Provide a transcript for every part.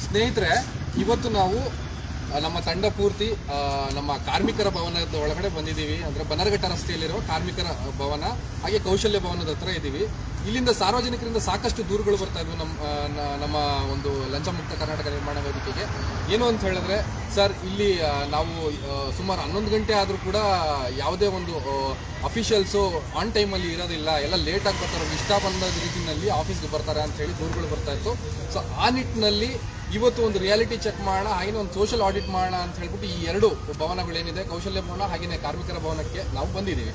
ಸ್ನೇಹಿತರೆ, ಇವತ್ತು ನಾವು ನಮ್ಮ ತಂಡ ಪೂರ್ತಿ ನಮ್ಮ ಕಾರ್ಮಿಕರ ಭವನದ ಒಳಗಡೆ ಬಂದಿದ್ದೀವಿ. ಅಂದರೆ ಬನ್ನರಘಟ್ಟ ರಸ್ತೆಯಲ್ಲಿರುವ ಕಾರ್ಮಿಕರ ಭವನ ಹಾಗೆ ಕೌಶಲ್ಯ ಭವನದ ಹತ್ರ ಇದ್ದೀವಿ. ಇಲ್ಲಿಂದ ಸಾರ್ವಜನಿಕರಿಂದ ಸಾಕಷ್ಟು ದೂರುಗಳು ಬರ್ತಾ ಇದ್ವು ನಮ್ಮ ಒಂದು ಲಂಚ ಮುಕ್ತ ಕರ್ನಾಟಕ ನಿರ್ಮಾಣ ವೇದಿಕೆಗೆ. ಏನು ಅಂತ ಹೇಳಿದ್ರೆ, ಸರ್ ಇಲ್ಲಿ ನಾವು ಸುಮಾರು 11 ಗಂಟೆ ಆದರೂ ಕೂಡ ಯಾವುದೇ ಒಂದು ಅಫಿಷಿಯಲ್ಸು ಆನ್ ಟೈಮಲ್ಲಿ ಇರೋದಿಲ್ಲ, ಎಲ್ಲ ಲೇಟಾಗಿ ಬರ್ತಾರೆ, ಇಷ್ಟ ಬಂದ ರೀತಿಯಲ್ಲಿ ಆಫೀಸ್ಗೆ ಬರ್ತಾರೆ ಅಂತ ಹೇಳಿ ದೂರುಗಳು ಬರ್ತಾ ಇತ್ತು. ಸೊ ಆ ನಿಟ್ಟಿನಲ್ಲಿ ಇವತ್ತು ಒಂದು ರಿಯಾಲಿಟಿ ಚೆಕ್ ಮಾಡೋಣ, ಹಾಗೆಯೇ ಒಂದು ಸೋಷಿಯಲ್ ಆಡಿಟ್ ಮಾಡೋಣ ಅಂತ ಹೇಳ್ಬಿಟ್ಟು ಈ ಎರಡು ಭವನಗಳೇನಿದೆ, ಕೌಶಲ್ಯ ಭವನ ಹಾಗೆಯೇ ಕಾರ್ಮಿಕರ ಭವನಕ್ಕೆ ನಾವು ಬಂದಿದ್ದೀವಿ.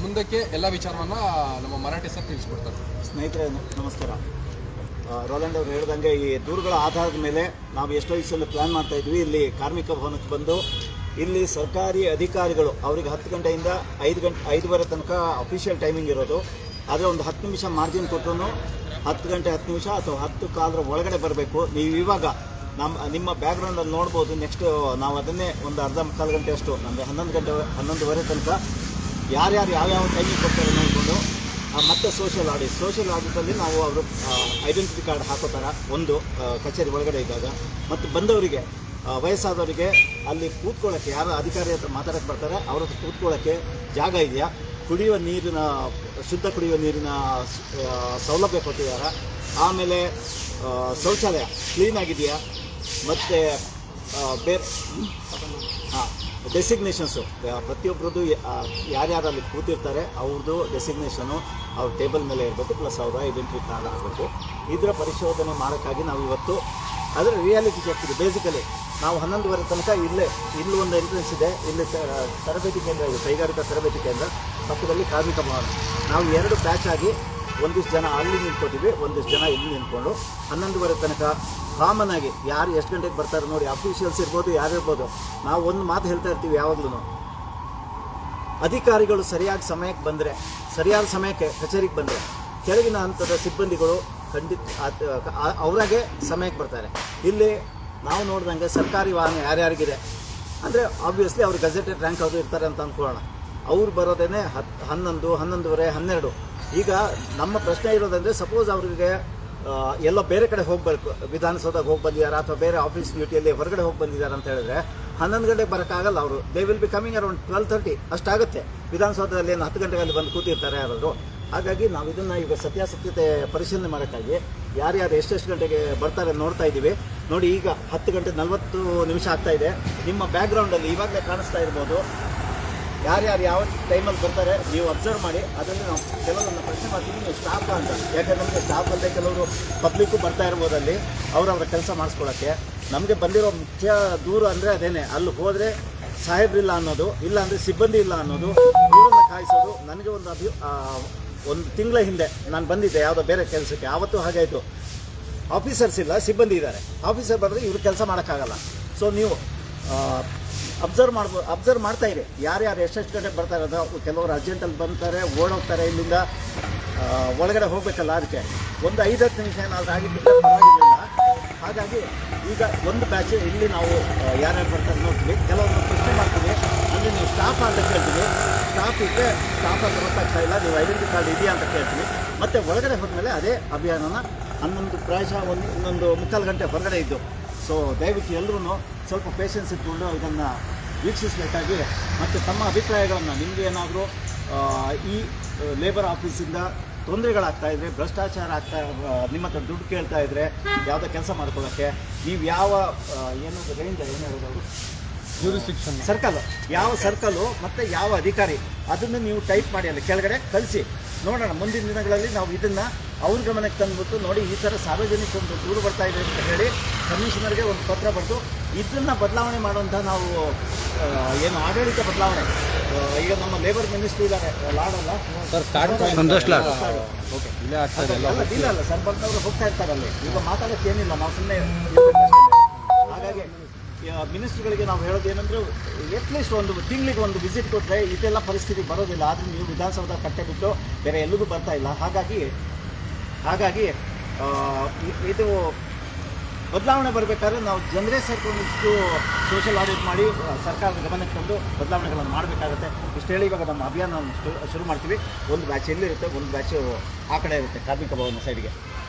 ಮುಂದಕ್ಕೆ ಎಲ್ಲ ವಿಚಾರವನ್ನು ನಮ್ಮ ಮರಾಠಿ ಸರ್ ತಿಳಿಸ್ಕೊಡ್ತಾರೆ. ಸ್ನೇಹಿತರೆ ನಮಸ್ಕಾರ. ರೋಲ್ಯಾಂಡ್ ಅವರು ಹೇಳಿದಂಗೆ ಈ ದೂರುಗಳ ಆಧಾರದ ಮೇಲೆ ನಾವು ಎಷ್ಟೋ ದಿವಸದಲ್ಲಿ ಪ್ಲ್ಯಾನ್ ಮಾಡ್ತಾ ಇದ್ವಿ. ಇಲ್ಲಿ ಕಾರ್ಮಿಕ ಭವನಕ್ಕೆ ಬಂದು ಇಲ್ಲಿ ಸರ್ಕಾರಿ ಅಧಿಕಾರಿಗಳು ಅವರಿಗೆ 10 ಗಂಟೆಯಿಂದ 5:30 ತನಕ ಅಫಿಷಿಯಲ್ ಟೈಮಿಂಗ್ ಇರೋದು. ಆದರೆ ಒಂದು 10 ನಿಮಿಷ ಮಾರ್ಜಿನ್ ಕೊಟ್ಟರು 10 ಗಂಟೆ 10 ನಿಮಿಷ ಅಥವಾ 10 ಕಾಲರ ಒಳಗಡೆ ಬರಬೇಕು. ನೀವು ಇವಾಗ ನಿಮ್ಮ ಬ್ಯಾಕ್ಗ್ರೌಂಡಲ್ಲಿ ನೋಡ್ಬೋದು. ನೆಕ್ಸ್ಟ್ ನಾವು ಅದನ್ನೇ ಒಂದು ಅರ್ಧ ಮುಕ್ಕಾಲು ಗಂಟೆ ಅಷ್ಟು, ನಮಗೆ 11:30 ತನಕ ಯಾರ್ಯಾರು ಯಾವ್ಯಾವ ಟೈಮಿಂಗ್ ಕೊಡ್ತಾರೆ ನೋಡಿಕೊಂಡು ಮತ್ತೆ ಸೋಷಿಯಲ್ ಆಡಿಟಲ್ಲಿ ನಾವು ಅವರು ಐಡೆಂಟಿಟಿ ಕಾರ್ಡ್ ಹಾಕೋತಾರ ಒಂದು ಕಚೇರಿ ಒಳಗಡೆ ಇದ್ದಾಗ. ಮತ್ತು ಬಂದವರಿಗೆ ವಯಸ್ಸಾದವರಿಗೆ ಅಲ್ಲಿ ಕೂತ್ಕೊಳ್ಳೋಕ್ಕೆ, ಯಾರು ಅಧಿಕಾರಿ ಹತ್ರ ಮಾತಾಡೋಕ್ಕೆ ಬರ್ತಾರೆ ಅವ್ರ ಹತ್ರ ಕೂತ್ಕೊಳ್ಳೋಕ್ಕೆ ಜಾಗ ಇದೆಯಾ, ಶುದ್ಧ ಕುಡಿಯುವ ನೀರಿನ ಸೌಲಭ್ಯ ಕೊಟ್ಟಿದ್ದಾರೆ, ಆಮೇಲೆ ಶೌಚಾಲಯ ಕ್ಲೀನಾಗಿದೆಯಾ, ಮತ್ತು ಬೇರೆ ಡೆಸಿಗ್ನೇಷನ್ಸು ಪ್ರತಿಯೊಬ್ಬರದ್ದು ಯಾರ್ಯಾರು ಅಲ್ಲಿ ಕೂತಿರ್ತಾರೆ ಅವ್ರದ್ದು ಡೆಸಿಗ್ನೇಷನು ಅವ್ರ ಟೇಬಲ್ ಮೇಲೆ ಇರಬೇಕು, ಪ್ಲಸ್ ಅವರ ಐಡೆಂಟಿಟಿ ಕಾರ್ಡ್ ಆಗಬೇಕು. ಇದರ ಪರಿಶೋಧನೆ ಮಾಡೋಕ್ಕಾಗಿ ನಾವು ಇವತ್ತು ಅದರ ರಿಯಾಲಿಟಿ ಚೆಕ್ ಇದೆ. ಬೇಸಿಕಲಿ ನಾವು 11:30 ತನಕ ಇಲ್ಲಿ ಒಂದು ಎಂಟ್ರೆನ್ಸ್ ಇದೆ, ಇಲ್ಲಿ ತರಬೇತಿ ಕೇಂದ್ರ ಇದೆ, ಕೈಗಾರಿಕಾ ತರಬೇತಿ ಕೇಂದ್ರ ಪಕ್ಕದಲ್ಲಿ ಕಾರ್ಮಿಕ ಭವನ. ನಾವು 2 ಬ್ಯಾಚ್ ಆಗಿ ಒಂದಿಷ್ಟು ಜನ ಅಲ್ಲಿ ನಿಂತ್ಕೊತೀವಿ, ಒಂದಿಷ್ಟು ಜನ ಇಲ್ಲಿ ನಿಂತ್ಕೊಂಡು 11:30 ತನಕ ಕಾಮನ್ ಆಗಿ ಯಾರು ಎಷ್ಟು ಗಂಟೆಗೆ ಬರ್ತಾರೆ ನೋಡಿ, ಅಫಿಷಿಯಲ್ಸ್ ಇರ್ಬೋದು, ಯಾರಿರ್ಬೋದು. ನಾವು ಒಂದು ಮಾತು ಹೇಳ್ತಾ ಇರ್ತೀವಿ ಯಾವಾಗಲೂ, ಅಧಿಕಾರಿಗಳು ಸರಿಯಾದ ಸಮಯಕ್ಕೆ ಕಚೇರಿಗೆ ಬಂದರೆ ಕೆಳಗಿನ ಹಂತದ ಸಿಬ್ಬಂದಿಗಳು ಖಂಡಿತ ಅವರಾಗೆ ಸಮಯಕ್ಕೆ ಬರ್ತಾರೆ. ಇಲ್ಲಿ ನಾವು ನೋಡಿದಂಗೆ ಸರ್ಕಾರಿ ವಾಹನ ಯಾರ್ಯಾರಿಗಿದೆ ಅಂದರೆ ಆಬ್ವಿಯಸ್ಲಿ ಅವ್ರು ಗಜೆಟೆಡ್ ರ್ಯಾಂಕ್ ಅವರು ಇರ್ತಾರೆ ಅಂತ ಅಂದ್ಕೊಳ್ಳೋಣ. ಅವ್ರು ಬರೋದೇನೆ 11, 11:30, 12. ಈಗ ನಮ್ಮ ಪ್ರಶ್ನೆ ಇರೋದಂದರೆ, ಸಪೋಸ್ ಅವರಿಗೆ ಎಲ್ಲೋ ಬೇರೆ ಕಡೆ ಹೋಗಬೇಕು, ವಿಧಾನಸೌಧಕ್ಕೆ ಹೋಗಿ ಬಂದಿದ್ದಾರೆ ಅಥವಾ ಬೇರೆ ಆಫೀಸ್ ಡ್ಯೂಟಿಯಲ್ಲಿ ಹೊರಗಡೆ ಹೋಗಿ ಬಂದಿದ್ದಾರೆ ಅಂತ ಹೇಳಿದ್ರೆ 11 ಗಂಟೆಗೆ ಬರೋಕ್ಕಾಗಲ್ಲ. ಅವರು they will be coming around 12:30 ಅಷ್ಟಾಗುತ್ತೆ. ವಿಧಾನಸೌಧದಲ್ಲಿ ಏನು 10 ಗಂಟೆಗೆ ಅಲ್ಲಿ ಬಂದು ಕೂತಿರ್ತಾರೆ ಯಾರಾದರೂ. ಹಾಗಾಗಿ ನಾವು ಇದನ್ನು ಈಗ ಸತ್ಯಾಸತ್ಯತೆ ಪರಿಶೀಲನೆ ಮಾಡೋಕ್ಕಾಗಿ ಯಾರ್ಯಾರು ಎಷ್ಟೆಷ್ಟು ಗಂಟೆಗೆ ಬರ್ತಾರೆ ನೋಡ್ತಾ ಇದ್ದೀವಿ. ನೋಡಿ, ಈಗ 10:40 ಆಗ್ತಾಯಿದೆ. ನಿಮ್ಮ ಬ್ಯಾಕ್ಗ್ರೌಂಡಲ್ಲಿ ಇವಾಗಲೇ ಕಾಣಿಸ್ತಾ ಇರ್ಬೋದು ಯಾರ್ಯಾರು ಯಾವ ಟೈಮಲ್ಲಿ ಬರ್ತಾರೆ. ನೀವು ಅಬ್ಸರ್ವ್ ಮಾಡಿ. ಅದರಲ್ಲಿ ನಾವು ಕೆಲವೊಂದು ಪ್ರಶ್ನೆ ಮಾಡ್ತೀವಿ, ನೀವು ಸ್ಟಾಫ್ ಅಂತ. ಯಾಕಂದರೆ ನಮಗೆ ಸ್ಟಾಫ್ ಅಲ್ಲದೆ ಕೆಲವರು ಪಬ್ಲಿಕ್ಕು ಬರ್ತಾ ಇರ್ಬೋದು ಅಲ್ಲಿ ಅವರವರ ಕೆಲಸ ಮಾಡಿಸ್ಕೊಳ್ಳೋಕ್ಕೆ. ನಮಗೆ ಬಂದಿರೋ ಮುಖ್ಯ ದೂರು ಅಂದರೆ ಅದೇನೆ, ಅಲ್ಲಿ ಹೋದರೆ ಸಾಹೇಬ್ರಿಲ್ಲ ಅನ್ನೋದು, ಇಲ್ಲ ಅಂದರೆ ಸಿಬ್ಬಂದಿ ಇಲ್ಲ ಅನ್ನೋದು, ಇವರನ್ನು ಕಾಯಿಸೋದು. ನನಗೆ ಒಂದು ತಿಂಗಳ ಹಿಂದೆ ನಾನು ಬಂದಿದ್ದೆ ಯಾವುದೋ ಬೇರೆ ಕೆಲಸಕ್ಕೆ, ಆವತ್ತು ಹಾಗಾಯಿತು. ಆಫೀಸರ್ಸ್ ಇಲ್ಲ, ಸಿಬ್ಬಂದಿ ಇದ್ದಾರೆ. ಆಫೀಸರ್ ಬಂದರೆ ಇವ್ರು ಕೆಲಸ ಮಾಡೋಕ್ಕಾಗಲ್ಲ. ಸೊ ನೀವು ಅಬ್ಸರ್ವ್ ಮಾಡ್ತಾ ಇರಿ, ಯಾರ್ಯಾರು ಎಷ್ಟೆಷ್ಟು ಗಂಟೆಗೆ ಬರ್ತಾರೆ ಅಂತ. ಕೆಲವರು ಅರ್ಜೆಂಟಲ್ಲಿ ಬರ್ತಾರೆ, ಓಡೋಗ್ತಾರೆ, ಇಲ್ಲಿಂದ ಒಳಗಡೆ ಹೋಗಬೇಕಲ್ಲ, ಅದಕ್ಕೆ ಒಂದು 5-10 ನಿಮಿಷ ಏನಾದರೂ ಆಗಿದ್ದರೆ ಪರವಾಗಿರಲಿಲ್ಲ. ಹಾಗಾಗಿ ಈಗ ಒಂದು ಬ್ಯಾಚ್ ಇಲ್ಲಿ ನಾವು ಯಾರ್ಯಾರು ಬರ್ತಾರೆ ನೋಡ್ತೀವಿ. ಕೆಲವೊಂದು ಪ್ರಶ್ನೆ ಮಾಡ್ತೀವಿ, ಅಲ್ಲಿ ನೀವು ಸ್ಟಾಫ್ ಅಂತ ಕೇಳ್ತೀವಿ. ಸ್ಟಾಫ್ ಇದ್ದರೆ ಸ್ಟಾಫ್ ಅಂತ ಗೊತ್ತಾಗ್ತಾ ಇಲ್ಲ, ನೀವು ಐಡೆಂಟಿ ಕಾರ್ಡ್ ಇದೆಯಾ ಅಂತ ಕೇಳ್ತೀವಿ. ಮತ್ತು ಒಳಗಡೆ ಹೋದ್ಮೇಲೆ ಅದೇ ಅಭಿಯಾನನ 11 ಪ್ರಾಯಶಃ 1:45 ಗಂಟೆ ಹೊರಗಡೆ ಇದ್ದು. ಸೊ ದಯವಿಟ್ಟು ಎಲ್ಲರೂ ಸ್ವಲ್ಪ ಪೇಷನ್ಸ್ ಇಟ್ಕೊಂಡು ಇದನ್ನು ವೀಕ್ಷಿಸಬೇಕಾಗಿ, ಮತ್ತು ತಮ್ಮ ಅಭಿಪ್ರಾಯಗಳನ್ನು, ನಿಮಗೆ ಏನಾದರೂ ಈ ಲೇಬರ್ ಆಫೀಸಿಂದ ತೊಂದರೆಗಳಾಗ್ತಾಯಿದ್ರೆ, ಭ್ರಷ್ಟಾಚಾರ ನಿಮ್ಮ ಹತ್ರ ದುಡ್ಡು ಕೇಳ್ತಾ ಇದ್ದರೆ ಯಾವುದೋ ಕೆಲಸ ಮಾಡ್ಕೊಳ್ಳೋಕ್ಕೆ, ನೀವು ಯಾವ ರೇಂಜ್ ಏನು ಹೇಳೋದು ಸರ್ಕಲ್, ಯಾವ ಸರ್ಕಲ್ಲು ಮತ್ತು ಯಾವ ಅಧಿಕಾರಿ, ಅದನ್ನು ನೀವು ಟೈಪ್ ಮಾಡಿ ಅಲ್ಲಿ ಕೆಳಗಡೆ ಕಳಿಸಿ ನೋಡೋಣ. ಮುಂದಿನ ದಿನಗಳಲ್ಲಿ ನಾವು ಇದನ್ನು ಅವ್ರ ಗಮನಕ್ಕೆ ತಂದುಬಿಟ್ಟು, ನೋಡಿ ಈ ಥರ ಸಾರ್ವಜನಿಕ ಒಂದು ದೂರು ಬರ್ತಾ ಇದೆ ಅಂತ ಹೇಳಿ ಕಮಿಷನರ್ಗೆ ಒಂದು ಪತ್ರ ಬರೆದು ಇದನ್ನು ಬದಲಾವಣೆ ಮಾಡುವಂಥ ನಾವು ಏನು ಆಡಳಿತ ಬದಲಾವಣೆ. ಈಗ ನಮ್ಮ ಲೇಬರ್ ಮಿನಿಸ್ಟ್ರಿ ಇದ್ದಾರೆ, ಲಾಡಲ್ಲ ಓಕೆ ಇಲ್ಲ ಸರ್, ಬಂದವರು ಹೋಗ್ತಾ ಇರ್ತಾರಲ್ಲಿ. ಈಗ ಮಾತಾಡೋಕ್ಕೆ ಏನಿಲ್ಲ, ನಾವು ಸುಮ್ಮನೆ. ಹಾಗಾಗಿ ಮಿನಿಸ್ಟ್ರಿಗಳಿಗೆ ನಾವು ಹೇಳೋದು ಏನಂದರೆ, ಅಟ್ಲೀಸ್ಟ್ ಒಂದು ತಿಂಗಳಿಗೆ ಒಂದು ವಿಸಿಟ್ ಕೊಟ್ಟರೆ ಇದೆಲ್ಲ ಪರಿಸ್ಥಿತಿ ಬರೋದಿಲ್ಲ. ಆದರೆ ನೀವು ವಿಧಾನಸೌಧ ಕಟ್ಟೆ ಬಿಟ್ಟು ಬೇರೆ ಎಲ್ಲರಿಗೂ ಬರ್ತಾ ಇಲ್ಲ. ಹಾಗಾಗಿ ಇದು ಬದಲಾವಣೆ ಬರಬೇಕಾದ್ರೆ ನಾವು ಜನರೇ ಸೇರ್ಕೊಂಡಿಷ್ಟು ಸೋಷಿಯಲ್ ಆಡಿಟ್ ಮಾಡಿ ಸರ್ಕಾರದ ಗಮನಕ್ಕೆ ತಂದು ಬದಲಾವಣೆಗಳನ್ನು ಮಾಡಬೇಕಾಗುತ್ತೆ. ಇಷ್ಟು ಹೇಳಿ ಇವಾಗ ನಮ್ಮ ಅಭಿಯಾನ ಶುರು ಮಾಡ್ತೀವಿ. ಒಂದು ಬ್ಯಾಚ್ ಎಲ್ಲಿರುತ್ತೆ, ಒಂದು ಬ್ಯಾಚು ಆ ಕಡೆ ಇರುತ್ತೆ, ಕಾರ್ಮಿಕ ಭವನ ಸೈಡ್ಗೆ.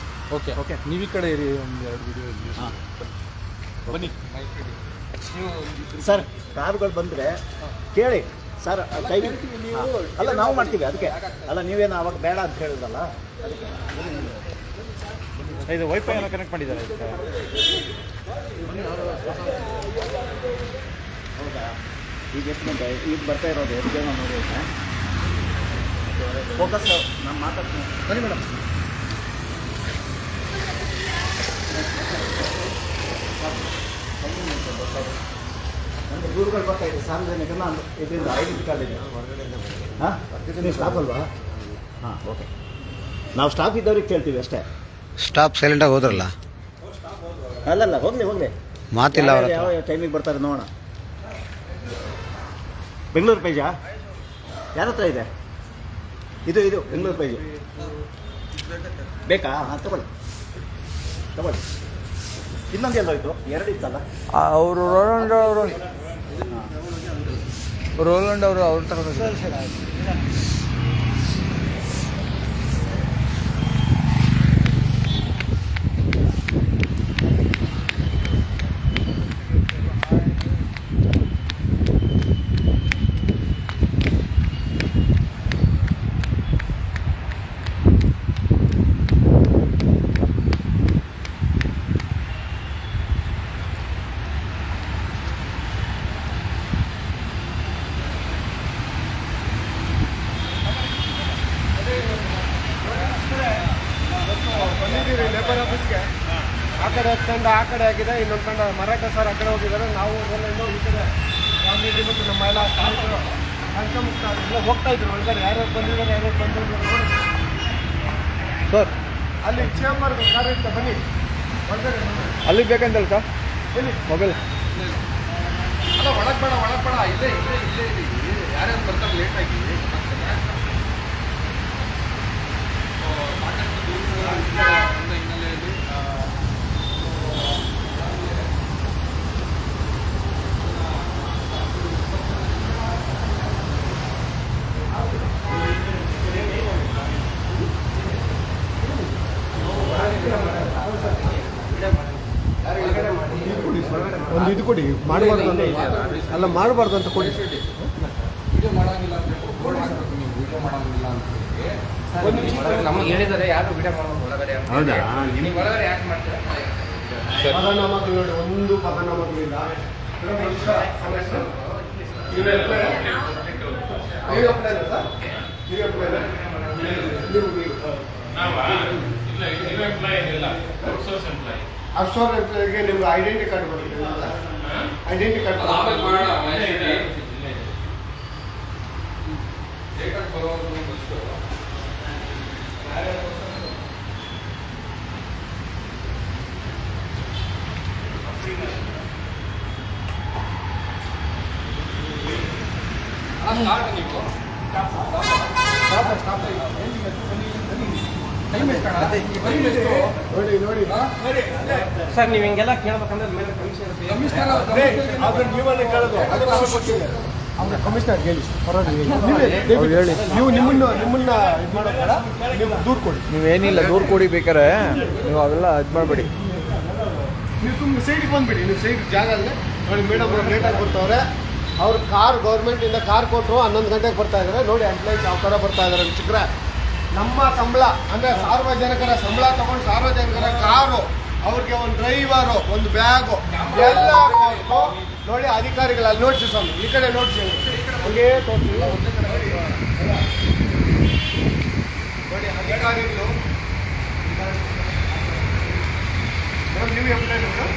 ಓಕೆ ಓಕೆ ನೀವು ಈ ಕಡೆ ಇರಿ, ಒಂದು 2 ವಿಡಿಯೋ ಇಲ್ಲಿ. ಹಾಂ ಬನ್ನಿ. ಸರ್ ಕಾರುಗಳು ಬಂದರೆ ಕೇಳಿ ಸರ್ ಟೈಮಿಂಗ್. ಅಲ್ಲ ನಾವು ಮಾಡ್ತೀವಿ ಅದಕ್ಕೆ. ಅಲ್ಲ ನೀವೇನು ಅವಾಗ ಬೇಡ ಅಂತ ಹೇಳಿದ್ರಲ್ಲ ಅದಕ್ಕೆ. ಇದು ವೈಫೈ ಎಲ್ಲ ಕನೆಕ್ಟ್ ಮಾಡಿದ್ದಾರೆ ಇದಕ್ಕೆ. ಹೌದಾ? ಈಗ ಎಷ್ಟು ಗಂಟೆ ಈಗ ಬರ್ತಾ ಇರೋದು ಎಷ್ಟು ಜನ ನೋಡಿ ಫೋಕಸ್ ನಾನು ಮಾತಾಡ್ತೀನಿ. ಬನ್ನಿ ಮೇಡಮ್. ನನಗೆ ದೂರುಗಳು ಬರ್ತಾ ಇದೆ ಸಾರ್ವಜನಿಕರ ಇದರಿಂದ ಐಡೆಂಟಿ ಕಾರ್ಡ್ ಇದೆ. ಹಾಂ ನೀವು ಸ್ಟಾಫ್ ಅಲ್ವಾ? ಹಾಂ ಓಕೆ. ನಾವು ಸ್ಟಾಫ್ ಇದ್ದವ್ರಿಗೆ ಕೇಳ್ತೀವಿ ಅಷ್ಟೇ. ಸ್ಟಾಪ್ ಸೈಲೆಂಟಾಗಿ ಹೋದ್ರಲ್ಲ, ಅಲ್ಲಲ್ಲ ಹೋಗಲಿ ಮಾತಿಲ್ಲ ಅವ್ರ ಹತ್ರ. ಯಾವ ಟೈಮಿಗೆ ಬರ್ತಾರೆ ನೋಡೋಣ. ಬೆಂಗಳೂರು ಪೇಜಾ ಯಾರ ಹತ್ರ ಇದೆ? ಇದು ಬೆಂಗಳೂರು ಪೇಜು ಬೇಕಾ? ಹಾಂ ತಗೊಳ್ಳಿ. ಇನ್ನೊಂದು ಎಲ್ಲೋಯ್ತು? 2 ಇತ್ತಲ್ಲ. ಅವರು ರೋಲಂಡ್ ಅವರು ಅವ್ರ ತಗೊಂಡು. ಲೇಬರ್ ಆಫೀಸ್ಗೆ ಆ ಕಡೆ ತಂಡ ಆ ಕಡೆ ಆಗಿದೆ, ಇನ್ನೊಂದು ತಂಡ ಮರಾಠ ಸರ್ ಆ ಕಡೆ ಹೋಗಿದ್ದಾರೆ. ನಾವು ರೋಲಂಡು ಈ ಕಡೆ ರಾಮರೆಡ್ಡಿ ಮತ್ತು ನಮ್ಮ ಎಲ್ಲ ಸ್ನೇಹಿತರು ಅಂಕಮುಕ್ತ ಎಲ್ಲ ಹೋಗ್ತಾ ಇದ್ರು ಒಳಗಡೆ. ಯಾರ್ಯಾರು ಬಂದಿದ್ದಾರೆ ಯಾರ್ಯಾರು ಬಂದಿದ್ದಾರೆ ಸರ್ ಅಲ್ಲಿ ಚೇಂಬರ್ ಕಾರ್ ಇರ್ತಾ ಬನ್ನಿ ಒಳಗಡೆ. ಅಲ್ಲಿಗೆ ಬೇಕಂತಲ್ಲ ಸರ್ ಎಲ್ಲಿ ಮೊಬೈಲ್? ಅಲ್ಲ ಒಳಗೆ ಬೇಡ ಇಲ್ಲೇ ಇರಿ. ಯಾರ್ಯಾರು ಬರ್ತಾರೆ ಲೇಟ್ ಆಗಿ ಸಾಕಷ್ಟು ದೂರಗಳ ಹಿನ್ನೆಲೆಯಲ್ಲಿ ಒಂದು ಇದು ಕೊಡಿ, ಮಾಡಬಾರ್ದು ಅಂತ. ಅಲ್ಲ ಮಾಡಬಾರ್ದು ಅಂತ ಕೊಡಿ. ವಿಡಿಯೋ ಮಾಡೋಂಗಿಲ್ಲ ಅಂತ ಬೋರ್ಡ್ ಹಾಕಬೇಕು. ನೀವು ವಿಡಿಯೋ ಮಾಡೋಂಗಿಲ್ಲ ಅಂತ ನಮಗೆ ಹೇಳಿದ್ದಾರೆ, ಯಾರು ವಿಡಿಯೋ ಮಾಡೋದು ಒಳಗಡೆ. ಹೌದಾ? ನೀವು ಒಳಗಡೆ ಯಾಕೆ ಮಾಡ್ತೀರಾ? ಪದನ ಮಕ್ಕಳು ನೋಡಿ, ಒಂದು ಪದನ ಮಕ್ಕಳಿಲ್ಲ. ಅಷ್ಟೋರ್ ಎಂಪ್ಲಾಯಿಗೆ ನಿಮ್ಗೆ ಐಡೆಂಟಿ ಕಾರ್ಡ್ ಬರುತ್ತೆ. ಐಡೆಂಟಿ ಕಾರ್ಡ್ ಆಮೇಲೆ ಮಾಡೋಣ. ಬರೋದು ಫಸ್ಟು ಸ್ಟಾರ್ಟ್ ನೀವು ನೋಡಿ ನೋಡಿ ಸರ್ ನೀವು ಹಿಂಗೆಲ್ಲ ಕೇಳ್ಬೇಕಂದ್ರೆ ಮೇಲೆ ಕಮಿಷನ್ ಕಮಿಷನರ್ ಅದನ್ನ ನೀವನ್ನೇ ಕೇಳೋದು. ಅದು ನಾವು ಕೊಟ್ಟಿಲ್ಲ. ಅವ್ರ ಕಮಿಷನರ್ ಹೇಳಿ ಹೇಳಿ. ನೀವು ನಿಮ್ಮನ್ನ ಇದು ಮಾಡೋಬೇಡ, ನೀವು ದೂರು ಕೊಡಿ. ನೀವೇನಿಲ್ಲ ದೂರು ಕೊಡಿ ಬೇಕಾರೆ, ನೀವು ಅವೆಲ್ಲ ಇದು ಮಾಡಬೇಡಿ. ನೀವು ಸುಮ್ಮನೆ ಸೈಡಿಗೆ ಬಂದುಬಿಡಿ. ನೀವು ಸೈಡ್ ಜಾಗ ಅಲ್ಲೇ ನೋಡಿ. ಮೇಡಮ್ ಅವ್ರು ಲೇಟಾಗಿ ಬರ್ತಾವ್ರೆ. ಅವ್ರ ಕಾರ್ ಗೌರ್ಮೆಂಟಿಂದ ಕಾರ್ ಕೊಟ್ಟರು 11 ಗಂಟೆಗೆ ಬರ್ತಾ ಇದ್ದಾರೆ. ನೋಡಿ ಎಂಪ್ಲಾಯೀಸ್ ಯಾವ ಥರ ಬರ್ತಾ ಇದ್ದಾರೆ ಚಿಕ್ರ. ನಮ್ಮ ಸಂಬಳ ಅಂದರೆ ಸಾರ್ವಜನಿಕರ ಸಂಬಳ ತಗೊಂಡು ಸಾರ್ವಜನಿಕರ ಕಾರು, ಅವ್ರಿಗೆ ಒಂದು ಡ್ರೈವರು, ಒಂದು ಬ್ಯಾಗು ಎಲ್ಲ ಕೊಟ್ಟು ನೋಡಿ. ಅಧಿಕಾರಿಗಳಲ್ಲಿ ನೋಡಿಸಿ ಸ್ವಾಮಿ, ಈ ಕಡೆ ನೋಡಿಸಿ, ಹಂಗೇ ತೋರಿಸಿ ನೋಡಿ. ಅಧಿಕಾರಿಗಳು ಮೇಡಮ್ ನೀವು ಎಂಪ್ಲಾಯ್ ಮೇಡಮ್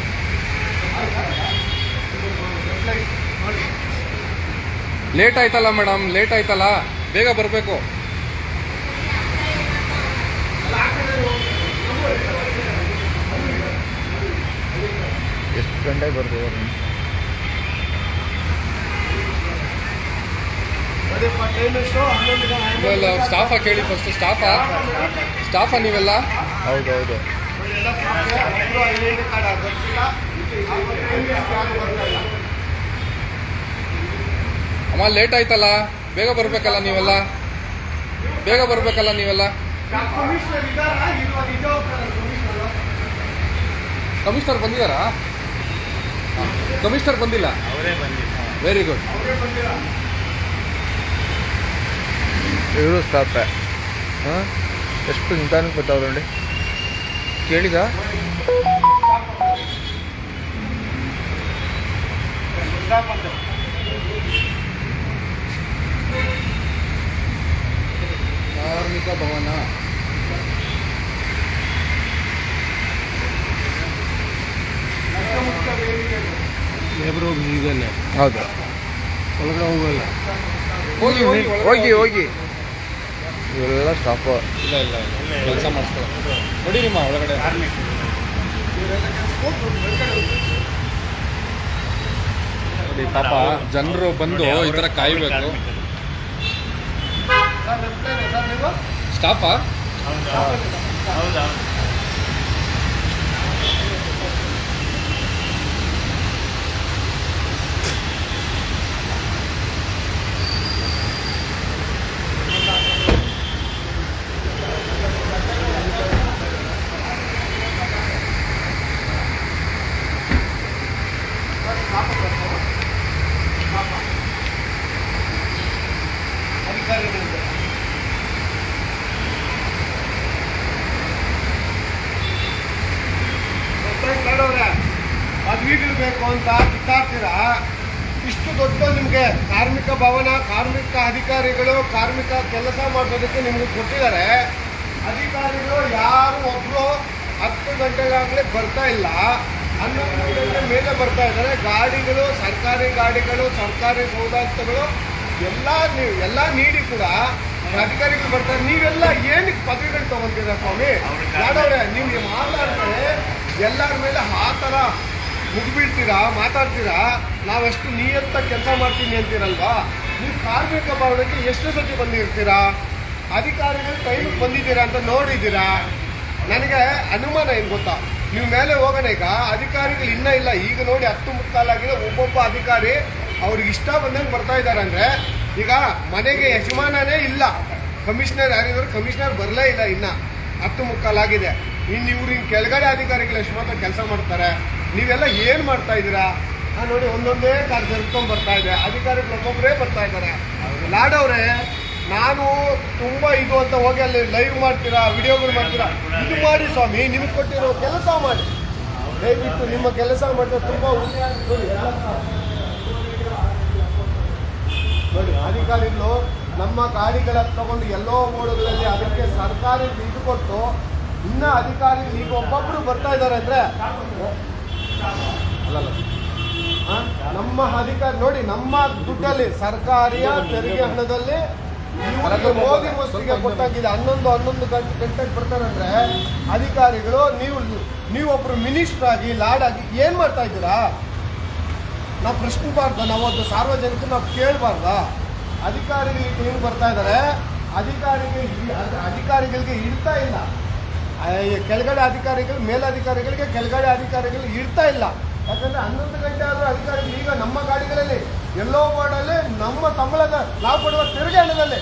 ಎಂಪ್ಲಾಯ್ ನೋಡಿ. ಲೇಟ್ ಆಯ್ತಲ್ಲ ಮೇಡಮ್, ಲೇಟ್ ಆಯ್ತಲ್ಲ, ಬೇಗ ಬರಬೇಕು. ಎಷ್ಟು ಗಂಟೆಗೆ ಬರ್ತೀವಿ? ಸ್ಟಾಫಾ ಕೇಳಿ ಫಸ್ಟ್. ಸ್ಟಾಫಾ ನೀವೆಲ್ಲ? ಹೌದೌದು. ಅಮ್ಮ ಲೇಟ್ ಆಯ್ತಲ್ಲ, ಬೇಗ ಬರಬೇಕಲ್ಲ ನೀವೆಲ್ಲ. ಕಮಿಷನರ್ ಇದ್ದಾರಾ? ಇಲ್ವಾ? ಕಮಿಷನರ್ ಬಂದಿದ್ದಾರಾ? ಕಮಿಷನರ್ ಬಂದಿಲ್ಲ. Very good. ಇವರು ಸ್ಟಾಪೇ. ಹಾಂ, ಎಷ್ಟು ನಿಧಾನಕ್ಕೆ ಬರ್ತಾವ್ರು ನೋಡಿ. ಕೇಳಿದ ಕಾರ್ಮಿಕ ಭವನ. ಹೌದು. ಒಳಗಡೆ ಹೋಗಲ್ಲ. ಹೋಗಿ ಹೋಗಿ ಒಳಗಡೆ ಹೋಗಿ ಹೋಗಿ ಇವೆಲ್ಲ ಸ್ಟಾಪು. ಇಲ್ಲ ಇಲ್ಲ ಇಲ್ಲ, ಕೆಲಸ ಮಾಡಿಸ್ಕೊಳ್ಳೋ ನೋಡಿ ನಿಮ್ಮ ಒಳಗಡೆ. ನೋಡಿ ಪಾಪ ಜನರು ಬಂದು ಈ ಥರ ಕಾಯಬೇಕು. ಸ್ಟಾಫಾ? ಪದವಿಗಳು ಬೇಕು ಅಂತ ಕಿತ್ತಾಡ್ತೀರಾ. ಇಷ್ಟು ದೊಡ್ಡ ನಿಮಗೆ ಕಾರ್ಮಿಕ ಭವನ, ಕಾರ್ಮಿಕ ಅಧಿಕಾರಿಗಳು ಕಾರ್ಮಿಕ ಕೆಲಸ ಮಾಡಿಸೋದಕ್ಕೆ ನಿಮ್ಗೆ ಕೊಟ್ಟಿದ್ದಾರೆ. ಅಧಿಕಾರಿಗಳು ಯಾರು ಒಬ್ಬರು 10 ಗಂಟೆಗಾಗಲೇ ಬರ್ತಾ ಇಲ್ಲ, 11 ಗಂಟೆ ಮೇಲೆ ಬರ್ತಾ ಇದ್ದಾರೆ. ಗಾಡಿಗಳು, ಸರ್ಕಾರಿ ಗಾಡಿಗಳು, ಸರ್ಕಾರಿ ಸೌಲಭ್ಯಗಳು ಎಲ್ಲ ನೀಡಿ ಕೂಡ ಅಧಿಕಾರಿಗಳು ಬರ್ತಾರೆ. ನೀವೆಲ್ಲ ಏನಕ್ಕೆ ಪದವಿಗಳು ತಗೊಂತೀರಾ ಸ್ವಾಮಿ? ಯಾಡವ್ರೆ ನಿಮ್ಗೆ ಮಾತಾಡ್ತಾರೆ, ಎಲ್ಲರ ಮೇಲೆ ಆ ಥರ ಮುಗಿಬಿಡ್ತೀರಾ, ಮಾತಾಡ್ತೀರಾ. ನಾವೆಷ್ಟು ನಿಯತ್ತ ಕೆಲಸ ಮಾಡ್ತೀನಿ ಅಂತೀರಲ್ವಾ? ನೀವು ಕಾರ್ಮಿಕ ಭವನಕ್ಕೆ ಎಷ್ಟು ಸತಿ ಬಂದಿರ್ತೀರಾ? ಅಧಿಕಾರಿಗಳು ಟೈಮಿಗೆ ಬಂದಿದ್ದೀರಾ ಅಂತ ನೋಡಿದ್ದೀರಾ? ನನಗೆ ಅನುಮಾನ ಏನು ಗೊತ್ತಾ, ನೀವು ಮೇಲೆ ಹೋಗೋಣ. ಈಗ ಅಧಿಕಾರಿಗಳು ಇನ್ನೂ ಇಲ್ಲ. ಈಗ ನೋಡಿ 10:45 ಆಗಿದೆ. ಒಬ್ಬೊಬ್ಬ ಅಧಿಕಾರಿ ಅವ್ರಿಗೆ ಇಷ್ಟ ಬಂದಂಗೆ ಬರ್ತಾ ಇದ್ದಾರೆ. ಅಂದರೆ ಈಗ ಮನೆಗೆ ಯಜಮಾನನೇ ಇಲ್ಲ. ಕಮಿಷನರ್ ಯಾರಿದ್ರು, ಕಮಿಷನರ್ ಬರಲೇ ಇಲ್ಲ. ಇನ್ನು 10:45 ಆಗಿದೆ. ಇನ್ನು ಇವ್ರಿಗೆ ಕೆಳಗಡೆ ಅಧಿಕಾರಿಗಳು ಎಷ್ಟು ಮಾತ್ರ ಕೆಲಸ ಮಾಡ್ತಾರೆ. ನೀವೆಲ್ಲ ಏನು ಮಾಡ್ತಾ ಇದ್ದೀರಾ? ನೋಡಿ ಒಂದೊಂದೇ ಕಾರ್ ಜರ್ಕೊಂಡು ಬರ್ತಾ ಇದೆ. ಅಧಿಕಾರಿಗಳು ಒಬ್ಬೊಬ್ಬರೇ ಬರ್ತಾ ಇದ್ದಾರೆ. ಲಾಡವ್ರೆ, ನಾನು ತುಂಬ ಇದು ಅಂತ ಹೋಗಿ ಅಲ್ಲಿ ಲೈವ್ ಮಾಡ್ತೀರಾ, ವಿಡಿಯೋಗಳು ಮಾಡ್ತೀರಾ. ಇದು ಮಾಡಿ ಸ್ವಾಮಿ, ನಿಮ್ಗೆ ಕೊಟ್ಟಿರೋ ಕೆಲಸ ಮಾಡಿ. ದಯವಿಟ್ಟು ನಿಮ್ಮ ಕೆಲಸ ಮಾಡಿದ್ರೆ ತುಂಬ ನೋಡಿ. ಅಧಿಕಾರಿಗಳು ನಮ್ಮ ಗಾಡಿಗಳ ತಗೊಂಡು ಎಲ್ಲೋ ಓಡುಗಳಲ್ಲಿ ಅದಕ್ಕೆ ಸರ್ಕಾರಿ ಇದು ಕೊಟ್ಟು ಇನ್ನೂ ಅಧಿಕಾರಿಗಳು ಈಗ ಒಬ್ಬೊಬ್ಬರು ಬರ್ತಾ ಇದ್ದಾರೆ ಅಂದರೆ ಅಲ್ಲಲ್ಲ, ನಮ್ಮ ಅಧಿಕಾರಿ ನೋಡಿ, ನಮ್ಮ ದುಡ್ಡಲ್ಲಿ ಸರ್ಕಾರಿಯ ತೆರಿಗೆ ಹಣದಲ್ಲಿ ಇವ್ರಿಗೆ ಮೋದಿ ಮಸ್ತಿಗೆ ಕೊಟ್ಟಾಗಿದೆ. 11 ಗಂಟೆಗೆ ಬರ್ತಾರಂದ್ರೆ ಅಧಿಕಾರಿಗಳು, ನೀವೊಬ್ರು ಮಿನಿಸ್ಟರ್ ಆಗಿ ಲಾಡ್ ಆಗಿ ಏನು ಮಾಡ್ತಾ ಇದ್ದೀರಾ? ನಾವು ಪ್ರಶ್ನಿಸಬಾರ್ದ? ನಾವೊಂದು ಸಾರ್ವಜನಿಕರು ನಾವು ಕೇಳಬಾರ್ದ? ಅಧಿಕಾರಿಗಳಿಗೆ ಏನು ಬರ್ತಾ ಇದ್ದಾರೆ? ಅಧಿಕಾರಿಗಳಿಗೆ ಇಡ್ತಾ ಇಲ್ಲ. ಕೆಳಗಡೆ ಅಧಿಕಾರಿಗಳು, ಮೇಲಧಿಕಾರಿಗಳಿಗೆ ಕೆಳಗಡೆ ಅಧಿಕಾರಿಗಳು ಇಡ್ತಾ ಇಲ್ಲ. ಯಾಕಂದರೆ 11 ಗಂಟೆ ಆದರೂ ಅಧಿಕಾರಿಗಳು ಈಗ ನಮ್ಮ ಗಾಡಿಗಳಲ್ಲಿ ಎಲ್ಲೋ ಬೋರ್ಡಲ್ಲಿ ನಮ್ಮ ಸಂಬಳದ ನಾವು ಕೊಡುವ ತೆರಿಗೆ ಹಣದಲ್ಲಿ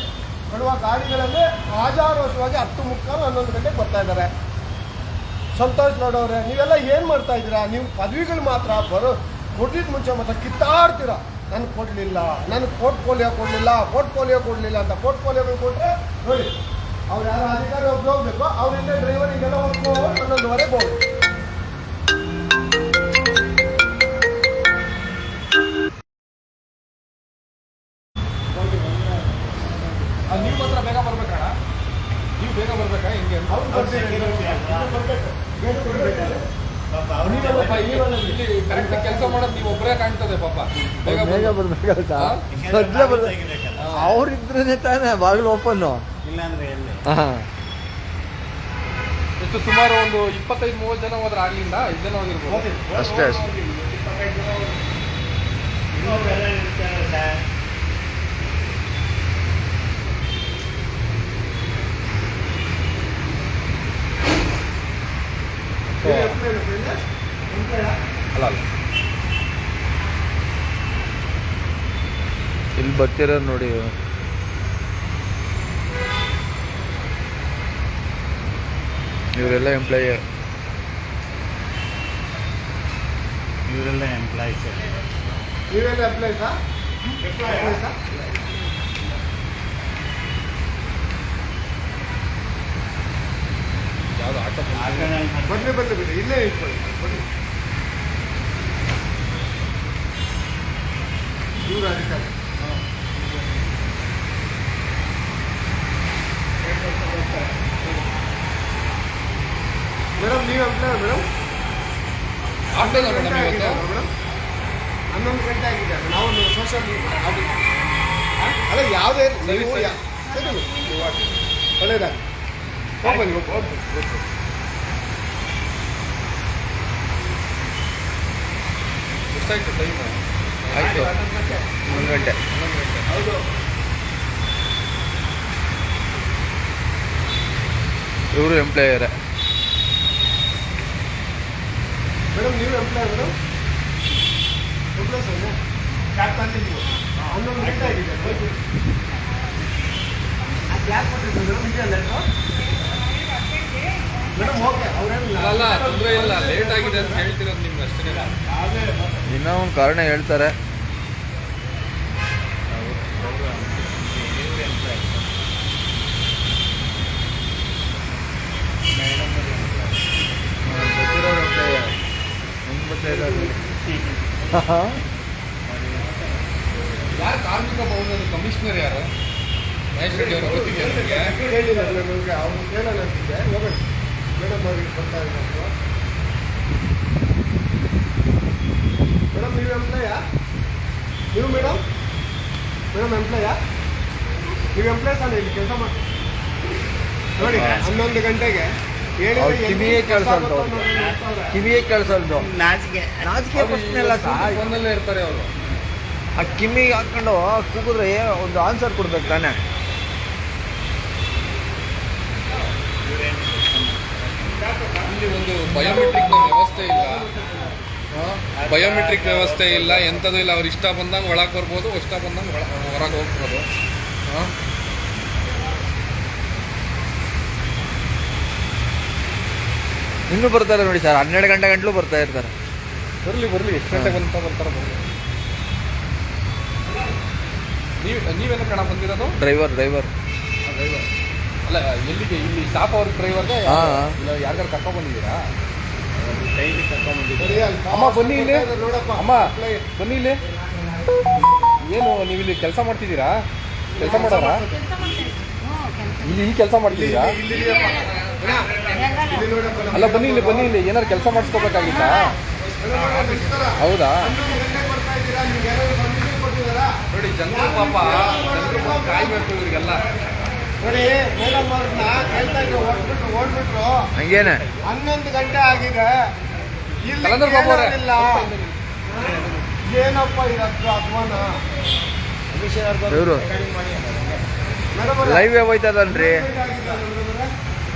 ಕೊಡುವ ಗಾಡಿಗಳಲ್ಲಿ ಆಜಾರೋಷವಾಗಿ 10:45, 11 ಗಂಟೆಗೆ ಬರ್ತಾ ಇದ್ದಾರೆ. ಸಂತೋಷ್ ನೋಡೋರೆ, ನೀವೆಲ್ಲ ಏನು ಮಾಡ್ತಾ ಇದ್ದೀರಾ? ನೀವು ಪದವಿಗಳು ಮಾತ್ರ ಕೊಟ್ಟಿದ್ದ ಮುಂಚೆ ಮಾತ್ರ ಕಿತ್ತಾಡ್ತೀರಾ. ನನಗೆ ಕೊಡಲಿಲ್ಲ, ನನಗೆ ಪೋರ್ಟ್ಫೋಲಿಯೋ ಕೊಡಲಿಲ್ಲ ಅಂತ. ಪೋರ್ಟ್ಫೋಲಿಯೋಗಳು ಕೊಟ್ಟರೆ ನೋಡಿ, ಅವ್ರು ಯಾರು ಅಧಿಕಾರಿ ಒಬ್ರು ಹೋಗ್ಬೇಕು, ಅವರಿಂದ ಡ್ರೈವರ್ ಈಗೆಲ್ಲ ಹೋಗ್ಕೊಂಡು 11:15 ಹೋಗ್ಬೇಕು. ನೀವು ಮಾತ್ರ ಬೇಗ ಬರ್ಬೇಕಣ್ಣ. ನೀವು ಬೇಗ ಬರ್ಬೇಕಾ? ಹಿಂಗೆ ಇಲ್ಲಿ ಕರೆಕ್ಟ್ ಕೆಲಸ ಮಾಡೋದು ನೀವು ಒಬ್ಬರೇ ಕಾಣ್ತದೆ. ಪಾಪ ಬೇಗ ಬೇಗ ಬರ್ಬೇಕಂತ ಸದ್ಯ ಅವ್ರಿದ್ರೇ ತಾನೇ ಬಾಗಿಲು ಓಪನ್ನು. ಹಾಂ, ಎಷ್ಟು ಸುಮಾರು ಒಂದು 25-30 ಜನ ಹೋದ್ರೆ ಆಗ್ಲಿಂದ 5 ಜನ ಹೋಗಿರ್ಬೋದು ಅಷ್ಟೇ. ಅಲ್ಲ ಇಲ್ಲಿ ಬರ್ತಿರೋ ನೋಡಿ, ಇವರೆಲ್ಲ ಎಂಪ್ಲಾಯಿ. ನೀವೆಲ್ಲ ಎಂಪ್ಲಾಯ್ಸಾ? ಯಾವ್ದು ಆಟೋ ಬನ್ನಿ ಬಿಡಿ, ಇಲ್ಲೇ ಇಟ್ಕೊಳ್ಳಿ ಬನ್ನಿ. ಇವರು ಅಧಿಕಾರಿ ಮೇಡಮ್, ನೀವು ಎಂಪ್ಲಾಯ್ ಮೇಡಮ್? ಆಟೋದ ಮೇಡಮ್ ಇವತ್ತು? ಮೇಡಮ್ 11 ಗಂಟೆ ಆಗಿದೆ. ನಾವು ಸೋಷಿಯಲ್ ಅಲ್ಲ ಯಾವುದೇ ನೀವು ಸರಿ ಒಳ್ಳೇದಾಗಿ ಹೋಗ್ಬನ್ನಿ ಹೋಗ್ಬೋದು. ಎಷ್ಟಾಯ್ತು ಟೈಮ್? ಆಯಿತು 1 ಗಂಟೆ. ಇವರು ಎಂಪ್ಲಾಯರೇ. ಮೇಡಮ್ ನೀವು ಎಂಪ್ಲಾಯ್ ಮೇಡಮ್? ಎಂಪ್ಲಾಯ್ಸ್ ಅಲ್ಲ ಕ್ಯಾಬ್ ತಂದಿದ್ದೀವಿ. 11 ಗಂಟೆ ಆಗಿದೆ. ಅದು ಯಾಕೆ ಕೊಟ್ಟಿದ್ದು ಮೇಡಮ್? ಇದೆಯಲ್ಲ ಮೇಡಮ್ ಓಕೆ ಅವ್ರೇನಿಲ್ಲ. ಅಲ್ಲ ತೊಂದರೆ ಇಲ್ಲ, ಲೇಟ್ ಆಗಿದೆ ಅಂತ ಹೇಳ್ತಿರೋದು ನಿಮ್ಗೆ ಅಷ್ಟೇ. ಇನ್ನೂ ಒಂದು ಕಾರಣ ಹೇಳ್ತಾರೆ. ಯಾರು ಕಾರ್ಮಿಕ ಭವನದ ಕಮಿಷನರ್ ಯಾರು? ಮಹೇಶ್ ರೆಡ್ಡಿ ಅವರು ಗೊತ್ತಿದೆಯಾ ನಿಮಗೆ? ಕೇಳಿಲ್ಲ ನನಗೆ, ಅವ್ರು ಕೇಳೋಣ ಅಂತಿದ್ದೆ. ಹೋಗೋಣ ಮೇಡಮ್ ಅವ್ರಿಗೆ ಬರ್ತಾ ಇದ್ದಾರೆ. ಮೇಡಮ್ ನೀವು ಎಂಪ್ಲಾಯಾ? ನೀವು ಮೇಡಮ್ ಎಂಪ್ಲಾಯಾ? ನೀವು ಎಂಪ್ಲಾಯ್ಸ್ ಅಲ್ಲ ಇಲ್ಲಿ ಕೆಲಸ ಮಾಡಿ ನೋಡಿ. 11 ಗಂಟೆಗೆ ಅವ್ರು ಕಿವಿಯೇ ಕೇಳಿಸಲ್ದು, ಕಿವಿಯೇ ಕೇಳಿಸಲ್ದು. ನಾಚಿಕೆ ಪ್ರಶ್ನೆ ಇಲ್ಲ ಸರ್. ಫೋನಲ್ಲೇ ಇರ್ತಾರೆ ಅವರು. ಆ ಕಿವಿಗೆ ಹಾಕೊಂಡು ಕೂಗಿದ್ರೆ ಒಂದು ಆನ್ಸರ್ ಕೊಡ್ಬೇಕು ತಾನೆ. ಇಲ್ಲಿ ಒಂದು ಬಯೋಮೆಟ್ರಿಕ್ ವ್ಯವಸ್ಥೆ ಇಲ್ಲ, ಬಯೋಮೆಟ್ರಿಕ್ ವ್ಯವಸ್ಥೆ ಇಲ್ಲ, ಎಂಥದ್ದು ಇಲ್ಲ. ಅವ್ರು ಇಷ್ಟ ಬಂದಂಗೆ ಒಳಗೆ ಬರ್ಬೋದು, ಇಷ್ಟ ಬಂದಂಗೆ ಹೊರಗೆ ಹೋಗ್ಬೋದು. ಇನ್ನೂ ಬರ್ತಾರೆ ನೋಡಿ ಸರ್, 12 ಗಂಟೆ ಗಂಟಲು ಬರ್ತಾ ಇರ್ತಾರೆ. ಬರಲಿ ಎಷ್ಟು ಗಂಟೆಗೆ ಬರ್ತಾರೆ ನೀವೆಲ್ಲ ಕಣ ಬಂದಿರೋದು? ಡ್ರೈವರ್ ಅಲ್ಲ, ಎಲ್ಲಿಗೆ? ಇಲ್ಲಿ ಸ್ಟಾಪ್ ಅವ್ರ ಡ್ರೈವರ್ಗೆ ಇಲ್ಲ ಯಾರ್ಯಾರು ಕರ್ಕೊಂಡು ಬಂದಿದ್ದೀರಾ? ಅಮ್ಮ ಬನ್ನಿ ಇಲ್ಲಿ, ಅಮ್ಮ ಬನ್ನಿ ಇಲ್ಲಿ. ಏನು ನೀವು ಇಲ್ಲಿ ಕೆಲಸ ಮಾಡ್ತಿದ್ದೀರಾ? ಕೆಲಸ ಮಾಡೋಣ ಇಲ್ಲಿ ಕೆಲಸ ಮಾಡ್ತಿದ್ದೀರಾ? ಅಲ್ಲ ಬನ್ನಿ ಇಲ್ಲಿ ಏನಾದ್ರು ಕೆಲಸ ಮಾಡಿಸ್ಕೋಬೇಕಾಗಿತ್ತಾ? ಹೌದಾ? ನೋಡಿ ಜನರು ಪಾಪ ಕಾಯ್ಬೇಕು ಇವ್ರಿಗೆಲ್ಲ. ನೋಡಿ ಮೇಡಮ್ ಅವ್ರನ್ನ ಕೇಳ್ತಾ ಇದ್ರು, ಓಡ್ಬಿಟ್ರು. ಹಂಗೇನೆ 11 ಗಂಟೆ ಆಗಿದೆ, ಇಲ್ಲಿ ಕಲಂದರ್ ಬಾಬು ಅವರೇ. ಕೇಳೋದಿಲ್ಲ. ಏನಪ್ಪ ಇರತ್ತು ಅಧ್ವಾನ ಇವರು ಮೇಡಮ್ ಲೈವ್ ಹೋಯ್ತದನ್ರಿ.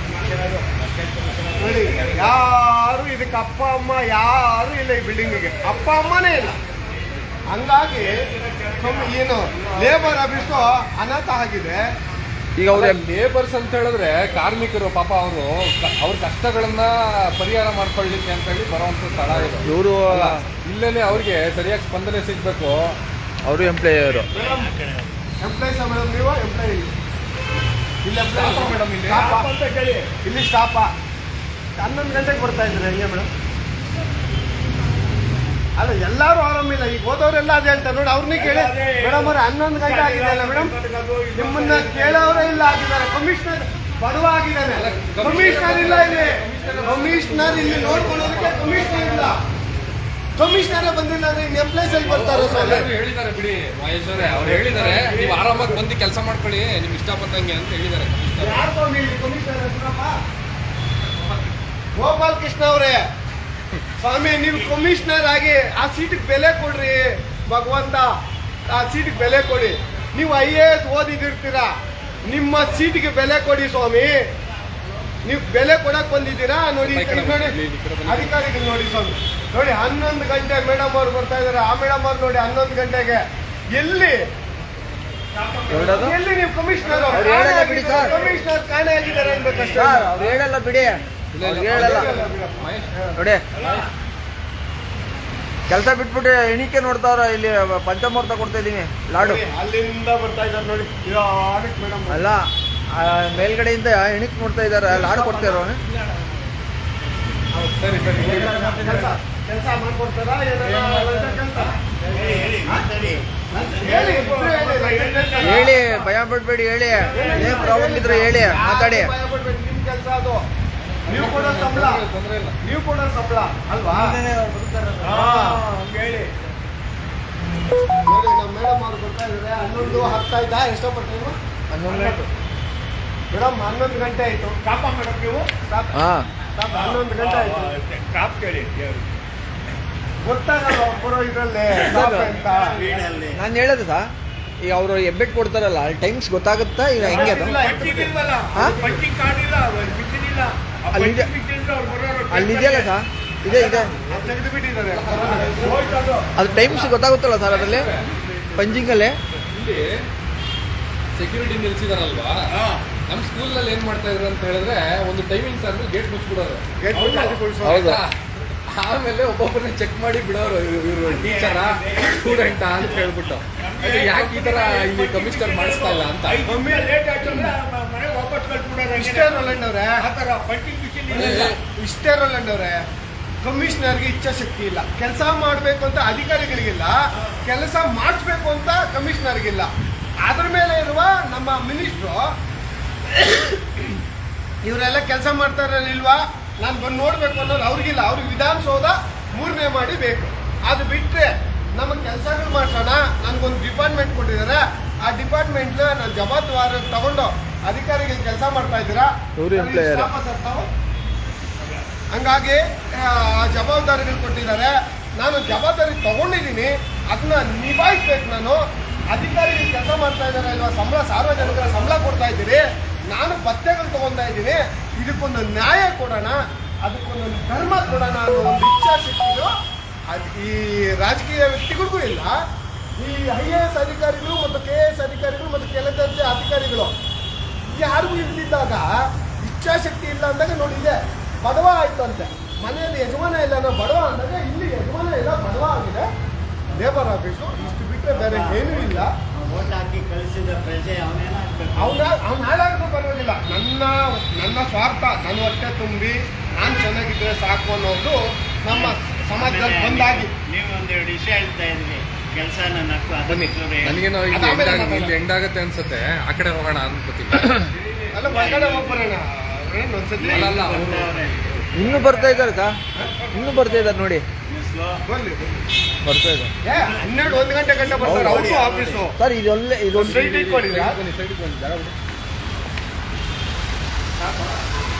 ನೋಡಿ ಯಾರು ಇದಕ್ಕೆ ಅಪ್ಪ ಅಮ್ಮ ಯಾರು ಇಲ್ಲ, ಈ ಬಿಲ್ಡಿಂಗಿಗೆ ಅಪ್ಪ ಅಮ್ಮನೇ ಇಲ್ಲ. ಹಂಗಾಗಿ ಏನು ಲೇಬರ್ ಆಫೀಸು ಅನಾಥ ಆಗಿದೆ. ಈಗ ಅವ್ರ ಲೇಬರ್ಸ್ ಅಂತ ಹೇಳಿದ್ರೆ ಕಾರ್ಮಿಕರು ಪಾಪ ಅವರು ಅವ್ರ ಕಷ್ಟಗಳನ್ನ ಪರಿಹಾರ ಮಾಡ್ಕೊಳ್ಳಿಕ್ಕೆ ಅಂತ ಹೇಳಿ ಬರುವಂತ ಸ್ಥಳ ಇದು. ಇವರು ಇಲ್ಲೇನೆ ಅವ್ರಿಗೆ ಸರಿಯಾಗಿ ಸ್ಪಂದನೆ ಸಿಗ್ಬೇಕು. ಅವರು ಎಂಪ್ಲಾಯರು. ಎಂಪ್ಲಾಯ್ಸ್ ಮೇಡಮ್, ನೀವು ಎಂಪ್ಲಾಯ್ ಇಲ್ಲಿ ಮೇಡಮ್ ಇಲ್ಲಿ ಸ್ಟಾಪ 11 ಗಂಟೆಗೆ ಬರ್ತಾ ಇದ್ದಾರೆ. ಹೆಂಗೆ ಮೇಡಮ್? ಅಲ್ಲ ಎಲ್ಲರೂ ಆರಾಮಿಲ್ಲ. ಈಗ ಹೋದವರೆಲ್ಲ ಅದೇ ಹೇಳ್ತಾರೆ ನೋಡಿ. ಅವ್ರನ್ನೇ ಕೇಳಿ ಮೇಡಮ್ ಅವ್ರೆ 11 ಗಂಟೆ ಆಗಿದೆ ಅಲ್ಲ ಮೇಡಮ್, ನಿಮ್ಮನ್ನ ಕೇಳೋರೇ ಇಲ್ಲ ಆಗಿದ್ದಾರೆ. ಕಮಿಷನರ್ ಬಡವ ಆಗಿದ್ದಾನೆ, ಕಮಿಷನರ್ ಇಲ್ಲ ಇಲ್ಲಿ. ಕಮಿಷನರ್ ಇಲ್ಲಿ ನೋಡ್ಕೊಳ್ಳೋದಕ್ಕೆ ಕಮಿಷನರ್ ಇಲ್ಲ. ಕಮಿಷನರೇ ಬಂದಿಲ್ಲ ಅಂದ್ರೆ ಇನ್ನು ಎಂಪ್ಲಾಯ್ಸ್ ಅಲ್ಲಿ ಬರ್ತಾರೆ. ಹೇಳಿದ್ದಾರೆ ಬಿಡಿ ಮಹೇಶ್ ಅವರೇ, ಅವ್ರು ಹೇಳಿದ್ದಾರೆ ನೀವು ಆರಾಮಾಗಿ ಬಂದು ಕೆಲಸ ಮಾಡ್ಕೊಳ್ಳಿ ನಿಮ್ಗೆ ಇಷ್ಟ ಬಂದಂಗೆ ಅಂತ ಹೇಳಿದ್ದಾರೆ. ಯಾರು ಸ್ವಾಮಿ ಕಮಿಷನರ್ ಹೆಸರಪ್ಪ? ಗೋಪಾಲ್ ಕೃಷ್ಣ ಅವರೇ, ಸ್ವಾಮಿ ನೀವು ಕಮಿಷನರ್ ಆಗಿ ಆ ಸೀಟಿಗೆ ಬೆಲೆ ಕೊಡ್ರಿ ಭಗವಂತ, ಆ ಸೀಟಿಗೆ ಬೆಲೆ ಕೊಡಿ. ನೀವು IAS ಓದಿದಿರ್ತೀರಾ, ನಿಮ್ಮ ಸೀಟಿಗೆ ಬೆಲೆ ಕೊಡಿ ಸ್ವಾಮಿ. ನೀವು ಬೆಲೆ ಕೊಡಕ್ ಬಂದಿದ್ದೀರಾ ನೋಡಿ. ನೋಡಿ ಅಧಿಕಾರಿಗಳು ನೋಡಿ ಸ್ವಾಮಿ, ನೋಡಿ 11 ಗಂಟೆ ಮೇಡಮ್ ಅವ್ರು ಬರ್ತಾ ಇದಾರೆ. ಆ ಮೇಡಮ್ ಅವ್ರು ನೋಡಿ 11 ಗಂಟೆಗೆ ಎಲ್ಲಿ ನೀವು ಕಮಿಷನರ್ ಕಮಿಷನರ್ ಕಾಣೆ ಆಗಿದ್ದಾರೆ ಅನ್ಬೇಕಷ್ಟೇ. ಅವ್ರು ಹೇಳಲ್ಲ ಬಿಡಿ, ಹೇಳಲ್ಲ ನೋಡಿ. ಕೆಲಸ ಬಿಟ್ಬಿಟ್ಟು ಎಣಿಕೆ ನೋಡ್ತಾವ್ರ ಇಲ್ಲಿ ಪಂಚಮೂರ್ತ ಕೊಡ್ತಾ ಇದ್ದೀನಿ ಲಾಡು. ಅಲ್ಲಿಂದ ಬರ್ತಾ ಇದ್ದಾರೆ ನೋಡಿ ಮೇಡಮ್. ಅಲ್ಲ ಮೇಲ್ಗಡೆಯಿಂದ ಎಣಿಕೆ ನೋಡ್ತಾ ಇದ್ದಾರೆ, ಲಾಡು ಕೊಡ್ತಾರೋ. ಸರಿ ಸರಿ ಕೆಲಸ ಮಾಡ್ಕೊಡ್ತಾರಾ ಹೇಳಿ, ಭಯ ಪಡ್ಬೇಡಿ, ಹೇಳಿ ಏನ್ ಪ್ರಾಬ್ಲಮ್ ಇದ್ರೆ ಹೇಳಿ, ಮಾತಾಡಿ. ನಿಮ್ ಕೆಲಸ ಅದು, ನೀವು ಕೊಡೋ ಸಂಬಳ, ನೀವು ಕೊಡೋ ಸಂಬಳ ಅಲ್ವಾ? ಹೇಳಿ ನೋಡಿ, ನಮ್ಮ ಮೇಡಮ್ ಅವ್ರು ಬರ್ತಾ ಇದ್ದಾರೆ. 11 ಆಗ್ತಾ ಇದ್ದ, ಎಷ್ಟೋ ಬರ್ತೀವಿ? 11 ಮೇಡಮ್, 11 ಗಂಟೆ ಆಯ್ತು. ಕಾಪ ಮೇಡಮ್ ನೀವು ಹಾ 11 ಗಂಟೆ ಆಯ್ತು. ಕಾಪ್ ಕೇಳಿ, ಗೊತ್ತಾಗಲ್ಲ ಬರೋ ಇದ್ರಲ್ಲಿ ಅಂತ. ನಾನು ಹೇಳೋದು ಸಾ, ಈಗ ಅವರು ಎಬ್ಬೆಟ್ ಕೊಡ್ತಾರಲ್ಲ ಅಲ್ಲಿ ಟೈಮ್ಸ್ ಗೊತ್ತಾಗುತ್ತಾ ಈಗ ಹೆಂಗೆ ಅದು? ಹಾ? ಅಲ್ಲಿದೆಯಲ್ಲ ಸಾ, ಇದೆ ತೆಗೆದು ಬಿಟ್ಟಿದ್ದಾರೆ. ಅದು ಟೈಮ್ಸ್ ಗೊತ್ತಾಗುತ್ತಲ್ಲ ಸರ್ ಅದರಲ್ಲಿ ಪಂಜಿಂಗಲ್ಲೇ. ಇಲ್ಲಿ ಸೆಕ್ಯೂರಿಟಿ ನಿಲ್ಸಿದಾರಲ್ವಾ, ನಮ್ಮ ಸ್ಕೂಲ್ನಲ್ಲಿ ಏನ್ ಮಾಡ್ತಾ ಇದ್ರು ಅಂತ ಹೇಳಿದ್ರೆ, ಒಂದು ಟೈಮಿಂಗ್ಸ್ ಅಂದ್ರೆ ಗೇಟ್ ಮುಚ್ಚಿಬಿಡೋರು. ಹೌದಾ? ಆಮೇಲೆ ಒಬ್ಬೊಬ್ಬರನ್ನ ಚೆಕ್ ಮಾಡಿ ಬಿಡೋರು, ಇವರು ಟೀಚರಾ ಸ್ಟೂಡೆಂಟಾ ಅಂತ ಹೇಳ್ಬಿಟ್ಟು. ಯಾಕೆ ಈ ತರ ಇಲ್ಲಿ ಕಮಿಷನರ್ ಮಾಡಿಸ್ತಾ ಇಲ್ಲ ಅಂತ. ಇಷ್ಟೇ ರೋಲೆಂಡ್ ಅವ್ರೆ, ಕಮಿಷನರ್ಗೆ ಇಚ್ಛಾಶಕ್ತಿ ಇಲ್ಲ. ಕೆಲಸ ಮಾಡಬೇಕು ಅಂತ ಅಧಿಕಾರಿಗಳಿಗಿಲ್ಲ, ಕೆಲಸ ಮಾಡಿಸ್ಬೇಕು ಅಂತ ಕಮಿಷನರ್ಗಿಲ್ಲ. ಅದ್ರ ಮೇಲೆ ಇರುವ ನಮ್ಮ ಮಿನಿಸ್ಟ್ರು ಇವರೆಲ್ಲ ಕೆಲಸ ಮಾಡ್ತಾರ ಇಲ್ವಾ, ನಾನು ಬಂದು ನೋಡ್ಬೇಕು ಅನ್ನೋದು ಅವ್ರಿಗಿಲ್ಲ. ಅವ್ರಿಗೆ ವಿಧಾನಸೌಧ 3ನೇ ಮಾಡಿ ಬೇಕು. ಅದು ಬಿಟ್ಟರೆ ನಮ್ಮ ಕೆಲಸಗಳು ಮಾಡ್ಸೋಣ. ನನಗೊಂದು ಡಿಪಾರ್ಟ್ಮೆಂಟ್ ಕೊಟ್ಟಿದ್ದಾರೆ, ಆ ಡಿಪಾರ್ಟ್ಮೆಂಟ್ನ ನಾನು ಜವಾಬ್ದಾರಿ ತಗೊಂಡು ಅಧಿಕಾರಿಗಳು ಕೆಲಸ ಮಾಡ್ತಾ ಇದ್ದೀರಾ. ಹಂಗಾಗಿ ಆ ಜವಾಬ್ದಾರಿಗಳು ಕೊಟ್ಟಿದ್ದಾರೆ. ನಾನು ಜವಾಬ್ದಾರಿ ತಗೊಂಡಿದ್ದೀನಿ, ಅದನ್ನ ನಿಭಾಯಿಸ್ಬೇಕು. ನಾನು ಅಧಿಕಾರಿಗಳು ಕೆಲಸ ಮಾಡ್ತಾ ಇದ್ದಾರೆ ಇಲ್ವಾ, ಸಂಬಳ ಸಾರ್ವಜನಿಕರ ಸಂಬಳ ಕೊಡ್ತಾ ಇದ್ದೀರಿ, ನಾನು ಭತ್ಯೆಗಳು ತಗೊತಾ ಇದ್ದೀನಿ. ಇದಕ್ಕೊಂದು ನ್ಯಾಯ ಕೊಡೋಣ, ಅದಕ್ಕೊಂದು ಧರ್ಮ ಕೊಡೋಣ ಅನ್ನೋ ಒಂದು ಇಚ್ಛಾಶಕ್ತಿಗಳು ಈ ರಾಜಕೀಯ ವ್ಯಕ್ತಿಗಳಿಗೂ ಇಲ್ಲ. ಈ IAS ಅಧಿಕಾರಿಗಳು ಮತ್ತು KS ಅಧಿಕಾರಿಗಳು ಮತ್ತು ಕೆಲ ದರ್ಜೆ ಅಧಿಕಾರಿಗಳು ಯಾರಿಗೂ ಇಲ್ದಿದ್ದಾಗ, ಇಚ್ಛಾಶಕ್ತಿ ಇಲ್ಲ ಅಂದಾಗ ನೋಡಿ, ಇದೆ ಬಡವ ಆಯ್ತು ಅಂತೆ. ಮನೆಯಲ್ಲಿ ಯಜಮಾನ ಇಲ್ಲ ಅನ್ನೋ ಬಡವ ಅಂದಾಗ ಇಲ್ಲಿ ಯಜಮಾನ ಇಲ್ಲ, ಬಡವ ಆಗಿದೆ. ಲೇಬರ್ ಆಫೀಸು ಇಷ್ಟು ಬಿಟ್ಟರೆ ಬೇರೆ ಏನೂ ಇಲ್ಲ. ಓಟ್ ಹಾಕಿ ಕಳಿಸಿದ ಪ್ರಜೆ ಅವ್ನ ಹಾಳಾದ್ರೂ ಪರವಾಗಿಲ್ಲ, ನನ್ನ ಸ್ವಾರ್ಥ, ನನ್ನ ಹೊಟ್ಟೆ ತುಂಬಿ ನಾನು ಚೆನ್ನಾಗಿದ್ರೆ ಸಾಕು ಅನ್ನೋದು ನಮ್ಮ ಸಮಾಜದಲ್ಲಿ ಬಂದಾಗಿ. ನೀವು ಒಂದೆರಡು ವಿಷಯ ಹೇಳ್ತಾ ಇದ್ರಿ, ಕೆಲಸನ ನಕ್ಕು ನನಗೇನೋ ಇಲ್ಲಿ ಎಂಡಾಗತ್ತೆ ಅನ್ಸುತ್ತೆ, ಆ ಕಡೆ ಹೋಗೋಣ ಅನ್ಕೋತೀನಿ. ಅಲ್ಲ ಹೊರಗಡೆ ಹೋಗ್ಬರೋಣ ಒಂದ್ಸತಿ. ಅಲ್ಲ ಇನ್ನೂ ಬರ್ತಾ ಇದ್ದಾರೆ ಸಾ, ಇನ್ನೂ ಬರ್ತಾ ಇದ್ದಾರೆ ನೋಡಿ, ಬರ್ಲಿ ಬರ್ತಾ ಇದ್ದಾರೆ. 12-1 ಗಂಟೆ ಬರ್ತಾರೆ ಅವ್ರು ಆಫೀಸು. ಸರ್ ಇದೊಳ್ಳೆ ಇದೊಂದು ಸೈಟ್ ಇಟ್ಕೊಂಡಿದ್ದೀರಾ?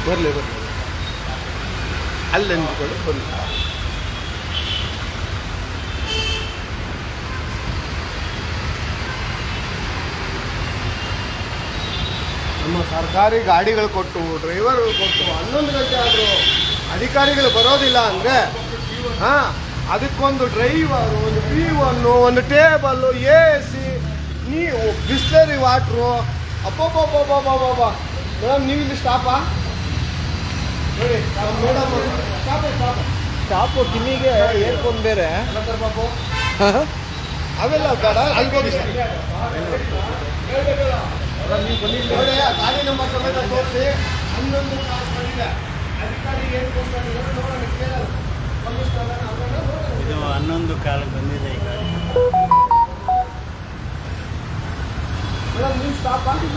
ಬರ್ಲಿ ಅಲ್ಲಿ ನಿಂತ್ಕೊಳ್ಳಿ, ಬರ್ಲಿ. ನಮ್ಮ ಸರ್ಕಾರಿ ಗಾಡಿಗಳು ಕೊಟ್ಟು, ಡ್ರೈವರ್ಗಳು ಕೊಟ್ಟು 11 ಗಂಟೆ ಆದರೂ ಅಧಿಕಾರಿಗಳು ಬರೋದಿಲ್ಲ ಅಂದರೆ, ಅದಕ್ಕೊಂದು ಡ್ರೈವರು, ಒಂದು P1, ಒಂದು ಟೇಬಲ್ಲು, AC, ನೀವು ಬಿಸ್ಲರಿ ವಾಟ್ರು, ಅಪ್ಪಬ್ಬಬ್ಬಬ್ಬಬ್ಬಬ್ಬ. ಮೇಡಮ್ ನೀವು ಇಲ್ಲಿ ಸ್ಟಾಪಾ ನೋಡಿ, ಮೇಡಮ್ ಸ್ಟಾಪು ಕಿನ್ನಿಗೆ ಏರ್ಕೊಂಡು ಬೇರೆ ಬಾಬು ಅವೆಲ್ಲ ಬೇಡ, ಅಲ್ಗೋಗಿ ನೋಡಿ. ಗಾಡಿ ನಂಬರ್ ಸಮೇತ ತೋರಿಸಿ. 11 ಕಾಲ್ ಬಂದಿದೆ. ಅಧಿಕಾರಿ ಏನು ಕೊಡ್ತಾರೆ ನೋಡೋಣ, ಕೇಳಲ್ಲ. ಇದು 11 ಕಾಲಕ್ಕೆ ಬಂದಿದೆ ಈಗ. ಮೇಡಮ್ ನೀವು ಸ್ಟಾಪ್ ಆಗಿ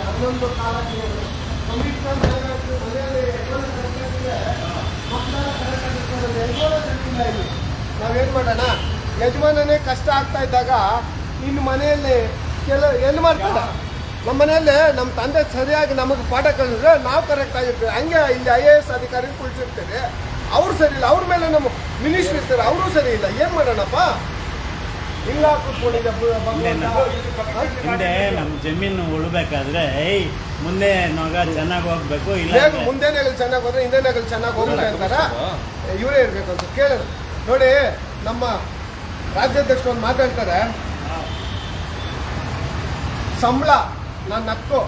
11 ಕಾಲಕ್ಕೆ ಕಮಿಷನರ್ ಮನೆಯಲ್ಲಿ ನಾವೇನು ಮಾಡೋಣ, ಯಜಮಾನನೇ ಕಷ್ಟ ಆಗ್ತಾ ಇದ್ದಾಗ ಇನ್ನು ಮನೆಯಲ್ಲಿ ಎಲ್ಲಿ ಮಾಡ್ತಾರ? ನಮ್ಮ ಮನೆಯಲ್ಲೇ ನಮ್ಮ ತಂದೆ ಸರಿಯಾಗಿ ನಮಗೆ ಪಾಠ ಕಲಿಸಿದ್ರೆ ನಾವು ಕರೆಕ್ಟ್ ಆಗಿರ್ತೀವಿ. ಹಂಗೆ ಇಲ್ಲಿ IAS ಅಧಿಕಾರಿ ಕುಳಿಸಿರ್ತೇವೆ, ಅವ್ರು ಸರಿ ಇಲ್ಲ. ಅವ್ರ ಮೇಲೆ ನಮ್ಮ ಮಿನಿಸ್ಟ್ರಿ ಇರ್ತಾರೆ, ಅವರು ಸರಿ ಇಲ್ಲ. ಏನು ಮಾಡೋಣಪ್ಪ? ಹಿಂಗ ಕೂತ್ಕೊಂಡಿದ್ದೆ ಹಿಂದೆ ನಮ್ಮ ಜಮೀನು ಉಳ್ಬೇಕಾದ್ರೆ ಮುಂದೆ ನಗ ಚೆನ್ನಾಗಿ ಹೋಗ್ಬೇಕು, ಇಲ್ಲ ಮುಂದೆ ನಗಲ್ ಚೆನ್ನಾಗಿ ಹೋದ್ರೆ ಹಿಂದೆ ನಗಲ್ ಚೆನ್ನಾಗಿ ಹೋಗುತ್ತೆ ಅಂತಾರ. ಇವರೇ ಇರ್ಬೇಕು ಅಂತ ಕೇಳಿದ್ರು ನೋಡಿ. ನಮ್ಮ ರಾಜ್ಯಾಧ್ಯಕ್ಷರು ಒಂದು ಮಾತಾಡ್ತಾರೆ, ಸಂಬಳ ನನ್ನ ಹಕ್ಕು,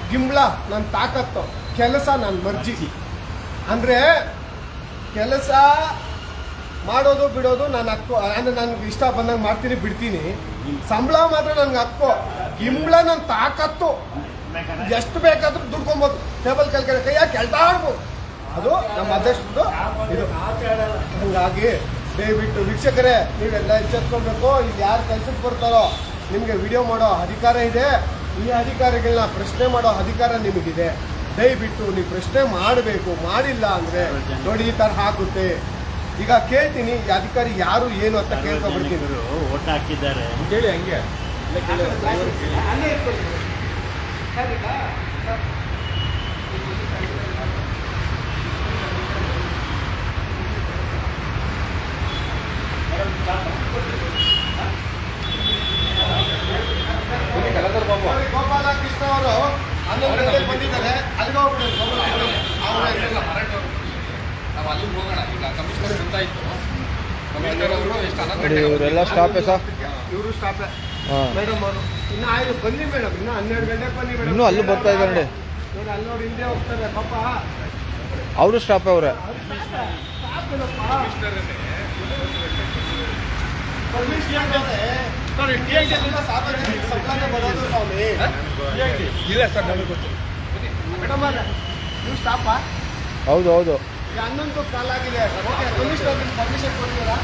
ಗಿಂಬಳ ನನ್ನ ತಾಕತ್ತು, ಕೆಲಸ ನನ್ನ ಮರ್ಜಿ. ಅಂದರೆ ಕೆಲಸ ಮಾಡೋದು ಬಿಡೋದು ನನ್ನ ಹಕ್ಕು. ಅಂದರೆ ನನಗೆ ಇಷ್ಟ ಬಂದಂಗೆ ಮಾಡ್ತೀನಿ ಬಿಡ್ತೀನಿ. ಸಂಬಳ ಮಾತ್ರ ನನಗೆ ಹಕ್ಕು. ಇಂಬಳ ನನ್ನ ತಾಕತ್ತು. ಎಷ್ಟು ಬೇಕಾದ್ರೂ ದುಡ್ಕೊಬೋದು. ಟೇಬಲ್ ಕೆಳಗಡೆ ಕೈಯಾಗ ಕೆಳ್ತಾಡ್ಬೋದು. ಅದು ನಮ್ಮ ಅಧ್ಯಕ್ಷದ್ದು ಇದು. ಹಂಗಾಗಿ ದಯವಿಟ್ಟು ವೀಕ್ಷಕರೇ ನೀವೆಲ್ಲ ಎಚ್ಚೆತ್ಕೊಳ್ಬೇಕು. ಇಲ್ಲಿ ಯಾರು ಕೆಲ್ಸಕ್ಕೆ ಬರ್ತಾರೋ ನಿಮಗೆ ವಿಡಿಯೋ ಮಾಡೋ ಅಧಿಕಾರ ಇದೆ. ಈ ಅಧಿಕಾರಿಗಳನ್ನ ಪ್ರಶ್ನೆ ಮಾಡೋ ಅಧಿಕಾರ ನಿಮಗಿದೆ. ದಯವಿಟ್ಟು ನೀವು ಪ್ರಶ್ನೆ ಮಾಡಬೇಕು. ಮಾಡಿಲ್ಲ ಅಂದರೆ ನೋಡಿ ಈ ಥರ ಆಗುತ್ತೆ. ಈಗ ಕೇಳ್ತೀನಿ, ಈ ಅಧಿಕಾರಿ ಯಾರು ಏನು ಅಂತ ಕೇಳ್ಕೊಬಿಡ್ತೀನಿ. ಓಟ್ ಹಾಕಿದ್ದಾರೆ ಕೇಳಿ ಹಂಗೆ ಗೋಪಾಲ ಕೃಷ್ಣ ಅವರು 11 ಗಂಟೆಗೆ ಬಂದಿದ್ದಾರೆ. ಅಲ್ಲಿಗೆ ಹೋಗ್ಬಿಡಿ. ನಾವು ಅಲ್ಲಿಗೆ ಹೋಗೋಣ. ಈಗ ಕಮಿಷನರ್ ಗೊತ್ತಾಯ್ತು. ಕಮಿಷನರ್ ಅವರು ಎಷ್ಟು 11 ನೋಡಿ ಇವರೆಲ್ಲ ಸ್ಟಾಪೇ ಸರ್. ಇವರು ಸ್ಟಾಪೇ ಹಾಂ, ಮೇಡಮ್ ಅವರು. ಇನ್ನು ಆಯ್ತು ಬನ್ನಿ ಮೇಡಮ್. ಇನ್ನು 12 ಗಂಟೆಗೆ ಬನ್ನಿ ಮೇಡಮ್. ಇನ್ನೂ ಅಲ್ಲೂ ಬರ್ತಾ ಇದ್ದಾರೆ ನೋಡಿ. ನೋಡಿ ಅಲ್ಲಿ ನೋಡಿ ಹಿಂದೆ ಹೋಗ್ತಾರೆ ಪಾಪ. ಅವರು ಸ್ಟಾಪೇ ಅವರೇ. ಇಲ್ಲ ಸರ್, ನಮಗೆ ಗೊತ್ತು. ಮೇಡಮ್ ನೀವು ಸ್ಟಾಪಾ? ಹೌದು ಹೌದು. 11 ಕಾಲಾಗಿದೆ. ಕಮಿಷನರ್ ಪರ್ಮಿಷನ್ ಕೊಡ್ತೀರಾ?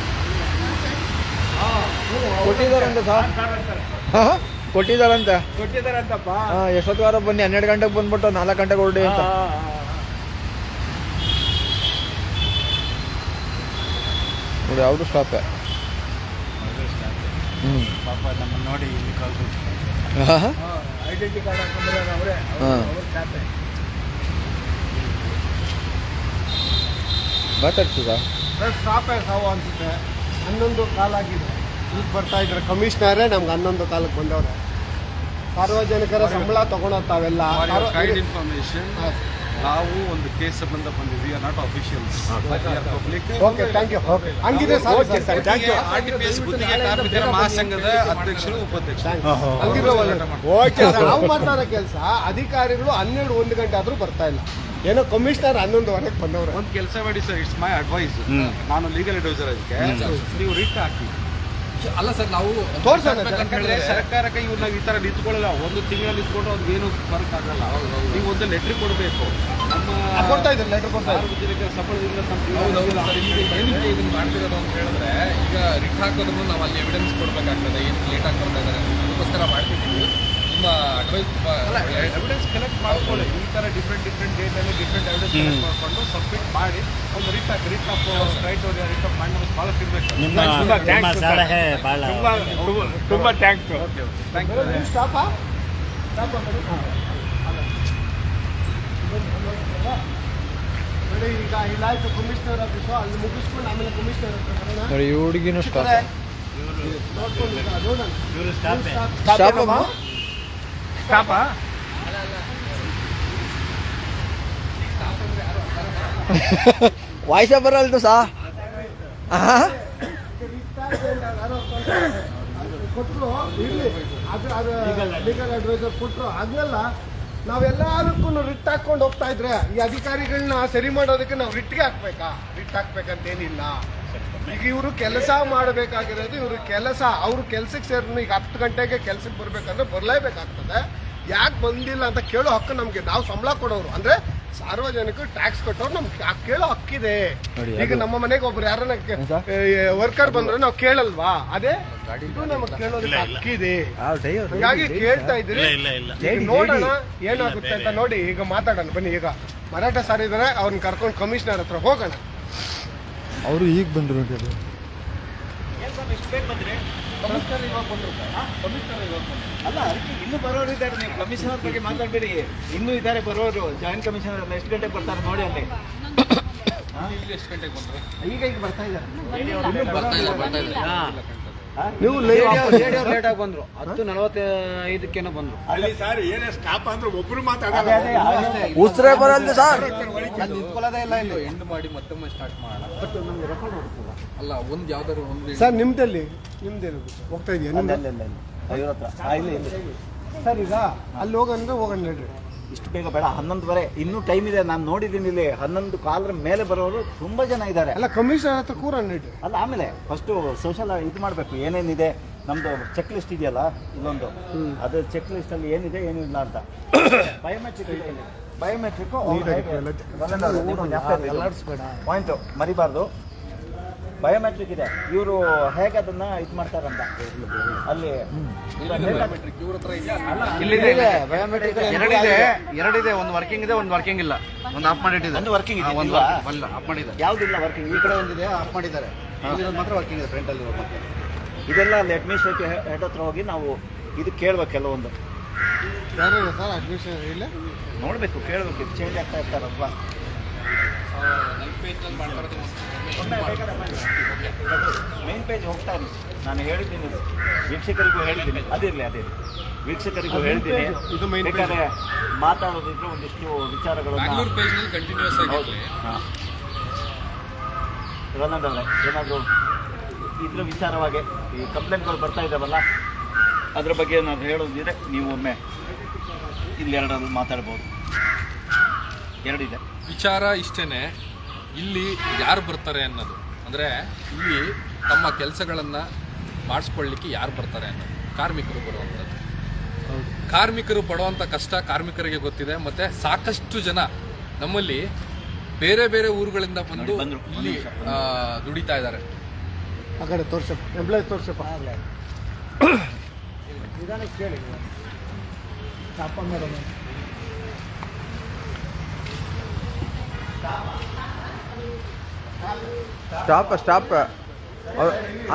ಕೊಟ್ಟಿದ್ದಾರಂತೆ ಸರ್. ಹಾಂ, ಕೊಟ್ಟಿದ್ದಾರಂತೆ. ಕೊಟ್ಟಿದ್ದಾರಂತಪ್ಪ. ಹಾಂ, ಎಷ್ಟೊತ್ತಿಗಾರ ಬನ್ನಿ, 12 ಗಂಟೆಗೆ ಬಂದ್ಬಿಟ್ಟು 4 ಗಂಟೆಗೆ ಹೊರಡಿ ಅಂತ. ನೋಡಿ ಅವರು ಸ್ಟಾಪೇ. ಹ್ಞೂ, ಪಾಪ ನಮ್ಮನ್ನು ನೋಡಿ ಇಲ್ಲಿ ಕಳ್ಕೊಂಡು ಹಾಂ ಐಡೆಂಟಿ ಕಾರ್ಡ್ ಹಾಕೊಂಡ್ರೆ ಅವರೇ ಹಾಂ, ಸ್ಟಾಪೇ. ಮಾತಾಡ್ಸಿದ ಸ್ಟಾಪೇ ಸಾವು ಅನ್ಸುತ್ತೆ. 11 ಕಾಲಾಗಿದೆ. ಈಗ ಬರ್ತಾ ಇದ್ದಾರೆ ಕಮಿಷನರೇ. ನಮ್ಗೆ 11 ಕಾಲಕ್ಕೆ ಬಂದವ್ರೆ. ಸಾರ್ವಜನಿಕರ ಸಂಬಳ ತಗೊಂಡೋಗ್ತಾವೆಲ್ಲ. Kind information. ನಾವು ಒಂದು ಕೇಸ್ ಸಂಬಂಧ ಬಂದಿದ್ವಿ. Not officials, public. Okay, thank you. ಹಂಗಿದೆ ಸರ್, ಥ್ಯಾಂಕ್ ಯು. RTPS ಗುತ್ತಿಗೆ ಕಾರ್ಮಿಕರ ಮಹಾಸಂಘದ ಅಧ್ಯಕ್ಷರು, ಉಪಾಧ್ಯಕ್ಷರು. ಹಂಗಿದ್ರೆ ಓಕೆ. ನಾವು ಮಾಡ್ತಾರ ಕೆಲಸ. ಅಧಿಕಾರಿಗಳು 1 ಗಂಟೆ ಆದ್ರೂ ಬರ್ತಾ ಇಲ್ಲ. ಏನೋ ಕಮಿಷನರ್ 11ವರೆಗೆ ಬಂದವ್ರೆ. ಒಂದು ಕೆಲಸ ಮಾಡಿ ಸರ್, ಇಟ್ಸ್ ಮೈ ಅಡ್ವೈಸ್. ನಾನು ಲೀಗಲ್ ಅಡ್ವೈಸರ್. ಅದಕ್ಕೆ ನೀವು ರಿಟ್ ಹಾಕಿ. ಅಲ್ಲ ಸರ್, ನಾವು ತೋರ್ಸೋಣ. ಯಾಕಂದ್ರೆ ಸರ್ಕಾರಕ್ಕೆ ಇವ್ರನ್ನ ಈ ತರ ನಿಂತ್ಕೊಳ್ಳಲ್ಲ. 1 ತಿಂಗಳ ನಿಂತ್ಕೊಂಡು ಅವ್ರಿಗೆ ಏನು ಫರ್ಕ್ ಆಗಲ್ಲ. ನೀವು ಒಂದು ಲೆಟ್ರ್ ಕೊಡಬೇಕು. ನಮ್ಮ ಕೊಡ್ತಾ ಇದ್ದಾರೆ, ಲೆಟರ್ ಕೊಡ್ತಾ ಇದ್ದಾರೆ. ಸಾರ್ವಜನಿಕರ ಸಂಬಳದಿಂದ ಹೌದೌದು ಸರ್. ಈಗ ಏನಕ್ಕೆ ಇದನ್ನ ಮಾಡ್ತಿರೋದು ಅಂತ ಹೇಳಿದ್ರೆ, ಈಗ ರಿಟ್ ಹಾಕೋದ್ರೂ ನಾವು ಅಲ್ಲಿ ಎವಿಡೆನ್ಸ್ ಕೊಡಬೇಕಾಗ್ತದೆ. ಏನು ಲೇಟ್ ಆಗಿ ಬರ್ತಾ ಇದ್ದಾರೆ ಅದಕ್ಕೋಸ್ಕರ ಮಾಡ್ತಿದ್ದೀವಿ. ನಿಮ್ಮ ಅಡ್ವೈಸ್ ತುಂಬ ಎವಿಡೆನ್ಸ್ ಕಲೆಕ್ಟ್ ಮಾಡ್ಕೊಳ್ಳಿ. ಈ ತರ ಡಿಫ್ರೆಂಟ್ ಡೇಟಲ್ಲಿ ಡಿಫ್ರೆಂಟ್ ಎವಿಡೆನ್ಸ್ ಕಲೆಕ್ಟ್ ಮಾಡಿಕೊಂಡು ಸಬ್ಮಿಟ್ ಮಾಡಿ ಒಂದು writ of right writ of ಮಾಡಿ ನಮಗೆ ಭಾಳ ಇರಬೇಕು. ನಿಮ್ಮ ಸಲಹೆ ಭಾಳ ತುಂಬ ಥ್ಯಾಂಕ್ಸ್. Thank you. ನೀವು ಸ್ಟಾಪಾ? ನೋಡಿ ಈಗ ಇಲ್ಲಾಯ್ತು ಕಮಿಷನರ್ ಆಫೀಸು. ಅಲ್ಲಿ ಮುಗಿಸ್ಕೊಂಡು ಆಮೇಲೆ ಕಮಿಷನರ್ ಹತ್ರ ಬರೋಣ. ನೋಡಿ, ಈ ಹುಡುಗಿನೂ ಸ್ಟಾಪ್. ನೋಡ್ಕೊಂಡು ನೋಡೋಣ. ಇವರು ಸ್ಟಾಪೇ. ಸ್ಟಾಪ್ ಅಮ್ಮ. ಸ್ಟಾಪಾ? ವಾಯ್ಸ ಬರಲ್ದು ಸಾ. ಹಾಂ, ಕೊಟ್ಟರು ಇರಲಿ. ಅದು ಲೀಗಲ್ ಅಡ್ವೈಸರ್ ಕೊಟ್ಟರು. ಆಗಲ್ಲ ನಾವೆಲ್ಲದಕ್ಕೂ ರಿಟ್ ಹಾಕ್ಕೊಂಡು ಹೋಗ್ತಾ ಇದ್ರೆ ಈ ಅಧಿಕಾರಿಗಳನ್ನ ಸರಿ ಮಾಡೋದಕ್ಕೆ ನಾವು ರಿಟ್ಗೆ ಹಾಕ್ಬೇಕಾ? ರಿಟ್ ಹಾಕ್ಬೇಕಂತೇನಿಲ್ಲ. ಈಗ ಇವರು ಕೆಲಸ ಮಾಡಬೇಕಾಗಿರೋದು ಇವ್ರ ಕೆಲಸ. ಅವ್ರು ಕೆಲ್ಸಕ್ಕೆ ಸೇರಿದ್ರು. ಈಗ 10 ಗಂಟೆಗೆ ಕೆಲ್ಸಕ್ಕೆ ಬರ್ಬೇಕಂದ್ರೆ ಬರಲೇಬೇಕಾಗ್ತದೆ. ಯಾಕೆ ಬಂದಿಲ್ಲ ಅಂತ ಕೇಳೋ ಹಕ್ಕು ನಮಗೆ. ನಾವು ಸಂಬಳ ಕೊಡೋರು ಅಂದರೆ ಸಾರ್ವಜನಿಕರು ಟ್ಯಾಕ್ಸ್ ಕೊಟ್ಟವ್ರು ನಮ್ಗೆ ಕೇಳೋ ಹಕ್ಕಿದೆ. ಈಗ ನಮ್ಮ ಮನೆಗೆ ಒಬ್ರು ಯಾರನ್ನ ವರ್ಕರ್ ಬಂದ್ರೆ ನಾವು ಕೇಳಲ್ವಾ? ಅದೇ ಇದು ನಮಗೆ ಕೇಳೋದಕ್ಕೆ ಹಕ್ಕಿದೆ. ಹಾಗಾಗಿ ಕೇಳ್ತಾ ಇದ್ದೀರಿ. ನೋಡೋಣ ಏನಾಗುತ್ತೆ ಅಂತ. ನೋಡಿ ಈಗ ಮಾತಾಡೋಣ ಬನ್ನಿ. ಈಗ ಮರಾಠ ಸಾರ್ ಇದ್ದಾರೆ, ಅವ್ರನ್ನ ಕರ್ಕೊಂಡು ಕಮಿಷನರ್ ಹತ್ರ ಹೋಗೋಣ. ಅವರು ಈಗ ಬಂದರು. ಅಲ್ಲ, ಅದಕ್ಕೆ ಇನ್ನೂ ಬರೋರು ಇದ್ದಾರೆ. ನೀವು ಕಮಿಷನರ್ ಬಗ್ಗೆ ಮಾತಾಡಬೇಡಿ. ಇನ್ನೂ ಇದ್ದಾರೆ ಬರೋರು. ಜಾಯಿಂಟ್ ಕಮಿಷನರ್ ಎಲ್ಲ ಎಷ್ಟು ಗಂಟೆಗೆ ಬರ್ತಾರೆ ನೋಡಿ ಅಲ್ಲಿ. ಇಲ್ಲಿ ಎಷ್ಟು ಗಂಟೆಗೆ ಬಂದರು? ಈಗ ಬರ್ತಾ ಇದ್ದಾರೆ. ಬರ್ತಾ ಇಲ್ಲ. ನೀವು ಲೇಟಾಗಿ ಬಂದರು. 10:45 ಬಂದರು. ಅಲ್ಲಿ ಸರ್ ಏನೇ ಸ್ಟಾಪ್ ಅಂದ್ರೆ ಒಬ್ರು ಮಾತಾಡಲ್ಲ. ಉಸಿರೇ ಬರಲ್ದು ಸರ್. ನಿಂತ್ಕೊಳ್ಳೋದೇ ಇಲ್ಲ ಇಲ್ಲಿ. ಎಂಡ್ ಮಾಡಿ ಮತ್ತೊಮ್ಮೆ ಸ್ಟಾರ್ಟ್ ಮಾಡೋಣ. ಅಲ್ಲ, ಒಂದು ಯಾವ್ದಾದ್ರು ಒಂದು ಸರ್ ನಿಮ್ದಲ್ಲಿ ಹೋಗ್ತಾ ಇದೆಯಾ? ಸರ್ ಈಗ ಅಲ್ಲಿ ಹೋಗಂದ್ರೆ ಹೋಗೋಣ ಹೇಳ್ರಿ. ಇಷ್ಟು ಬೇಗ ಬೇಡ, 11:15 ಇನ್ನೂ ಟೈಮ್ ಇದೆ. ನಾನು ನೋಡಿದ್ದೀನಿ ಇಲ್ಲಿ 11 ಕಾಲರ ಮೇಲೆ ಬರೋರು ತುಂಬ ಜನ ಇದ್ದಾರೆ. ಅಲ್ಲ ಕಮಿಷನರ್ ಹತ್ರ ಕೂರ ನೀಡಿ ಅಲ್ಲ ಆಮೇಲೆ ಫಸ್ಟು ಸೋಷಲ್ ಇದು ಮಾಡಬೇಕು, ಏನೇನಿದೆ ನಮ್ಮದು ಚೆಕ್ ಲಿಸ್ಟ್ ಇದೆಯಲ್ಲ ಇಲ್ಲೊಂದು, ಅದು ಚೆಕ್ ಲಿಸ್ಟಲ್ಲಿ ಏನಿದೆ ಏನಿಲ್ಲ ಅಂತ. ಬಯೋಮೆಟ್ರಿಕ್ಕು ಪಾಯಿಂಟು ಮರಿಬಾರ್ದು. ಬಯೋಮೆಟ್ರಿಕ್ ಇದೆ, ಇವರು ಹೇಗೆ ಅದನ್ನ ಇದು ಮಾಡ್ತಾರಂತ ಅಲ್ಲಿ ಇಲ್ಲಿದೆ ಬಯೋಮೆಟ್ರಿಕ್ ಎರಡಿದೆ, ಒಂದು ವರ್ಕಿಂಗ್ ಇದೆ, ಒಂದು ವರ್ಕಿಂಗ್ ಇಲ್ಲ, ಒಂದು ಆಫ್ ಮಾಡಿಟ್ಟಿದೆ. ಒಂದು ವರ್ಕಿಂಗ್ ಇದೆ, ಒಂದು ಆಫ್ ಮಾಡಿದೆ. ಯಾವುದಿಲ್ಲ ವರ್ಕಿಂಗ್. ಈ ಕಡೆ ಒಂದಿದೆ ಆಫ್ ಮಾಡಿದ್ದಾರೆ, ಮಾತ್ರ ವರ್ಕಿಂಗ್ ಇದೆ ಫ್ರಂಟಲ್ಲಿ. ಇದೆಲ್ಲ ಅಲ್ಲಿ ಅಡ್ಮಿನಿಸ್ಟ್ರೇಟಿವ್ ಹೆಡ್ ಹತ್ರ ಹೋಗಿ ನಾವು ಇದು ಕೇಳ್ಬೇಕು. ಕೆಲವೊಂದು ಯಾರು ಸರ್ ಅಡ್ಮಿಷನ್ ಇಲ್ಲ ನೋಡಬೇಕು, ಕೇಳಬೇಕು, ಇದು ಚೇಂಜ್ ಆಗ್ತಾ ಇರ್ತಾರಲ್ವಾ. ಮೇನ್ ಪೇಜ್ ಹೋಗ್ತಾ ಇದ್ದೀನಿ, ನಾನು ಹೇಳಿದ್ದೀನಿ ವೀಕ್ಷಕರಿಗೂ ಹೇಳಿದ್ದೀನಿ. ಅದಿರಲಿ ವೀಕ್ಷಕರಿಗೂ ಹೇಳ್ತೀನಿ. ಬೇಕಾದ್ರೆ ಮಾತಾಡೋದಿದ್ರೆ ಒಂದಿಷ್ಟು ವಿಚಾರಗಳನ್ನು ಕಂಟಿನ್ಯೂಸ್ ಆಗಿ ರವೀಂದ್ರ ಏನಾದರೂ ಇದ್ರ ವಿಚಾರವಾಗಿ ಈ ಕಂಪ್ಲೇಂಟ್ಗಳು ಬರ್ತಾ ಇದ್ದಾವಲ್ಲ ಅದ್ರ ಬಗ್ಗೆ ಏನಾದರೂ ಹೇಳೋದಿದ್ರೆ ನೀವು ಒಮ್ಮೆ ಇಲ್ಲಿ ಎರಡರಲ್ಲಿ ಮಾತಾಡ್ಬೋದು. ಎರಡಿದೆ ವಿಚಾರ ಇಷ್ಟೇನೆ. ಇಲ್ಲಿ ಯಾರು ಬರ್ತಾರೆ ಅನ್ನೋದು, ಅಂದರೆ ಇಲ್ಲಿ ತಮ್ಮ ಕೆಲಸಗಳನ್ನು ಮಾಡಿಸ್ಕೊಳ್ಳಿಕ್ಕೆ ಯಾರು ಬರ್ತಾರೆ ಅನ್ನೋದು ಕಾರ್ಮಿಕರು ಬರುವಂಥದ್ದು. ಕಾರ್ಮಿಕರು ಪಡುವಂಥ ಕಷ್ಟ ಕಾರ್ಮಿಕರಿಗೆ ಗೊತ್ತಿದೆ. ಮತ್ತು ಸಾಕಷ್ಟು ಜನ ನಮ್ಮಲ್ಲಿ ಬೇರೆ ಬೇರೆ ಊರುಗಳಿಂದ ಬಂದು ಇಲ್ಲಿ ದುಡಿತಾ ಇದ್ದಾರೆ. ಆ ಕಡೆ ತೋರ್ಸಪ್ಪ, ಎಂಪ್ಲಾಯ್ ತೋರ್ಸಪ್ಪ. ನಿಧಾನಕ್ಕೆ ಕೇಳಿ ಚಾಪ ಮೇಡಮ್. ಸ್ಟಾಪ್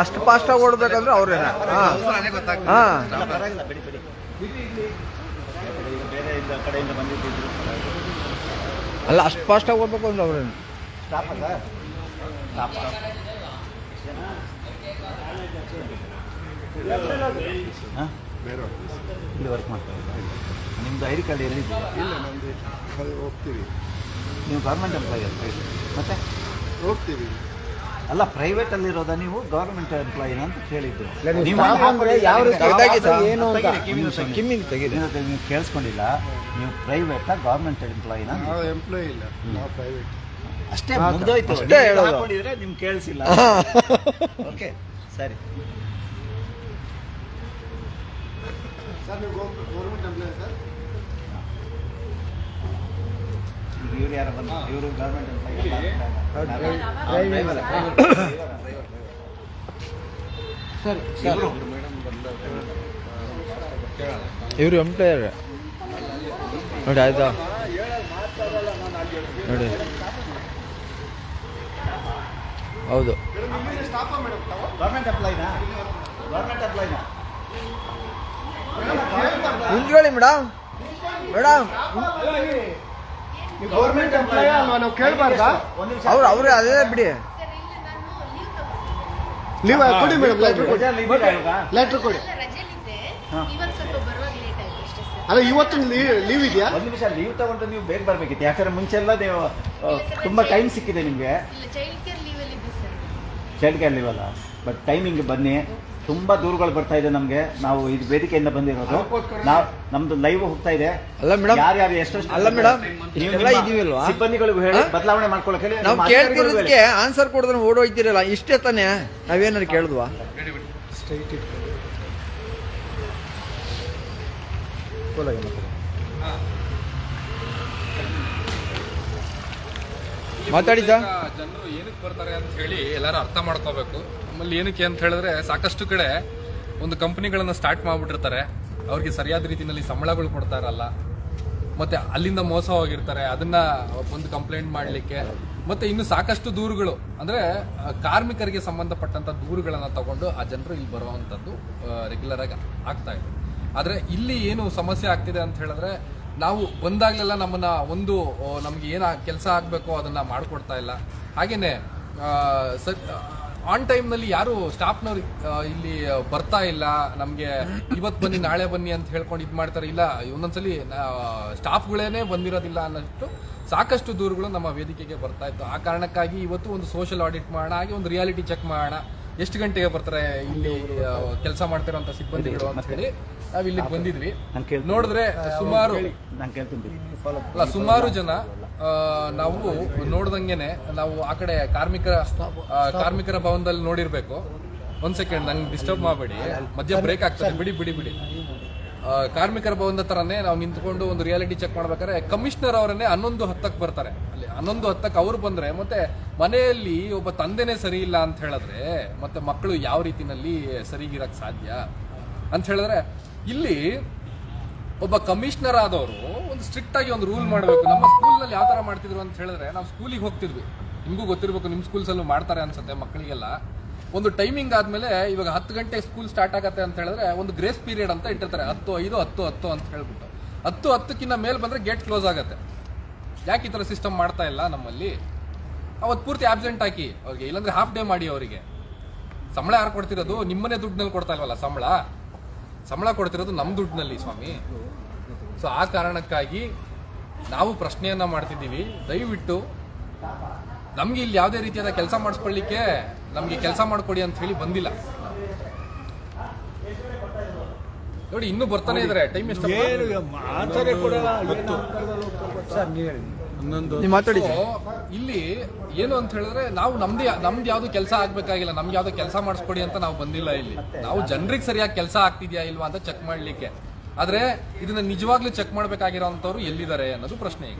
ಅಷ್ಟು ಫಾಸ್ಟಾಗಿ ಓಡಬೇಕಂದ್ರೆ ಅವ್ರೇನ. ಹಾಂ ಪರವಾಗಿಲ್ಲ, ಬಿಡಿ ಬೇರೆ ಕಡೆಯಿಂದ ಬಂದಿದ್ದು ಅಲ್ಲ, ಅಷ್ಟು ಫಾಸ್ಟಾಗಿ ಹೋಗ್ಬೇಕು ಅಂದ್ರೆ ಅವ್ರೇನು. ಸ್ಟಾಪ್ ಅಲ್ಲ, ಸ್ಟಾಪ್ ಹಾಂ ಇಲ್ಲಿ ವರ್ಕ್ ಮಾಡ್ತಾ ಇದ್ದಾರೆ. ನಿಮ್ಮದು ಐಡಿ ಕಾರ್ಡ್ ಎಲ್ಲಿದೆ? ಇಲ್ಲ ನಮ್ಮದು ಹೋಗ್ತೀವಿ. ನೀವು ಗೌರ್ಮೆಂಟ್ ಎಂಪ್ಲಾಯಿ ಅಂತ ಮತ್ತೆ ಹೋಗ್ತೀವಿ. ಅಲ್ಲ ಪ್ರೈವೇಟಲ್ಲಿರೋದ ನೀವು ಗೌರ್ಮೆಂಟ್ ಎಂಪ್ಲಾಯಿನ ಅಂತ ಕೇಳಿದ್ದು. ಕಿಮ್ಮಿಗೆ ತೆಗೀರಿ. ನೀವು ಕೇಳಿಸ್ಕೊಂಡಿಲ್ಲ, ನೀವು ಪ್ರೈವೇಟಾ ಗೌರ್ಮೆಂಟ್ ಎಂಪ್ಲಾಯಿನ? ನಾವು ಎಂಪ್ಲಾಯಿ ಇಲ್ಲ, ನಾವು ಪ್ರೈವೇಟ್ ಅಷ್ಟೇ. ಮುಂದೋಯ್ತು, ಅಷ್ಟೇ ಹೇಳೋದು. ಹಾಕೊಂಡಿದ್ರೆ ನಿಮ್ಗೆ ಕೇಳಿಸಿಲ್ಲ. ಓಕೆ ಸರಿ ಸರ್. ನೀವು ಗೌರ್ಮೆಂಟ್ ಎಂಪ್ಲಾಯಿ ಸರ್? ಇವ್ರು ಯಾರು ಬಂದು ಇವರು ಗೌರ್ಮೆಂಟ್ ಎಂಪ್ಲಾಯಿ. ಇವರು ಎಂಪ್ಲಾಯರ್ ನೋಡಿ. ಆಯ್ತಾ ನೋಡಿ, ಹೌದು. ಗೌರ್ಮೆಂಟ್ ಎಂಪ್ಲಾಯಿನಾ? ಗೌರ್ಮೆಂಟ್ ಎಂಪ್ಲಾಯಿನಾ? ನಿಂತ್ಕೊಳ್ಳಿ ಮೇಡಮ್. ಗೌರ್ಮೆಂಟ್ ಎಂಪ್ಲಾಯಿ ಅಲ್ವಾ? ನಾವು ಕೇಳಬಾರ್ದಾ? ಅವ್ರೆ ಅದೇ ಬಿಡಿ. ಲೀವ್ ಕೊಡಿ ಮೇಡಮ್, ಲೆಟ್ರ್ ಕೊಡಿ, ಲೆಟ್ರ್ ಕೊಡಿ. ಅಲ್ಲ ಇವತ್ತು ಲೀವ್ ಇದೆಯಾ? ಒಂದು ನಿಮಿಷ ಲೀವ್ ತಗೊಂಡ್ರೆ ನೀವು ಬೇಗ ಬರ್ಬೇಕಿತ್ತು. ಯಾಕಂದ್ರೆ ಮುಂಚೆ ಎಲ್ಲ ನೀವು ತುಂಬಾ ಟೈಮ್ ಸಿಕ್ಕಿದೆ ನಿಮಗೆ. ಚೈಲ್ಡ್ ಕೇರ್ ಲೀವ್ ಅಲ್ಲ, ಬಟ್ ಟೈಮಿಂಗ್ ಬನ್ನಿ. ತುಂಬಾ ದೂರುಗಳು ಬರ್ತಾ ಇದೆ ನಮಗೆ. ನಾವು ಇದು ವೇದಿಕೆಯಿಂದ ಬಂದಿರೋದು. ನಾವು ನಮ್ದು ಲೈವ್ ಹೋಗ್ತಾ ಇದೆ. ಅಲ್ಲ ಮೇಡಮ್, ಯಾರ್ಯಾರು ಎಷ್ಟು ಅಲ್ಲ ಮೇಡಮ್, ಇದೀವಲ್ವಾ ಸಿಬ್ಬಂದಿಗಳಿಗೂ ಹೇಳಿ ಬದಲಾವಣೆ ಮಾಡ್ಕೊಳಕ್ಕೆ. ನಾವು ಕೇಳ್ತಿರೋದಕ್ಕೆ ಆನ್ಸರ್ ಕೊಡಿದ್ರೆ ಓಡೋಯ್ತಿರಲ್ಲ, ಇಷ್ಟೇ ತಾನೇ. ನಾವೇನಾರು ಕೇಳಿದ್ವಾ? ಮಾತಾಡಿ ಸರ್. ಜನರು ಏನಕ್ಕೆ ಬರ್ತಾರೆ ಅಂತ ಹೇಳಿ ಎಲ್ಲರೂ ಅರ್ಥ ಮಾಡ್ಕೋಬೇಕು. ನಮ್ಮಲ್ಲಿ ಏನಕ್ಕೆ ಅಂತ ಹೇಳಿದ್ರೆ ಸಾಕಷ್ಟು ಕಡೆ ಒಂದು ಕಂಪನಿಗಳನ್ನು ಸ್ಟಾರ್ಟ್ ಮಾಡಿಬಿಟ್ಟಿರ್ತಾರೆ. ಅವ್ರಿಗೆ ಸರಿಯಾದ ರೀತಿಯಲ್ಲಿ ಸಂಬಳಗಳು ಕೊಡ್ತಾ ಇರಲ್ಲ, ಮತ್ತೆ ಅಲ್ಲಿಂದ ಮೋಸ ಹೋಗಿರ್ತಾರೆ. ಅದನ್ನ ಒಂದು ಕಂಪ್ಲೇಂಟ್ ಮಾಡಲಿಕ್ಕೆ ಮತ್ತೆ ಇನ್ನು ಸಾಕಷ್ಟು ದೂರುಗಳು, ಅಂದ್ರೆ ಕಾರ್ಮಿಕರಿಗೆ ಸಂಬಂಧಪಟ್ಟಂತ ದೂರುಗಳನ್ನ ತಗೊಂಡು ಆ ಜನರು ಇಲ್ಲಿ ಬರುವಂತದ್ದು ರೆಗ್ಯುಲರ್ ಆಗಿ ಆಗ್ತಾ ಇದೆ. ಆದ್ರೆ ಇಲ್ಲಿ ಏನು ಸಮಸ್ಯೆ ಆಗ್ತಿದೆ ಅಂತ ಹೇಳಿದ್ರೆ, ನಾವು ಬಂದಾಗ್ಲೆಲ್ಲ ನಮ್ಮನ್ನ ನಮ್ಗೆ ಏನ ಕೆಲಸ ಆಗ್ಬೇಕೋ ಅದನ್ನ ಮಾಡ್ಕೊಡ್ತಾ ಇಲ್ಲ. ಹಾಗೇನೆ ಆನ್ ಟೈಮ್ನಲ್ಲಿ ಯಾರು ಸ್ಟಾಫ್ನವ್ರು ಇಲ್ಲಿ ಬರ್ತಾ ಇಲ್ಲ. ನಮಗೆ ಇವತ್ತು ಬನ್ನಿ ನಾಳೆ ಬನ್ನಿ ಅಂತ ಹೇಳ್ಕೊಂಡು ಇದು ಮಾಡ್ತಾರೆ. ಇಲ್ಲ, ಒಂದೊಂದ್ಸಲಿ ಸ್ಟಾಫ್ಗಳೇನೆ ಬಂದಿರೋದಿಲ್ಲ ಅನ್ನೋಷ್ಟು ಸಾಕಷ್ಟು ದೂರುಗಳು ನಮ್ಮ ವೇದಿಕೆಗೆ ಬರ್ತಾ ಇತ್ತು. ಆ ಕಾರಣಕ್ಕಾಗಿ ಇವತ್ತು ಒಂದು ಸೋಷಿಯಲ್ ಆಡಿಟ್ ಮಾಡೋಣ, ಹಾಗೆ ಒಂದು ರಿಯಾಲಿಟಿ ಚೆಕ್ ಮಾಡೋಣ, ಎಷ್ಟು ಗಂಟೆಗೆ ಬರ್ತಾರೆ ಇಲ್ಲಿ ಕೆಲಸ ಮಾಡ್ತಿರೋಂಥ ಸಿಬ್ಬಂದಿಗಳು ಅಂತ ಹೇಳಿ ನಾವು ಇಲ್ಲಿಗೆ ಬಂದಿದ್ವಿ. ನೋಡಿದ್ರೆ ಸುಮಾರು ಜನ ನಾವು ನೋಡ್ದಂಗೆನೆ ನಾವು ಆ ಕಡೆ ಕಾರ್ಮಿಕರ ಭವನದಲ್ಲಿ ನೋಡಿರ್ಬೇಕು. ಒಂದ್ ಸೆಕೆಂಡ್, ನಂಗೆ ಡಿಸ್ಟರ್ಬ್ ಮಾಡಬೇಡಿ, ಮಧ್ಯ ಬ್ರೇಕ್ ಆಗ್ತದೆ, ಬಿಡಿ. ಕಾರ್ಮಿಕರ ಭವನದ ತರನೇ ನಾವು ನಿಂತ್ಕೊಂಡು ಒಂದು ರಿಯಾಲಿಟಿ ಚೆಕ್ ಮಾಡ್ಬೇಕಾದ್ರೆ ಕಮಿಷನರ್ ಅವರನ್ನೇ 11:10 ಬರ್ತಾರೆ. ಅಲ್ಲಿ 11:10 ಅವ್ರು ಬಂದ್ರೆ ಮತ್ತೆ ಮನೆಯಲ್ಲಿ ಒಬ್ಬ ತಂದೆನೇ ಸರಿ ಇಲ್ಲ ಅಂತ ಹೇಳಿದ್ರೆ ಮತ್ತೆ ಮಕ್ಕಳು ಯಾವ ರೀತಿನಲ್ಲಿ ಸರಿಗಿರಕ್ ಸಾಧ್ಯ ಅಂತ ಹೇಳಿದ್ರೆ, ಇಲ್ಲಿ ಒಬ್ಬ ಕಮಿಷನರ್ ಆದವರು ಒಂದು ಸ್ಟ್ರಿಕ್ಟ್ ಆಗಿ ಒಂದು ರೂಲ್ ಮಾಡಬೇಕು. ನಮ್ಮ ಸ್ಕೂಲ್ನಲ್ಲಿ ಯಾವ ತರ ಮಾಡ್ತಿದ್ರು ಅಂತ ಹೇಳಿದ್ರೆ, ನಾವು ಸ್ಕೂಲಿಗೆ ಹೋಗ್ತಿದ್ವಿ, ನಿಮಗೂ ಗೊತ್ತಿರಬೇಕು, ನಿಮ್ಮ ಸ್ಕೂಲ್ಸಲ್ಲೂ ಮಾಡ್ತಾರೆ ಅನ್ಸುತ್ತೆ ಮಕ್ಕಳಿಗೆಲ್ಲ. ಒಂದು ಟೈಮಿಂಗ್ ಆದ್ಮೇಲೆ ಇವಾಗ 10 ಗಂಟೆಗೆ ಸ್ಕೂಲ್ ಸ್ಟಾರ್ಟ್ ಆಗತ್ತೆ ಅಂತ ಹೇಳಿದ್ರೆ ಒಂದು ಗ್ರೇಸ್ ಪೀರಿಯಡ್ ಅಂತ ಇಟ್ಟಿರ್ತಾರೆ, 10:05, 10:10 ಅಂತ ಹೇಳ್ಬಿಟ್ಟು. 10:10 ಮೇಲೆ ಬಂದ್ರೆ ಗೇಟ್ ಕ್ಲೋಸ್ ಆಗತ್ತೆ. ಯಾಕೆ ಈ ತರ ಸಿಸ್ಟಮ್ ಮಾಡ್ತಾ ಇಲ್ಲ ನಮ್ಮಲ್ಲಿ? ಅವತ್ತು ಪೂರ್ತಿ ಆಬ್ಸೆಂಟ್ ಹಾಕಿ ಅವ್ರಿಗೆ, ಇಲ್ಲಾಂದ್ರೆ ಹಾಫ್ ಡೇ ಮಾಡಿ ಅವರಿಗೆ. ಸಂಬಳ ಯಾರು ಕೊಡ್ತಿರೋದು? ನಿಮ್ಮನೆ ದುಡ್ಡಿನಲ್ಲಿ ಕೊಡ್ತಾ ಇಲ್ವಲ್ಲ ಸಂಬಳ ಕೊಡ್ತಿರೋದು ನಮ್ಮ ದುಡ್ಡಿನಲ್ಲಿ ಸ್ವಾಮಿ. ಸೊ ಆ ಕಾರಣಕ್ಕಾಗಿ ನಾವು ಪ್ರಶ್ನೆಯನ್ನ ಮಾಡ್ತಿದ್ದೀವಿ, ದಯವಿಟ್ಟು ನಮ್ಗೆ ಇಲ್ಲಿ ಯಾವುದೇ ರೀತಿಯಾದ ಕೆಲಸ ಮಾಡಿಸ್ಕೊಳ್ಳಿಕ್ಕೆ ನಮ್ಗೆ ಕೆಲಸ ಮಾಡ್ಕೊಡಿ ಅಂತ ಹೇಳಿ ಬಂದಿಲ್ಲ. ನೋಡಿ ಇನ್ನೂ ಬರ್ತಾನೆ ಇದಾರೆ. ಟೈಮ್ ಎಷ್ಟು? ಇಲ್ಲಿ ಏನು ಅಂತ ಹೇಳಿದ್ರೆ, ನಾವು ನಮ್ದು ಯಾವ್ದು ಕೆಲಸ ಆಗ್ಬೇಕಾಗಿಲ್ಲ, ನಮ್ಗೆ ಯಾವ್ದು ಕೆಲಸ ಮಾಡಿಸ್ಕೊಡಿ ಅಂತ ನಾವು ಬಂದಿಲ್ಲ. ಇಲ್ಲಿ ನಾವು ಜನರಿಗೆ ಸರಿಯಾಗಿ ಕೆಲಸ ಆಗ್ತಿದ್ಯಾ ಇಲ್ವಾ ಅಂತ ಚೆಕ್ ಮಾಡ್ಲಿಕ್ಕೆ. ಆದ್ರೆ ಇದನ್ನ ನಿಜವಾಗ್ಲೂ ಚೆಕ್ ಮಾಡ್ಬೇಕಾಗಿರೋಂಥವ್ರು ಎಲ್ಲಿದ್ದಾರೆ ಅನ್ನೋದು ಪ್ರಶ್ನೆ. ಈಗ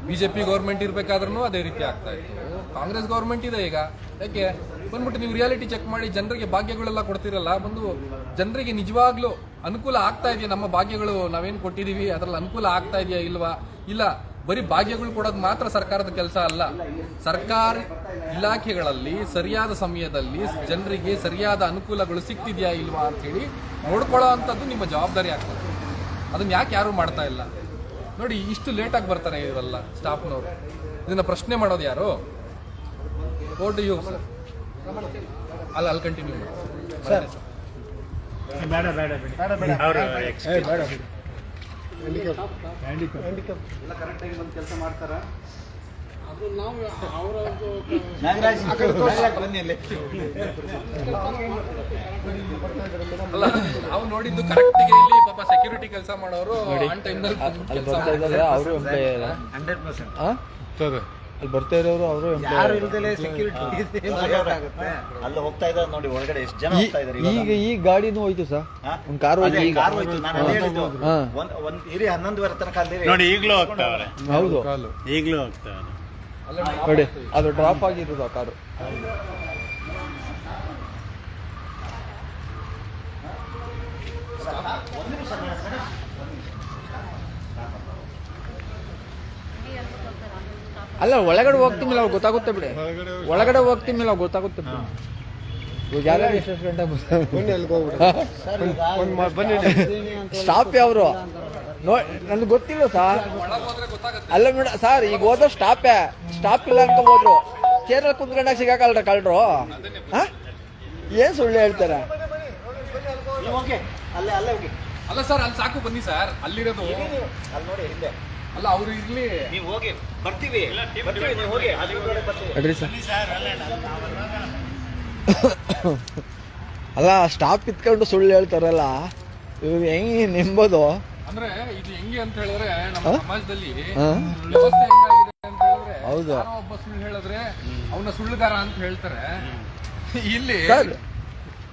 ಬಿಜೆಪಿ ಗೌರ್ಮೆಂಟ್ ಇರ್ಬೇಕಾದ್ರೂ ಅದೇ ರೀತಿ ಆಗ್ತಾ ಇತ್ತು, ಕಾಂಗ್ರೆಸ್ ಗೌರ್ಮೆಂಟ್ ಇದೆ ಈಗ. ಯಾಕೆ ಬಂದ್ಬಿಟ್ಟು ನೀವು ರಿಯಾಲಿಟಿ ಚೆಕ್ ಮಾಡಿ ಜನರಿಗೆ ಭಾಗ್ಯಗಳೆಲ್ಲ ಕೊಡ್ತಿರಲ್ಲ, ಬಂದು ಜನರಿಗೆ ನಿಜವಾಗ್ಲೂ ಅನುಕೂಲ ಆಗ್ತಾ ಇದೆಯಾ? ನಮ್ಮ ಭಾಗ್ಯಗಳು ನಾವೇನು ಕೊಟ್ಟಿದೀವಿ ಅದ್ರಲ್ಲಿ ಅನುಕೂಲ ಆಗ್ತಾ ಇದೆಯಾ ಇಲ್ವಾ? ಇಲ್ಲ, ಬರೀ ಭಾಗ್ಯಗಳು ಕೊಡೋದು ಮಾತ್ರ ಸರ್ಕಾರದ ಕೆಲಸ ಅಲ್ಲ. ಸರ್ಕಾರಿ ಇಲಾಖೆಗಳಲ್ಲಿ ಸರಿಯಾದ ಸಮಯದಲ್ಲಿ ಜನರಿಗೆ ಸರಿಯಾದ ಅನುಕೂಲಗಳು ಸಿಗ್ತಿದ್ಯಾ ಇಲ್ವಾ ಅಂತ ಹೇಳಿ ನೋಡ್ಕೊಳ್ಳೋ ಅಂಥದ್ದು ನಿಮ್ಮ ಜವಾಬ್ದಾರಿ ಆಗ್ತದೆ. ಅದನ್ನ ಯಾಕೆ ಯಾರು ಮಾಡ್ತಾ ಇಲ್ಲ? ನೋಡಿ ಇಷ್ಟು ಲೇಟಾಗಿ ಬರ್ತಾರೆ ಇವರೆಲ್ಲ ಸ್ಟಾಫ್ನವರು. ಇದನ್ನ ಪ್ರಶ್ನೆ ಮಾಡೋದು ಯಾರು? Vote you sir. ಅಲ್ಲಿ ಕಂಟಿನ್ಯೂ ಮಾಡಿ. ಕೆಲಸ ಮಾಡ್ತಾರ? ಅಲ್ಲ, ನಾವು ನೋಡಿದ್ದು ಕರೆಕ್ಟಿಗೆ ಇಲ್ಲಿ ಪಾಪ ಸೆಕ್ಯೂರಿಟಿ ಕೆಲಸ ಮಾಡೋರು ಆನ್ ಟೈಮ್ ನಲ್ಲಿ ಅವರು ಅಲ್ಲಿ ಬರ್ತಾ ಇರೋರು ಅವರು ಅಲ್ಲಿ ಹೋಗ್ತಾ ಇದ್ದಾರೆ ನೋಡಿ, ಒಳಗಡೆ ಎಷ್ಟು ಜನ ಹೋಗ್ತಾ ಇದ್ದಾರೆ. ಈಗ ಈ ಗಾಡಿನೂ ಹೋಯ್ತು ಸರ್, ಒಂದು ಕಾರ್ ಹೋಯ್ತು. ಒಂದ್ ಇರಿ 11:30 ತನಕ ಅಲ್ಲಿ ನೋಡಿ, ಈಗಲೂ ಹೋಗ್ತಾವ್ರೆ. ಹೌದು, ಈಗಲೂ ಹೋಗ್ತಾವ್ರೆ ನೋಡಿ, ಅದು ಡ್ರಾಪ್ ಆಗಿರೋದು ಆ ಕಾರು. ಅಲ್ಲ, ಒಳಗಡೆ ಹೋಗ್ತಿಮಿಲ್ಲ ಅವ್ರು ಗೊತ್ತಾಗುತ್ತೆ ಬಿಡಿ. ಒಳಗಡೆ ಹೋಗ್ತಿಮಿಲ್ಲ ಅವ್ರು ಗೊತ್ತಾಗುತ್ತೆ ಬಿಡಿ. ಯಾರ್ಯಾರು ಎಷ್ಟು ಗಂಟೆಗೆ ಸ್ಟಾಪ್ ಅವರು ನನ್ಗೆ ಗೊತ್ತಿಲ್ಲ ಸರ್. ಅಲ್ಲ ಮೇಡ ಸರ್, ಈಗ ಹೋದ ಸ್ಟಾಪ್ ಇಲ್ಲ ಅಂತ ಹೋದ್ರು. ಚೇರಲ್ಲಿ ಕುಂತ್ಕೊಂಡಾಗ ಸಿಗಾಕಲ್ರ ಕಳ್ರು. ಏನ್ ಸುಳ್ಳು ಹೇಳ್ತಾರೆ? ಅಲ್ಲ ಸರ್, ಅಲ್ಲಿ ಸಾಕು, ಬನ್ನಿ ಸರ್, ಅಲ್ಲಿರೋದು ಅಲ್ಲಿ ನೋಡಿ ಹಿಂದೆ. ಅಲ್ಲ, ಅವ್ರು ಇರ್ಲಿ, ನೀವು ಹೋಗಿ, ಬರ್ತೀವಿ ನೀವು ಹೋಗಿ. ಅಡ್ರಿ ಸರ್. ಅಲ್ಲ, ಸ್ಟಾಪ್ ಇತ್ಕೊಂಡು ಸುಳ್ಳು ಹೇಳ್ತಾರಲ್ಲ, ಇವ್ರು ಹೆಂಗೆ ನಿಂಬೋದು? ಅಂದ್ರೆ ಇದು ಹೆಂಗೆ ಅಂತ ಹೇಳಿದ್ರೆ, ನಮ್ಮ ಸಮಾಜದಲ್ಲಿ ವ್ಯವಸ್ಥೆ ಹೆಂಗಾಗಿದೆ ಅಂತ ಹೇಳಿದ್ರೆ, ಹೌದು, ಯಾರೋ ಒಬ್ಬ ಸುಳ್ಳು ಹೇಳಿದ್ರೆ ಅವನ ಸುಳ್ಳುಗಾರ ಅಂತ ಹೇಳ್ತಾರೆ. ಇಲ್ಲಿ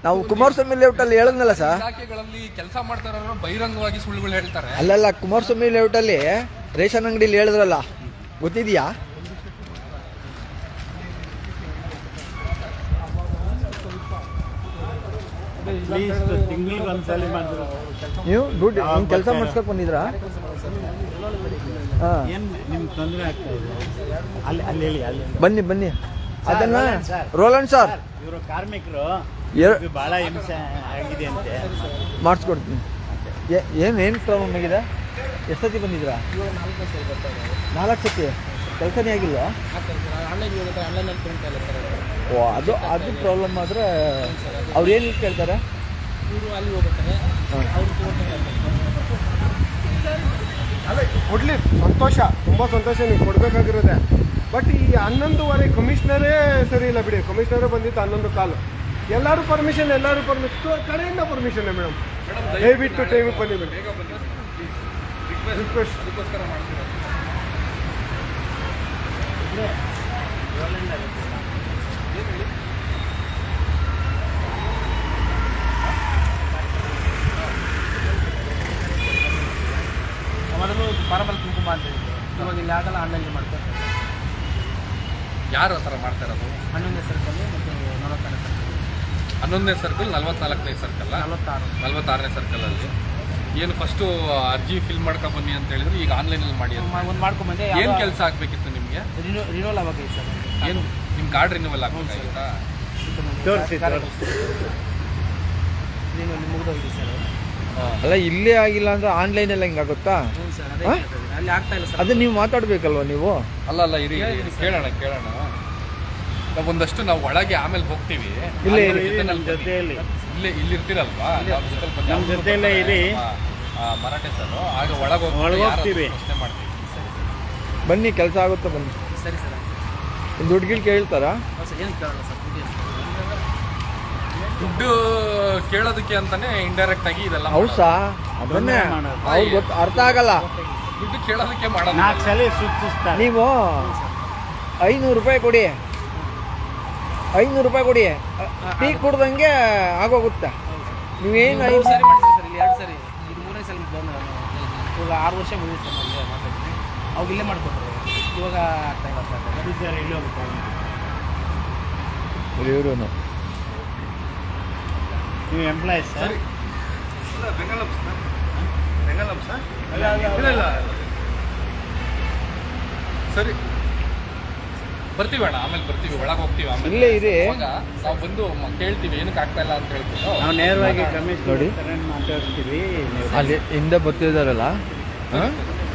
ನಾವು ಕುಮಾರಸ್ವಾಮಿ ಲೇಔಟ್ ಅಲ್ಲಿ ಹೇಳಿದ್ನಲ್ಲ ಸರ್, ಇಲಾಖೆಗಳಲ್ಲಿ ಕೆಲಸ ಮಾಡ್ತಾರ ಬಹಿರಂಗವಾಗಿ ಸುಳ್ಳುಗಳು ಹೇಳ್ತಾರೆ. ಅಲ್ಲಲ್ಲ, ಕುಮಾರಸ್ವಾಮಿ ಲೇಔಟ್ ಅಲ್ಲಿ ರೇಷನ್ ಅಂಗಡಿಲಿ ಹೇಳಿದ್ರಲ್ಲ, ಗೊತ್ತಿದ್ಯಾ? ತಿಂಗಳಿಗೆ ಒಂದ್ಸಲಿ ಮಾಡಿದ್ರು. ನೀವು ದುಡ್ಡು ಕೆಲಸ ಮಾಡಿಸ್ಕೊಂಡು ಬಂದಿದ್ರಾ? ಏನ್ ನಿಮ್ಗೆ ತೊಂದರೆ ಆಗ್ತಾ ಇದೆ? ಅಲ್ಲಿ ಹೇಳಿ, ಅಲ್ಲಿ ಬನ್ನಿ ಅದನ್ನ ರೋಲಂಡ್ ಸರ್, ಇವರು ಕಾರ್ಮಿಕರು ಬಹಳ ಹಿಂಸೆ ಆಗಿದೆ ಅಂತೆ. ಮಾಡಿಸ್ಕೊಡ್ತೀನಿ. ಏನು ಪ್ರಾಬ್ಲಮ್ ಆಗಿದೆ? ಎಷ್ಟು ಸತಿ ಬಂದಿದ್ರಾ? 4 ಸತಿ. ಕೆಲಸನೇ ಆಗಿಲ್ವಾ? ಓ, ಅದು ಪ್ರಾಬ್ಲಮ್ ಆದರೆ ಅವ್ರು ಏನು ಕೇಳ್ತಾರೆ? ಅಲ್ಲ, ಕೊಡ್ಲಿ, ಸಂತೋಷ, ತುಂಬ ಸಂತೋಷ, ನೀವು ಕೊಡಬೇಕಾಗಿರೋದೆ. ಬಟ್ ಈ 11:30 ಕಮಿಷನರೇ ಸರಿ ಇಲ್ಲ ಬಿಡಿ. ಕಮಿಷನರೇ ಬಂದಿತ್ತು 11:15. ಎಲ್ಲರೂ ಪರ್ಮಿಷನ್ ಕಡೆಯಿಂದ ಪರ್ಮಿಷನ್ ಮೇಡಮ್. ದಯವಿಟ್ಟು ಟೈಮಿಗೆ ಬನ್ನಿ ಮೇಡಮ್. ಬೇಗ ಬನ್ನಿ ಪ್ಲೀಸ್. ರಿಕ್ವೆಸ್ಟ್. ಅದಕ್ಕೋಸ್ಕರ ಮಾಡ್ತೀರಾ? ಏನು ಹೇಳಿ? ಮೊದಲು ಫಾರ್ಮಲ್ ಕುಂಕುಮ ಅಂತ ಇತ್ತು, ಇವಾಗ ಇಲ್ಲಿ ಆಗಲ್ಲ, ಆನ್ಲೈನ್ ಮಾಡ್ತಾರೆ. ಯಾರು ಆ ಥರ ಮಾಡ್ತಾ ಇರೋದು? 11ನೇ ಸರ್ಕಲ್ ಮತ್ತು 44ನೇ ಸರ್ಕಲ್. 11ನೇ ಸರ್ಕಲ್, 44ನೇ ಸರ್ಕಲ್, 46ನೇ ಸರ್ಕಲಲ್ಲಿ ಏನು ಫಸ್ಟು ಅರ್ಜಿ ಫಿಲ್ ಮಾಡ್ಕೊ ಬನ್ನಿ ಅಂತ ಹೇಳಿದ್ರು, ಈಗ ಆನ್ಲೈನಲ್ಲಿ ಮಾಡಿ ಅಂತ. ಒಂದು ಮಾಡ್ಕೊಂಬಂದೆ. ಏನು ಕೆಲಸ ಆಗಬೇಕಿತ್ತು ನಿಮಗೆ? ರಿನೋಲ್ ಆಗಬೇಕು ಸರ್. ಏನು ನಿಮ್ಮ ಕಾರ್ಡ್ ರಿನ್ಯೂವಲ್ ಆಗಬೇಕಾಗಿತ್ತಾ? ರಿನೋಲ್ ಮುಗಿದೋಗಿದೆ ಸರ್. ಅಲ್ಲ ಇಲ್ಲೇ ಆಗಿಲ್ಲ ಅಂದ್ರೆ ಆನ್ಲೈನಲ್ಲಿ ಹೆಂಗಾಗುತ್ತಾ? ಹ್ಞೂ ಸರ್, ಅದೇ ಅಲ್ಲಿ ಆಗ್ತಾ ಇಲ್ಲ ಸರ್. ಅದು ನೀವು ಮಾತಾಡ್ಬೇಕಲ್ವ ನೀವು? ಅಲ್ಲ ಇರಿ ಕೇಳೋಣ. ನಾವು ಒಂದಷ್ಟು ನಾವು ಒಳಗೆ ಆಮೇಲೆ ಹೋಗ್ತೀವಿ. ಇಲ್ಲೇ ಜೊತೆಯಲ್ಲಿ ಇಲ್ಲಿ ಇರ್ತೀರಲ್ವಾ? ನಮ್ಮ ಜೊತೆಯಲ್ಲೇ ಇರಿ. ಮರಾಠೆ ಸರ್, ಆಗ ಒಳಗೆ ಹೋಗ್ತೀವಿ. ಪ್ರಶ್ನೆ ಮಾಡ್ತೀವಿ. ಬನ್ನಿ, ಕೆಲಸ ಆಗುತ್ತೆ ಬನ್ನಿ. ಸರಿ ಸರ್. ದುಡ್ಡು ಗಿಲ್ ಕೇಳ್ತಾರಾ? ಹೌದು ಸರ್, ಏನು ಕೇಳೋಣ ಸರ್. ದುಡ್ಡು ಕೇಳೋದಕ್ಕೆ ಅಂತಾನೆ ಇಂಡೈರೆಕ್ಟ್ ಆಗಿ ಇದೆಲ್ಲ ಹೌಸಾ? ಅದನ್ನೇ ಅವ್ರಿಗೆ ಗೊತ್ತು, ಅರ್ಥ ಆಗಲ್ಲ. ದುಡ್ಡು ಕೇಳೋದಕ್ಕೆ ಮಾಡೋದು. 4 ಸಲ ಸುತ್ತಿಸ್ತಾರೆ. ನೀವು 500 ರೂಪಾಯಿ ಕೊಡಿ, 500 ರೂಪಾಯಿ ಕೊಡಿ, ಟೀ ಕುಡ್ದಂಗೆ ಆಗೋಗುತ್ತೆ. ನೀವೇನು 3 ಸರಿ ಮಾಡಿದ್ವಿ ಸರ್, ಇಲ್ಲಿ 2 ಸರಿ, ಇದು 3ನೇ ಸಲ ಬಂದು ಇವಾಗ 6 ವರ್ಷ ಮುಗಿತು ಸರ್. ನಮಗೆ ಮಾತಾಡ್ತೀನಿ, ಅವಾಗ ಇಲ್ಲೇ ಮಾಡಿಕೊಟ್ರು, ಇವಾಗ ಆಗ್ತಾ ಇಲ್ಲ ಸರ್. ಸರ್ ಇಲ್ಲಿ ಹೋಗ್ತಾರೆ. ಇವರು ನೀವು ಎಂಪ್ಲಾಯೀಸ್ ಸರ್? ಸರಿ ಬರ್ತೀವಿ ಅಣ್ಣ, ಆಮೇಲೆ ಬರ್ತೀವಿ, ಒಳಗೆ ಹೋಗ್ತೀವಿ. ಆಮೇಲೆ ಇಲ್ಲೇ ಇರಿ. ನಾವು ಬಂದು ಕೇಳ್ತೀವಿ ಏನಕ್ಕೆ ಆಗ್ತಾ ಇಲ್ಲ ಅಂತ ಹೇಳ್ತೀವಿ. ನಾವು ನೇರವಾಗಿ ನೋಡಿ ಮಾತಾಡ್ತೀವಿ. ಅಲ್ಲಿ ಹಿಂದೆ ಬರ್ತಿದ್ದಾರಲ್ಲ,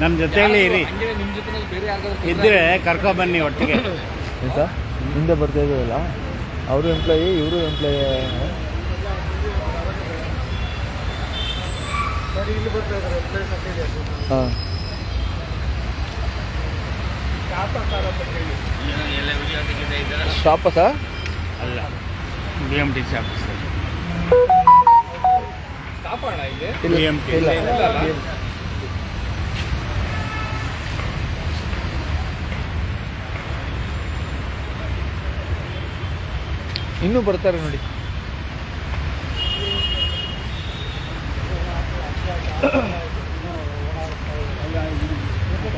ನಮ್ಮ ಜೊತೆಯಲ್ಲಿ ಇರಿ. ಹಂಗೆ ನಿಮ್ಮ ಜೊತೆನಲ್ಲಿ ಬೇರೆ ಯಾರಿಗಾದ್ರು ಇದ್ರೆ ಕರ್ಕೊಬನ್ನಿ ಒಟ್ಟಿಗೆ. ಆಯ್ತಾ? ಹಿಂದೆ ಬರ್ತಾ ಇದ್ದಾರಲ್ಲ, ಅವರು ಎಂಪ್ಲಾಯಿ, ಇವರು ಎಂಪ್ಲಾಯಿ. ಸರಿ, ಇಲ್ಲಿ ಬರ್ತಾ ಇದ್ದಾರೆ ಹಾಂ, ಸ್ಟಾಪ ಸರ್? ಅಲ್ಲ, BMTC ಆಫೀಸರ್. ಸ್ಟಾಪ್ ಅಣ್ಣ ಇಲ್ಲಿ. BMT. ಇಲ್ಲ, ಇನ್ನೂ ಬರ್ತಾರೆ ನೋಡಿ.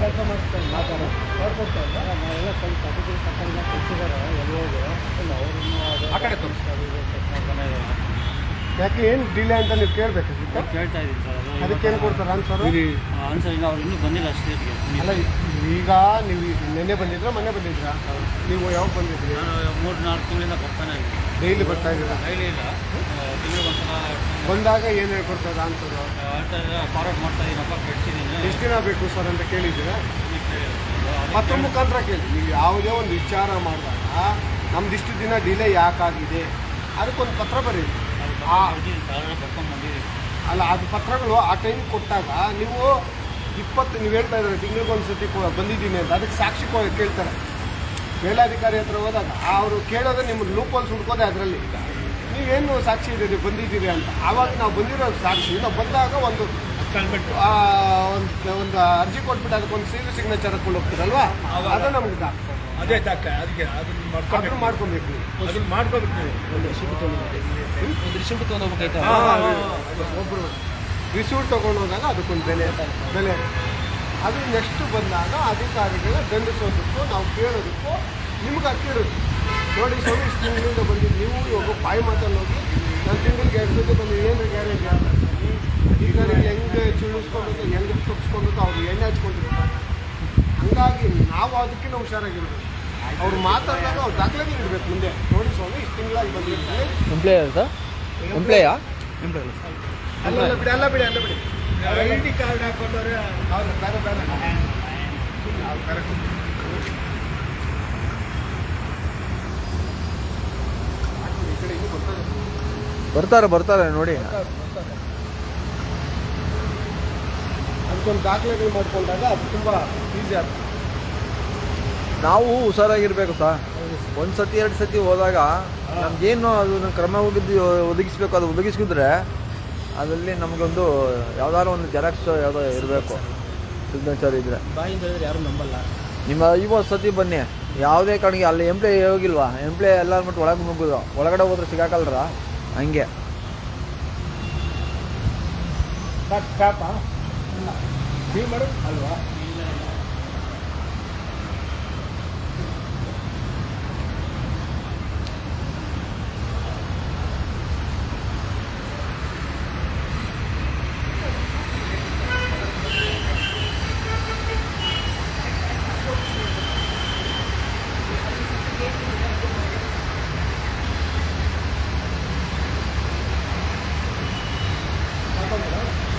ಕೆಲಸ ಮಾಡ್ತಾರೆ, ಮಾತಾಡೋದು ಆ ಕಡೆ ತೋರಿಸಿ. ಯಾಕೆ ಏನು ಡಿಲೇ ಅಂತ ನೀವು ಕೇಳಬೇಕಾಗಿತ್ತು. ಕೇಳ್ತಾ ಇದ್ದೀನಿ ಸರ್. ಅದಕ್ಕೇನು ಕೊಡ್ತಾರೆ ಆನ್ಸರು? ಆನ್ಸರ್ ಇಲ್ಲ, ಅವ್ರು ಇನ್ನೂ ಬಂದಿಲ್ಲ ಸ್ಟೇಟ್ಗೆ. ಅಲ್ಲ, ಈಗ ನೀವು ನಿನ್ನೆ ಬಂದಿದ್ರಾ ಮೊನ್ನೆ ಬಂದಿದ್ರಾ? ನೀವು ಯಾವಾಗ ಬಂದಿದ್ರಿ? ನಾನು 3-4 ತಿಂಗಳಿಂದ ಬರ್ತಾನೆ ಇದ್ದೀನಿ. ಡೈಲಿ ಬರ್ತಾ ಇದ್ದೀರಾ? ಡೈಲಿ ಇಲ್ಲ, ತಿಂಗಳಿಗೆ ಒಂದ್ಸಲ ಬಂದಾಗ ಏನು ಹೇಳ್ಕೊಡ್ತಾರೆ ಆನ್ಸರು? ಫಾರ್ವರ್ಡ್ ಮಾಡ್ತಾ ಇದ್ದೀನಪ್ಪ, ಕೆಡ್ಸಿದ್ದೀನಿ. ಎಷ್ಟು ದಿನ ಬೇಕು ಸರ್ ಅಂತ ಕೇಳಿದ್ದೀರಾ? ಮತ್ತೊಂದು ಮುಖಾಂತರ ಕೇಳಿ. ನೀವು ಯಾವುದೇ ಒಂದು ವಿಚಾರ ಮಾಡಿದಾಗ ನಮ್ದಿಷ್ಟು ದಿನ ಡಿಲೇ ಯಾಕಾಗಿದೆ ಅದಕ್ಕೊಂದು ಪತ್ರ ಬರೀರಿ. ಬರ್ಕೊಂಡ್ಬಂದಿದ್ದೀನಿ. ಅಲ್ಲ, ಅದು ಪತ್ರಗಳು ಆ ಟೈಮ್ ಕೊಟ್ಟಾಗ ನೀವು ನೀವು ಹೇಳ್ತಾ ಇದ್ದಾರೆ ತಿಂಗಳಿಗೊಂದು ಸತಿ ಬಂದಿದ್ದೀನಿ ಅಂತ, ಅದಕ್ಕೆ ಸಾಕ್ಷಿ ಕೇಳ್ತಾರೆ. ಮೇಲಾಧಿಕಾರಿ ಹತ್ರ ಹೋದಾಗ ಅವರು ಕೇಳೋದೇ ನಿಮ್ಮ ಲೂಪಲ್ಲಿ ಹುಡ್ಕೋದೆ. ಅದರಲ್ಲಿ ನೀವೇನು ಸಾಕ್ಷಿ ಇದೆ ಬಂದಿದ್ದೀರಿ ಅಂತ. ಆವಾಗ ನಾವು ಬಂದಿರೋ ಸಾಕ್ಷಿ ನಾವು ಬಂದಾಗ ಒಂದು ಅರ್ಜಿ ಕೊಟ್ಬಿಟ್ಟು ಅದಕ್ಕೊಂದು ಸಿಗ್ನೇಚರ್ ಹಾಕೊಂಡು ಹೋಗ್ತೀರಲ್ವಾ, ಅದು ನಮ್ಗೆ ಅದೇ ಅದಕ್ಕೆ ಅದನ್ನು ಮಾಡ್ಕೊಬೇಕು ನೀವು. ಅದನ್ನು ಮಾಡ್ಕೋಬೇಕು ನೀವು. ಒಂದು ರಿಸಿಪ್ಟ್ ತೊಗೊಂಡೋಗ್ಬೇಕಾಯ್ತು. ಒಬ್ಬರು ರಿಸೀವ್ ತೊಗೊಂಡು ಹೋದಾಗ ಅದಕ್ಕೊಂದು ಬೆಲೆ ಅದು ನೆಕ್ಸ್ಟ್ ಬಂದಾಗ ಅಧಿಕಾರಿಗಳ ದಂಡಿಸೋದಕ್ಕೂ ನಾವು ಕೇಳೋದಕ್ಕೂ ನಿಮ್ಗೆ ಹತ್ತಿರುತ್ತೆ. ನೋಡಿ ಸ್ವಾಮಿ, ಇಷ್ಟು ತಿಂಗಳಿಂದ ಬಂದಿದ್ದು ನೀವು ಇವಾಗ ಬಾಯಿ ಮಾತಲ್ಲಿ ಹೋಗಿ ನಾನು ತಿಂಗಳಿಗೆ 2 ಸತಿ ಬಂದು ಏನು ಗ್ಯಾರೇಜ್ ಅಧಿಕಾರಿಗಳು ಹೆಂಗೆ ಚುಳಿಸ್ಕೊಬೇಕು, ಹೆಂಗೆ ತಪ್ಪಿಸ್ಕೊಬೇಕು, ಅವ್ರು ಎಣ್ಣೆ ಹಚ್ಕೊಂಡಿರ್ತಾರೆ. ಹಂಗಾಗಿ ನಾವು ಅದಕ್ಕಿಂತ ಹುಷಾರಾಗಿರ್ಬೇಕು. ಅವ್ರು ಮಾತಾಡಿದಾಗ ಅವ್ರು ದಾಖಲೆಗಳು ಇಡಬೇಕು ಮುಂದೆ. ನೋಡಿ ಸ್ವಾಮಿ, ಇಷ್ಟು ತಿಂಗಳಾಗಿ ಬಂದಿರ್ತಾರೆ. Employee sir? ಎಂಪ್ಲಾಯಾ? ಅಲ್ಲ ಬಿಡಿ ID ಕಾರ್ಡ್ ಹಾಕೊಂಡವ್ರೆ ಅವ್ರು ಬೇರೆ ಬರ್ತಾರೆ ನೋಡಿ. ಅದಕ್ಕೊಂದು ದಾಖಲೆಗಳು ಮಾಡ್ಕೊಂಡಾಗ ಅದು ತುಂಬ ಈಸಿ ಆಗ್ತದೆ. ನಾವು ಹುಷಾರಾಗಿರ್ಬೇಕು ಸರ್. 1 ಸತಿ 2 ಸತಿ ಹೋದಾಗ ನಮ್ಗೇನು ಅದನ್ನು ಕ್ರಮ ಒದಗಿಸ್ಬೇಕು, ಅದು ಒದಗಿಸಿದ್ರೆ ಅದರಲ್ಲಿ ನಮಗೊಂದು ಯಾವ್ದಾದ್ರು ಒಂದು ಜೆರಾಕ್ಸ್ ಯಾವುದೋ ಇರಬೇಕು, ಸಿಗ್ನೇಚರ್ ಇದ್ದರೆ. ಬಾಯಿಂದ ಹೇಳಿದ್ರೆ ಯಾರು ನಂಬಲ್ಲ. ನಿಮ್ಮ ಇವತ್ತು ಸತಿ ಬನ್ನಿ, ಯಾವುದೇ ಕಾರಣಕ್ಕೆ ಅಲ್ಲಿ ಎಂಪ್ಲಾಯ್ ಹೋಗಿಲ್ವಾ, ಎಂಪ್ಲಾಯ್ ಎಲ್ಲ ಮಟ್ಟು ಒಳಗೆ ನುಗ್ಗೋದು, ಒಳಗಡೆ ಹೋದ್ರೆ ಸಿಗಾಕಲ್ರ ಹಂಗೆ. ಸ್ಟಾಪಾ ಟೀ ಮಾಡು ಅಲ್ವಾ?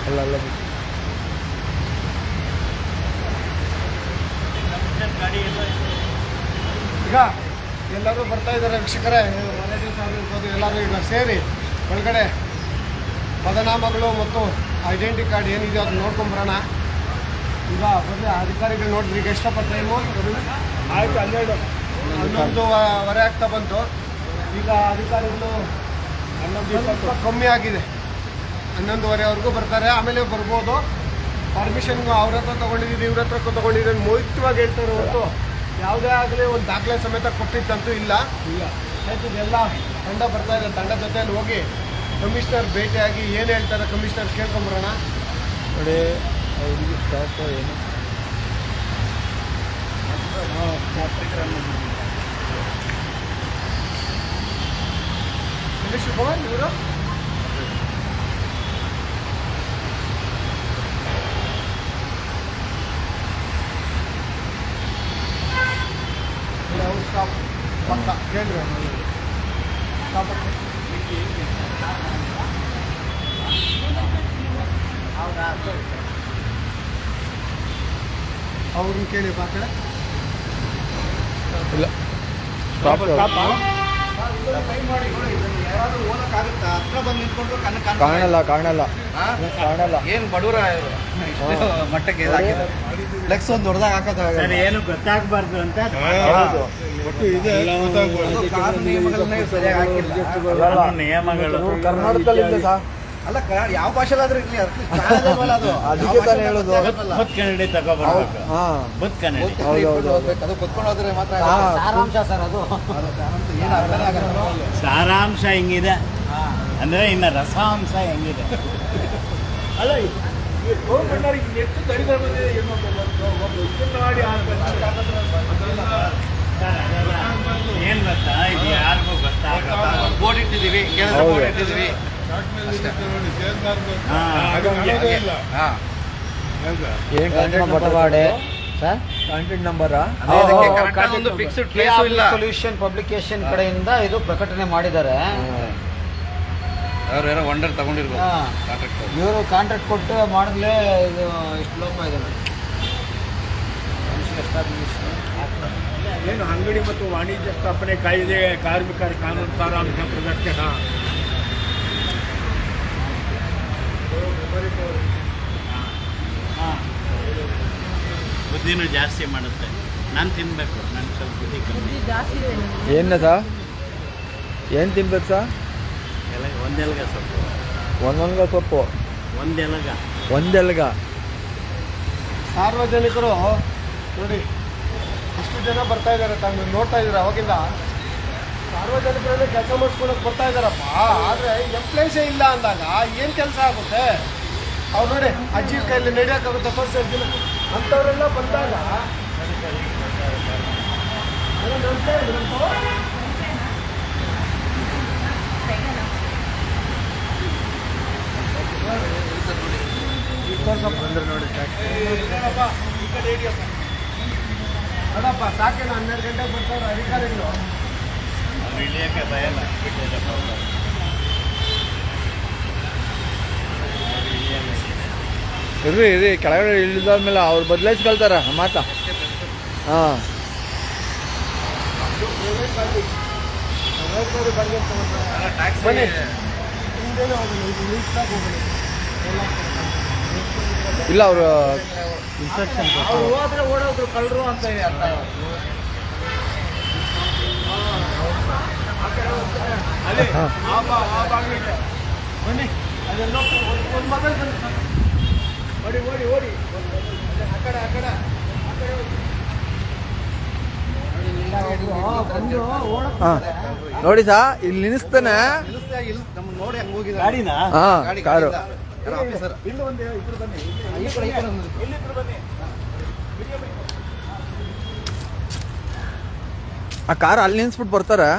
ಅಲ್ಲ ಈಗ ಎಲ್ಲರೂ ಬರ್ತಾ ಇದ್ದಾರೆ ವೀಕ್ಷಕರೇ, ಮನೆಗೆ ಇರ್ಬೋದು, ಎಲ್ಲರೂ ಈಗ ಸೇರಿ ಒಳಗಡೆ ಪದನಾಮಗಳು ಮತ್ತು ಐಡೆಂಟಿ ಕಾರ್ಡ್ ಏನಿದೆ ಅದನ್ನ ನೋಡ್ಕೊಂಬರೋಣ. ಈಗ ಬಂದರೆ ಅಧಿಕಾರಿಗಳು ನೋಡಿದ್ರೆ ಈಗ ಎಷ್ಟಪ್ಪ ಟೈಮು? ಆಯಿತು 11:30 ಆಗ್ತಾ ಬಂತು. ಈಗ ಅಧಿಕಾರಿಗಳು 11:20 ಕಮ್ಮಿ ಆಗಿದೆ, 11:30ವರೆಗೂ ಬರ್ತಾರೆ. ಆಮೇಲೆ ಬರ್ಬೋದು. ಪರ್ಮಿಷನ್ಗೂ ಅವ್ರ ಹತ್ರ ತೊಗೊಂಡಿದ್ದೀವಿ, ಇವ್ರ ಹತ್ರ ತೊಗೊಂಡಿದ್ದೀನಿ ಮೋಹಿತವಾಗಿ ಹೇಳ್ತಾರೆ ಹೊರತು ಯಾವುದೇ ಆಗಲಿ ಒಂದು ದಾಖಲೆ ಸಮೇತ ಕೊಟ್ಟಿದ್ದಂತೂ ಇಲ್ಲ. ಆಯಿತು, ಇದೆಲ್ಲ ತಂಡ ಬರ್ತಾ ಇದೆ. ತಂಡ ಜೊತೆಯಲ್ಲಿ ಹೋಗಿ ಕಮಿಷನರ್ ಭೇಟಿಯಾಗಿ ಏನು ಹೇಳ್ತಾರೆ ಕಮಿಷನರ್ ಕೇಳ್ಕೊಂಬರೋಣ. ನೋಡಿ ಅವ್ರಿಗೆ ಸ್ಟಾಪ್ ಏನು ಶಿವಕುಮಾರ್ ಇವರು ಸ್ಟಾಪ್ ಪಕ್ಕ ಕೇಳ್ರಿ ಸ್ಟಾಪ್ ಹೌದಾ? ಸರಿ ಅವ್ರನ್ನ ಕೇಳಿ ಬಾ ಕಡೆ. ಇಲ್ಲ ಸ್ಟಾಪ್ ಕಾಣಲ್ಲ ಏನು ಬಡವರ ಮಟ್ಟಕ್ಕೆ ಫ್ಲೆಕ್ಸ್ ಒಂದು ದೊಡ್ಡದಾಗ ಹಾಕೋದಾಗ ಸರ್ ಏನು ಗೊತ್ತಾಗಬಾರ್ದು ಅಂತ ನಿಯಮಗಳು ಕರ್ನಾಟಕದಲ್ಲಿದೆ ಸರ್. ಅಲ್ಲ ಯಾವ ಭಾಷೆಲಾದ್ರೂ ಇರಲಿ, ಅದಕ್ಕೆ ತಾನೇ ಹೇಳೋದು. ಬುತ್ ಕನ್ನಡಿ ತಗೋಬರ್ಬೇಕು. ಹಾಂ ಬುತ್ ಕನ್ನಡಿ ಅದು ಕುತ್ಕೊಂಡು ಹೋದ್ರೆ ಮಾತ್ರ ಸಾರಾಂಶ ಸರ್ ಅದು. ಏನು ಅರ್ಥನೇ ಆಗಲ್ಲ. ಸಾರಾಂಶ ಹೆಂಗಿದೆ ಅಂದ್ರೆ ಇನ್ನು ರಸಾಂಶ ಹೆಂಗಿದೆ. ಅಲ್ಲ ಗೌರ್ಮೆಂಟ್ನವ್ರಿಗೆ ಎಷ್ಟು ದರಿದ್ರ ಬಂದಿದೆ ಇದನ್ನ ಮಾಡಿ ಏನ್ ಗೊತ್ತಾ, ಇದು ಯಾರಿಗೂ ಗೊತ್ತಾಗಲ್ಲ. ಬೋರ್ಡ್ ಇಟ್ಟಿದ್ದೀವಿ, ಕೇಳಿದ್ರೆ ಬೋರ್ಡ್ ಇಟ್ಟಿದ್ದೀವಿ. ಏನು ಕಾಂಟ್ಯಾಕ್ಟ್ ಬಟವಾಡೆ ಸರ್, ಕಾಂಟ್ಯಾಕ್ಟ್ ನಂಬರಾ? ಒಂದು ಫಿಕ್ಸ್ಡ್ ಪ್ಲೇಸ್ ಇಲ್ಲ. ಸೊಲ್ಯೂಷನ್ ಪಬ್ಲಿಕೇಶನ್ ಕಡೆಯಿಂದ ಇದು ಪ್ರಕಟಣೆ ಮಾಡಿದ್ದಾರೆ. ಅವ್ರು ಏನೋ ವಂಡರ್ ತಗೊಂಡಿರ್ಬೋದು. ಇವರು ಕಾಂಟ್ರಾಕ್ಟ್ ಕೊಟ್ಟು ಮಾಡಿದ್ಲೇ ಇದು ಇಷ್ಟು ಲೋಪ ಇದೆ. ಏನು ಅಂಗಡಿ ಮತ್ತು ವಾಣಿಜ್ಯ ಸ್ಥಾಪನೆ ಕಾಯ್ದೆ, ಕಾರ್ಮಿಕರ ಕಾನೂನು ಸಾರಾಂಶ ಪ್ರದರ್ಶನ. ಬುದ್ಧಿನೂ ಜಾಸ್ತಿ ಮಾಡುತ್ತೆ. ನಾನು ತಿನ್ಬೇಕು, ನಾನು ಸ್ವಲ್ಪ ಬುದ್ಧಿ ಕಮ್ಮಿ. ಏನು ಸರ್, ಏನು ತಿನ್ಬೇಕು ಸರ್? ಒಂದೆಲಗ ಸೊಪ್ಪು, ಒಂದೊಂದು ಸೊಪ್ಪು, ಒಂದೆಲ್ಗ. ಸಾರ್ವಜನಿಕರು ನೋಡಿ ಎಷ್ಟು ಜನ ಬರ್ತಾ ಇದ್ದಾರೆ, ತಾವು ನೋಡ್ತಾ ಇದ್ದಾರೆ ಅವಾಗಿಂದ. ಸಾರ್ವಜನಿಕರಲ್ಲಿ ಕೆಲಸ ಮಾಡಿಸ್ಕೊಳಕ್ಕೆ ಬರ್ತಾ ಇದ್ದಾರಪ್ಪ, ಆದರೆ ಎಂಪ್ಲಾಯ್ಸೇ ಇಲ್ಲ ಅಂದಾಗ ಏನು ಕೆಲಸ ಆಗುತ್ತೆ? ಅವ್ರು ನೋಡಿ ಅಜ್ಜಿ ಕೈಯಲ್ಲಿ ನಡೆಯೋಕ್ಕಾಗುತ್ತೆ ಫಸ್ಟ್ ದಿನ ಅಂಥವರೆಲ್ಲ ಬಂದಾಗ ಅಡಪ್ಪ ಸಾಕೇನ 12 ಗಂಟೆಗೆ ಬರ್ತಾರೆ ಅಧಿಕಾರಿಗಳು. ಅವ್ರು ಇಳಿಯೋಕ್ಕೆ ಭಯಲ್ಲ. ಇರ್ರಿ ಕೆಳಗಡೆ ಇಳಿದಾದ್ಮೇಲೆ ಅವ್ರು ಬದಲಾಯಿಸ್ಕೊಳ್ತಾರ ಮಾತಾ. ಹಾಂ ಬನ್ನಿ ಹಿಂದೆನೇ ಹೋಗೋಣ, ಇದು ನಿಲ್ಸ್ದಾಗ ಹೋಗೋಣ. ಇಲ್ಲ ಅವರು ಅವ್ರು ಹೋದ್ರೆ ಓಡೋದ್ರು ಕಳ್ಳರು ಅಂತ ಇದೆ ಅರ್ಥ. ಅಲ್ಲಿ ಆ ಬಾಗಿಲಿಗೆ ಬನ್ನಿ. ಅದೆಲ್ಲ ಒಂದು ಮೊಬೈಲ್ ಬನ್ನಿ ಸರ್. ಓಡಿ ಆ ಕಡೆ ನೋಡಿ ಸಾ ಇಲ್ಲಿ ನಿಲ್ಲಿಸ್ತಾನೆ. ನಮ್ಮನ್ನ ನೋಡಿ ಹಂಗೆ ಹೋಗಿದ್ದಾರೆ ಗಾಡಿನಾ ಹಾ ಕಾರು ಇಲ್ಲಿ ಒಂದು ಇಬ್ರು ಬನ್ನಿ. ಇಲ್ಲಿಬ್ರು ಬನ್ನಿ. ಆ ಕಾರ್ ಅಲ್ಲಿ ನಿಲ್ಸ್ಬಿಟ್ಟು ಬರ್ತಾರೆ.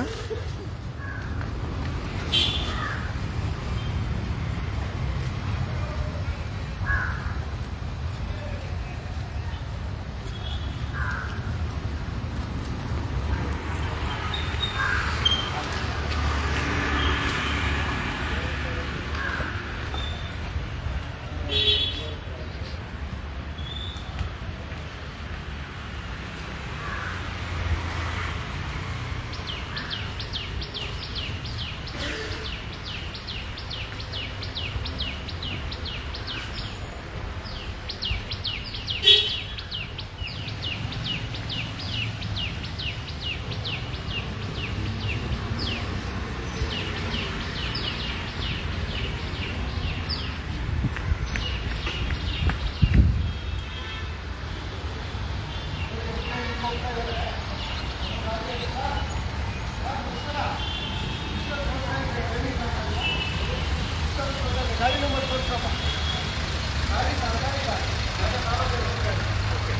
ಗಾಡಿ ನಂಬರ್ ತೋರಿಸಪ್ಪ.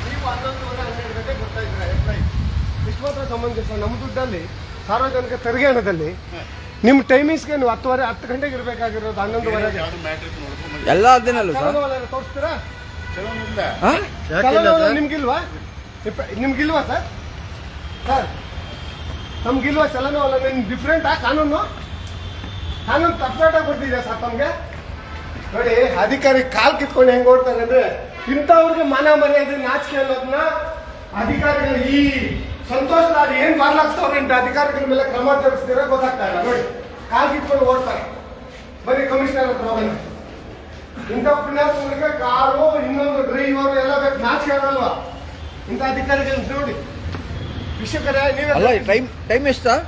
ನೀವು 11:12 ಗಂಟೆಗೆ ಬರ್ತಾ ಇದ್ದೀರಾ ಎಂಪ್ಲಾಯ್. ಇಷ್ಟು ಮಾತ್ರ ಸಮಂಜಸ. ನಮ್ಮ ದುಡ್ಡಲ್ಲಿ ಸಾರ್ವಜನಿಕ ತೆರಿಗೆ ಹಣದಲ್ಲಿ ನಿಮ್ಮ ಟೈಮಿಂಗ್ಸ್ಗೆ ನೀವು 10 ಗಂಟೆಗೆ ಇರಬೇಕಾಗಿರೋದು 11:12. ಎಲ್ಲ ದಿನಲ್ಲೂ ಸರ್ ತೋರಿಸ್ತೀರಾ? ಹಾ? ನಿಮ್ಗಿಲ್ವಾ ಸರ್? ಸರ್ ನಮ್ಗಿಲ್ವಾ ಚಲನವಲ್ಲ? ನಿಮ್ಗೆ ಡಿಫ್ರೆಂಟಾ ಕಾನೂನು ತಪ್ಪಾಟಾಗಿ ಬರ್ತಿದೆ ಸರ್ ತಮಗೆ. ನೋಡಿ ಅಧಿಕಾರಿ ಕಾಲ್ ಕಿತ್ಕೊಂಡು ಹೆಂಗ್ ಓಡ್ತಾರೆ ಅಂದ್ರೆ, ಇಂಥವ್ರಿಗೆ ಮಾನ ಮರ್ಯಾದೆ ನಾಚಿಕೆ ಅನ್ನೋದನ್ನ ಅಧಿಕಾರಿಗಳು ಈ ಸಂತೋಷ್ ಲಾಡ್ ಏನ್ ಮಾಡ್ಲಾಕ್ತವ್ರೆ ಅಂತ ಅಧಿಕಾರಿಗಳ ಮೇಲೆ ಕ್ರಮ ಜರುಗಿಸ್ತೀರ ಗೊತ್ತಾಗ್ತಾ ಇಲ್ಲ. ನೋಡಿ ಕಾಲ್ ಕಿತ್ಕೊಂಡು ಓಡ್ತಾರೆ. ಬರೀ ಕಮಿಷನರ್ ಹತ್ರ ಬನ್ನಿ. ಇಂಥ ಪುಣ್ಯಾತ್ಮಗಳಿಗೆ ಕಾರು, ಇನ್ನೊಂದು ಡ್ರೈವರು ಎಲ್ಲ ಬೇಕು. ನಾಚಿಕೆ ಆಗಲ್ವಾ ಇಂಥ ಅಧಿಕಾರಿಗಳು? ನೋಡಿ ವಿಷಯಕರೇ ಅಲ್ಲ ನೀವೇ ಟೈಮ್ ಎಷ್ಟು ಸರ್?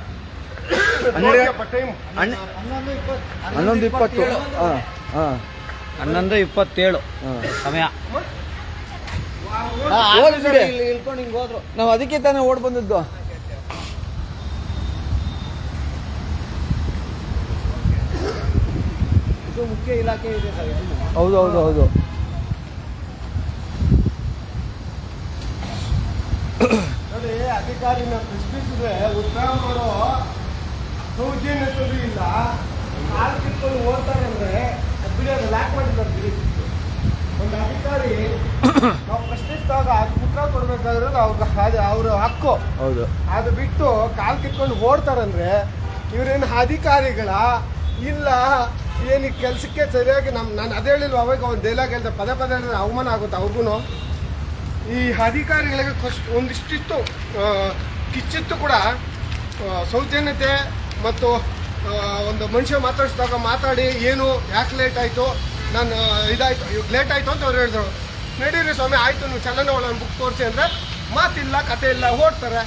ಟೈಮ್ 11:20. ಹಾಂ ಹಾಂ 11:27 ಸಮಯ. ಇಳ್ಕೊಂಡು ಹಿಂಗೆ ಹೋದ್ರು. ನಾವು ಅದಕ್ಕೆ ತಾನೇ ಓಡ್ ಬಂದಿದ್ದು. ಇದು ಮುಖ್ಯ ಇಲಾಖೆ ಇದೆ ಸರ್. ಹೌದು ನೋಡಿ ಅಧಿಕಾರಿನ ಪ್ರಶ್ನಿಸಿದ್ರೆ ಉತ್ತರ ಮಾಡೋ ಸೌಜನ್ಯತೆಯೂ ಇಲ್ಲ. ಕಾಲ್ ಕಿತ್ಕೊಂಡು ಓಡ್ತಾರೆ ಅಂದ್ರೆ ಬಿಡಿಯೋದು ಲ್ಯಾಕ್ ಮಾಡಿದ್ದಾರೆ. ಒಂದು ಅಧಿಕಾರಿ ನಾವು ಪ್ರಶ್ನಿಸಿದಾಗ ಅದಕ್ಕೆ ಉತ್ತರ ಕೊಡ್ಬೇಕಾಗಿರೋದು ಅವ್ರ ಹಕ್ಕು. ಹೌದು. ಅದು ಬಿಟ್ಟು ಕಾಲ್ ಕಿತ್ಕೊಂಡು ಓಡ್ತಾರಂದ್ರೆ ಇವರೇನು ಅಧಿಕಾರಿಗಳ ಇಲ್ಲ ಏನು ಕೆಲಸಕ್ಕೆ ಸರಿಯಾಗಿ ನಾನು ಅದೇ ಹೇಳಿಲ್ವ ಅವಾಗ ಒಂದು ಡೈಲಾಗ್ ಹೇಳ್ತಾರೆ, ಪದೇ ಹೇಳಿದ್ರೆ ಅವಮಾನ ಆಗುತ್ತೆ ಅವ್ರಿಗೂ. ಈ ಅಧಿಕಾರಿಗಳಿಗೆ ಒಂದಿಷ್ಟಿತ್ತು ಕಿಚ್ಚಿತ್ತು ಕೂಡ ಸೌಜನ್ಯತೆ ಮತ್ತು ಒಂದು ಮನುಷ್ಯ ಮಾತಾಡಿಸಿದಾಗ ಮಾತಾಡಿ ಏನು ಯಾಕೆ ಲೇಟ್ ಆಯಿತು, ನಾನು ಇದಾಯಿತು ಲೇಟ್ ಆಯಿತು ಅಂತ ಅವ್ರು ಹೇಳಿದ್ರು. ನಡೀರಿ ಸ್ವಾಮಿ ಆಯಿತು ನೀವು ಚಲನವಲನ ಬುಕ್ ತೋರಿಸಿ ಅಂದರೆ ಮಾತಿಲ್ಲ ಕತೆ ಇಲ್ಲ ಓಡ್ತಾರೆ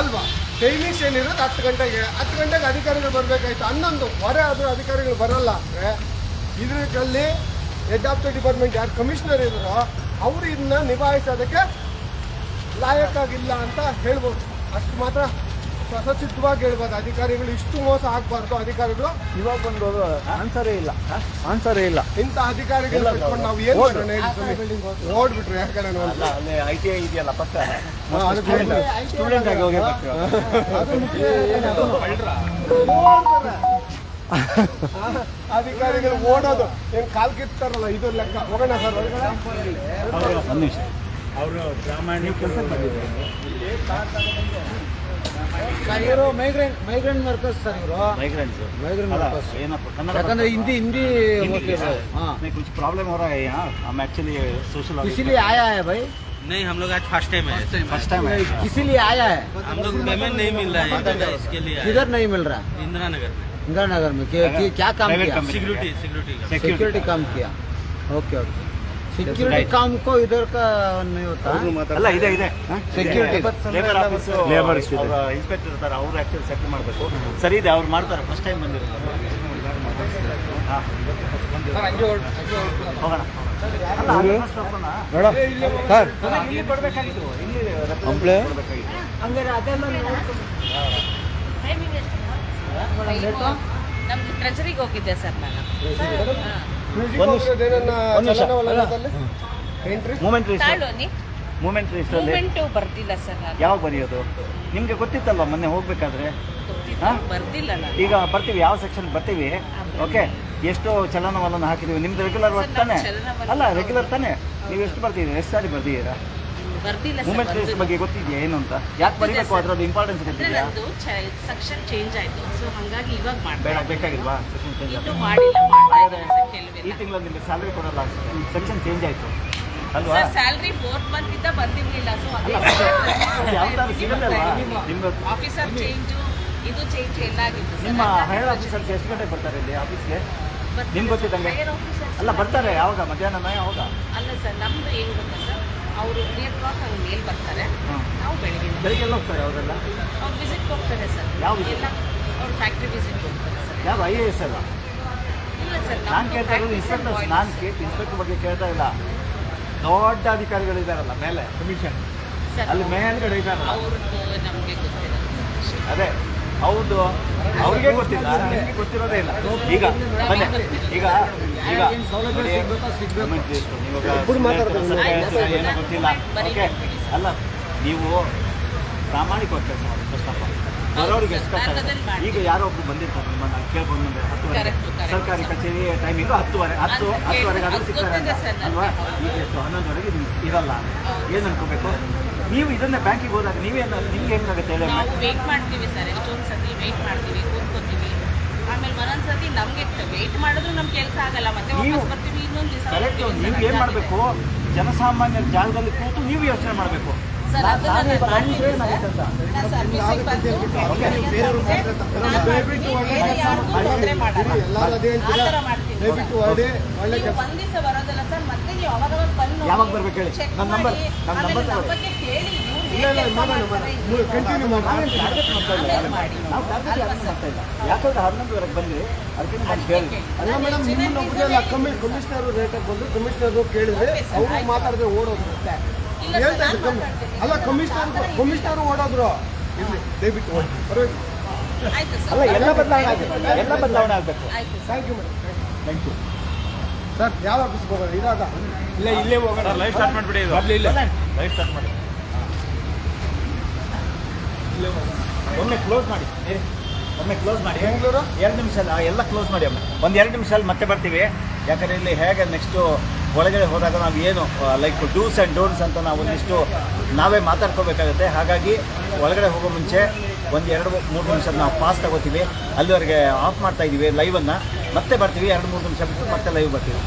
ಅಲ್ವಾ. ಟೈಮಿಂಗ್ಸ್ ಏನಿರೋದು 10 ಗಂಟೆಗೆ. 10 ಗಂಟೆಗೆ ಅಧಿಕಾರಿಗಳು ಬರಬೇಕಾಯ್ತು. 11 ಆದರೂ ಅಧಿಕಾರಿಗಳು ಬರಲ್ಲ ಅಂದರೆ ಇದರಲ್ಲಿ ಹೆಡ್ ಆಫ್ ದ ಡಿಪಾರ್ಟ್ಮೆಂಟ್ ಯಾರು ಕಮಿಷನರ್ ಇದ್ದಾರೋ ಅವರು ಇದನ್ನ ನಿಭಾಯಿಸೋದಕ್ಕೆ ಲಾಯಕ್ಕಾಗಿಲ್ಲ ಅಂತ ಹೇಳ್ಬೋದು. ಅಷ್ಟು ಮಾತ್ರ ಸ್ವತಃಸಿದ್ಧವಾಗಿ ಹೇಳ್ಬೋದು. ಅಧಿಕಾರಿಗಳು ಇಷ್ಟು ಮೋಸ ಆಗಬಾರ್ದು. ಅಧಿಕಾರಿಗಳು ಇವಾಗ ಬಂದು ಆನ್ಸರೇ ಇಲ್ಲ. ಇಂಥ ಅಧಿಕಾರಿಗಳು ಬಿಟ್ಕೊಂಡು ನಾವು ಏನು ಮಾಡೋಣ ಹೇಳಿ ಸ್ವಾಮಿ? ಓಡ್ಬಿಟ್ರು ಯಾಕಡೆ ITI ಇದೆಯಲ್ಲ ಪಕ್ಕ ಸ್ಟೂಡೆಂಟ್ ಆಗಿ ಹೋಗಿ ಅಧಿಕಾರಿಗಳು ಓಡೋದು ಏನು ಕಾಲ್ ಕಿತ್ತಾರಲ್ಲ ಇದು ಲೆಕ್ಕ. ಹೋಗೋಣ ಸರ್ ಒಳಗಡೆ. ಒಂದು ನಿಮಿಷ. ಅವರು ಪ್ರಾಮಾಣಿಕ ಕೆಲಸ ಮಾಡಿದ್ದಾರೆ. ಇವರು ಮೈಗ್ರೆಂಟ್ ವರ್ಕರ್ಸ್ ಸರ್. ಇವರು ಮೈಗ್ರೆಂಟ್ वर्कर्स याकंದ್ರೆ हिंदी हाँ कुछ प्रॉब्लम हो रहा है यहाँ. हम एक्चुअली सोशल इसीलिए आया है भाई. नहीं, हम लोग आज फर्स्ट टाइम है. इसीलिए आया है. हम लोग पेमेंट नहीं मिल रहा है इसके लिए. किधर नहीं मिल रहा? इंदिरा नगर में. इंदिरा नगर में क्या काम किया? सिक्योरिटी सिक्योरिटी काम किया. ओके सिक्योरिटी काम को इधर का नहीं होता ಅಲ್ಲ ಇದೆ ಇದೆ Security. ಲೇಬರ್ ಆಫೀಸ್ ಇನ್ಸ್ಪೆಕ್ಟರ್ ಇರ್ತಾರೆ ಅವರು ಆ್ಯಕ್ಚುಲಿ ಸೆಟ್ಲ್ ಮಾಡಬೇಕು ಸರಿ ಇದೆ ಅವ್ರು ಮಾಡ್ತಾರೆ ಫಸ್ಟ್ ಟೈಮ್ ಬಂದಿರೋದು ಹಾಂ ಹೋಗೋಣ ನೋಡ ಸರ್ ಇಲ್ಲಿ ಕೊಡಬೇಕಾಗಿತ್ತು ಇಲ್ಲಿ ಕಂಪ್ಲೇ ಕೊಡಬೇಕಾಗಿತ್ತು ನಮ್ದು ಟ್ರೆಜರಿಗೆ ಹೋಗಿದ್ದೆ ಸರ್ ನಾನು ಮೂಮೆಂಟ್ ತಾಳೋನಿ ಮೂಮೆಂಟ್ ರಿಜಿಸ್ಟ್ರಲ್ಲಿ ಮೂಮೆಂಟು ಬರ್ದಿಲ್ಲ ಸರ್ ನಾನು ಯಾವಾಗ ಬರೆಯೋದು ನಿಮಗೆ ಗೊತ್ತಿತ್ತಲ್ವ ಮೊನ್ನೆ ಹೋಗ್ಬೇಕಾದ್ರೆ ಬರ್ದಿಲ್ಲ ನಾನು ಈಗ ಬರ್ತೀವಿ ಯಾವ ಸೆಕ್ಷನ್ ಬರ್ತೀವಿ ಓಕೆ ಎಷ್ಟು ಚಲನವಲನ ಹಾಕಿದೀವಿ ನಿಮ್ದು ರೆಗ್ಯುಲರ್ ವರ್ಕ್ ತಾನೆ ಅಲ್ಲ ರೆಗ್ಯುಲರ್ ತಾನೆ ನೀವು ಎಷ್ಟು ಬರ್ತಿದ್ದೀರಾ ಎಷ್ಟು ಸಾರಿ ಬರ್ದಿದ್ದೀರಾ ಬರ್ದಿಲ್ಲ ಮೂಮೆಂಟ್ ರಿಜಿಸ್ಟರ್ ಬಗ್ಗೆ ಗೊತ್ತಿದೆಯಾ ಏನು ಅಂತ ಯಾಕೆ ಬರೀಬೇಕು ಅದರದ್ದು ಇಂಪಾರ್ಟೆನ್ಸ್ ಗೊತ್ತಿದೆಯಾ ನಂದು ಸೆಕ್ಷನ್ ಚೇಂಜ್ ಆಯ್ತು ಸೊ ಹಾಗಾಗಿ ಇವಾಗ ಬೇಡ ಮಾಡ್ಬೇಕು ಬೇಕಾಗಿಲ್ವಾ ಸೆಕ್ಷನ್ ಚೇಂಜ್ ಇನ್ನೂ ಮಾಡಿಲ್ಲ ಮಾಡ್ತಾ ಇದ್ದೀನಿ ಸರ್ ಕೆಲವೆಲ್ಲ ಈ ತಿಂಗಳಲ್ಲಿ ನಿಮಗೆ ಸ್ಯಾಲ್ರಿ ಕೊಡಲ್ಲ ಸೆಕ್ಷನ್ ಚೇಂಜ್ ಆಯಿತು ಅಲ್ವಾ ಸರ್ ಸ್ಯಾಲ್ರಿ 4th ಮಂತ್ ಇಂದ ಬಂದಿರ್ಲಿಲ್ಲ ಸೊ ಯಾವ ಥರ ಸಿಗುತ್ತೆ ಅಲ್ವಾ ನಿಮ್ಗೆ ಆಫೀಸರ್ ಚೇಂಜು ಇದು ಚೇಂಜ್ ಎಲ್ಲ ಆಗಿತ್ತು ನಿಮ್ಮ ಹೈಯರ್ ಆಫೀಸರ್ಸ್ ಎಷ್ಟು ಗಂಟೆಗೆ ಬರ್ತಾರೆ ಇಲ್ಲಿ ಆಫೀಸ್ಗೆ ನಿಮ್ಗೆ ಗೊತ್ತಿದ್ದಂಗೆ ಅಲ್ಲ ಬರ್ತಾರೆ ಯಾವಾಗ ಮಧ್ಯಾಹ್ನನ ಯಾವಾಗ ಅಲ್ಲ ಸರ್ ನಮ್ದು ಏನು ಗೊತ್ತಾ ಸರ್ ಅವರು 3 o'clock ಹಂಗೆ ಮೇಲ್ ಬರ್ತಾರೆ ನಾವು ಬೆಳಿಗ್ಗೆ ಎಲ್ಲ ಹೋಗ್ತಾರೆ ಅವರೆಲ್ಲ ಅವ್ರು ವಿಸಿಟ್ ಹೋಗ್ತಾರೆ ಸರ್ ಯಾವ ಎಲ್ಲ ಅವ್ರು ಫ್ಯಾಕ್ಟ್ರಿ ವಿಸಿಟ್ ಹೋಗ್ತಾರೆ ಸರ್ ಯಾವ IAS ಅಲ್ಲ ಇಲ್ಲ ಸರ್ ನಾನು ಕೇಳ್ತಾ ಇರೋದು ಇನ್ಸ್ಪೆಕ್ಟರ್ಸ್ ನಾನು ಇನ್ಸ್ಪೆಕ್ಟರ್ ಬಗ್ಗೆ ಕೇಳ್ತಾ ಇಲ್ಲ ದೊಡ್ಡ ಅಧಿಕಾರಿಗಳಿದಾರಲ್ಲ ಮೇಲೆ ಕಮಿಷನ್ ಸರ್ ಅಲ್ಲಿ ಮೇಲ್ಗಡೆ ಇದಾರಲ್ಲ ಅವ್ರದ್ದು ನಮಗೆ ಗೊತ್ತಿಲ್ಲ ಅದೇ ಹೌದು ಅವ್ರಿಗೆ ಗೊತ್ತಿಲ್ಲ ನಿಮಗೆ ಗೊತ್ತಿರೋದೇ ಇಲ್ಲ ಈಗ ಬನ್ನಿ ಈಗ ಈಗ ನೋಡಿ, ಏನೋ ಗೊತ್ತಿಲ್ಲ ಓಕೆ ಅಲ್ಲ ನೀವು ಪ್ರಾಮಾಣಿಕವಾಗಿ ಕೆಲಸ ಮಾಡಿ ಫಸ್ಟ್ ಆಫ್ ಆಲ್ ಬರೋರಿಗೆ ಎಷ್ಟು ಕಷ್ಟ ಆಗುತ್ತೆ. ಈಗ ಯಾರೋ ಒಬ್ರು ಬಂದಿರ್ತಾರೆ ನಿಮ್ಮನ್ನ ಕೇಳ್ಕೊಂಡು ಬಂದ್ರೆ 10:30 ಸರ್ಕಾರಿ ಕಚೇರಿ ಟೈಮಿಂಗು 10:10 10:10 ಅದು ಸಿಗ್ತಾರೆ ಅಂತ ಅಲ್ವಾ ಈಗ ಎಷ್ಟು 11:00ವರೆಗೆ ಇರಲ್ಲ ಏನು ಅನ್ಕೋಬೇಕು ನೀವು ಇದನ್ನೇ ಬ್ಯಾಂಕಿಗೆ ಹೋದಾಗ ನೀವೇನು ನಿಮ್ಗೆ ಹೆಂಗಾಗುತ್ತೆ ಹೇಳಿ ನಾವು ವೆಯ್ಟ್ ಮಾಡ್ತೀವಿ ಸರ್ ಎಷ್ಟೊಂದು ಸತಿ ವೆಯ್ಟ್ ಮಾಡ್ತೀವಿ ಕೂತ್ಕೋತೀವಿ ಆಮೇಲೆ ಒಂದೊಂದು ಸತಿ ನಮಗೆ ವೆಯ್ಟ್ ಮಾಡಿದ್ರು ನಮ್ಮ ಕೆಲಸ ಆಗಲ್ಲ ಮತ್ತೆ ವಾಪಸ್ ಬರ್ತೀವಿ ಇನ್ನೊಂದು ದಿವಸ ಕರೆಕ್ಟ್ ನೀವು ಏನು ಮಾಡಬೇಕು ಜನಸಾಮಾನ್ಯರ ಜಾಗದಲ್ಲಿ ಕೂತು ನೀವು ಯೋಚನೆ ಮಾಡಬೇಕು ಸರ್ ಅದನ್ನ ದಯವಿಟ್ಟು ಹೊರಡಿ ಒಳ್ಳೆ ಕೆಲಸ ಒಂದ್ ದಿವಸ ಬರೋದಲ್ಲ ಸರ್ ಮತ್ತೆ ನೀವು ಅವಾಗ ಬಂದು ಯಾವಾಗ ಬರ್ಬೇಕು ಹೇಳಿ ನನ್ನ ನಂಬರ್ ಬಗ್ಗೆ ಕೇಳಿ ಇಲ್ಲ ಇಲ್ಲ ಮಾಡೋಣ ಕಂಟಿನ್ಯೂ ಮಾಡೋಣ ನಾವು ಟಾರ್ಗೆಟ್ ಯಾಕೆ ಮಾಡ್ತಾ ಇಲ್ಲ ಯಾಕಂದ್ರೆ 11:00ವರೆಗೆ ಬಂದ್ರಿ ಅದಕ್ಕೆ ನಾನು ಕೇಳಿ ಅಲ್ಲ ಮೇಡಮ್ ನಿಮ್ಮನ್ನ ಒಬ್ಬರಲ್ಲ ಕಮಿಷನರ್ ರೇಟಾಗಿ ಬಂದು ಕಮಿಷನರ್ ಕೇಳಿದ್ರೆ ಅವರು ಮಾತಾಡದೆ ಓಡೋದು ಹೇಳ್ತಾ ಇದ್ರು ಅಲ್ಲ ಕಮಿಷನರ್ ಓಡೋದ್ರು ಇಲ್ಲಿ ದಯವಿಟ್ಟು ಓಡಿ ಪರವಾಗಿಲ್ಲ ಆಯ್ತು ಅಲ್ಲ ಸರ್ ಎಲ್ಲ ಬದಲಾವಣೆ ಆಗಬೇಕು ಎಲ್ಲ ಬದಲಾವಣೆ ಆಗಬೇಕು ಆಯ್ತು thank you madam thank you sir ಯಾವ ಆಫೀಸ್ಗೆ ಹೋಗೋಣ ಇದಾಗ ಇಲ್ಲ ಇಲ್ಲೇ ಹೋಗೋಣ ಲೈವ್ ಸ್ಟಾರ್ಟ್ ಮಾಡಿಬಿಡಿ ಇಲ್ಲ ಲೈವ್ ಸ್ಟಾರ್ಟ್ ಮಾಡಿ ಒಮ್ಮೆ ಕ್ಲೋಸ್ ಮಾಡಿ ಒಮ್ಮೆ ಕ್ಲೋಸ್ ಮಾಡಿ ಬೆಂಗಳೂರು 2 ನಿಮಿಷ ಎಲ್ಲ ಕ್ಲೋಸ್ ಮಾಡಿ ಒಮ್ಮೆ ಒಂದು 2 ನಿಮಿಷ ಮತ್ತೆ ಬರ್ತೀವಿ ಯಾಕಂದರೆ ಇಲ್ಲಿ ಹೇಗೆ ನೆಕ್ಸ್ಟು ಒಳಗಡೆ ಹೋದಾಗ ನಾವು ಏನು ಲೈಕ್ ಡೂಸ್ ಆ್ಯಂಡ್ ಡೋಂಟ್ಸ್ ಅಂತ ನಾವು ಒಂದಿಷ್ಟು ನಾವೇ ಮಾತಾಡ್ಕೋಬೇಕಾಗುತ್ತೆ ಹಾಗಾಗಿ ಒಳಗಡೆ ಹೋಗೋ ಮುಂಚೆ ಒಂದು 2-3 ನಿಮಿಷ ನಾವು ಪಾಸ್ ತಗೋತೀವಿ ಅಲ್ಲಿವರೆಗೆ ಆಫ್ ಮಾಡ್ತಾ ಇದ್ದೀವಿ ಲೈವನ್ನು ಮತ್ತೆ ಬರ್ತೀವಿ 2-3 ನಿಮಿಷ ಬಿಟ್ಟು ಮತ್ತೆ ಲೈವ್ ಬರ್ತೀವಿ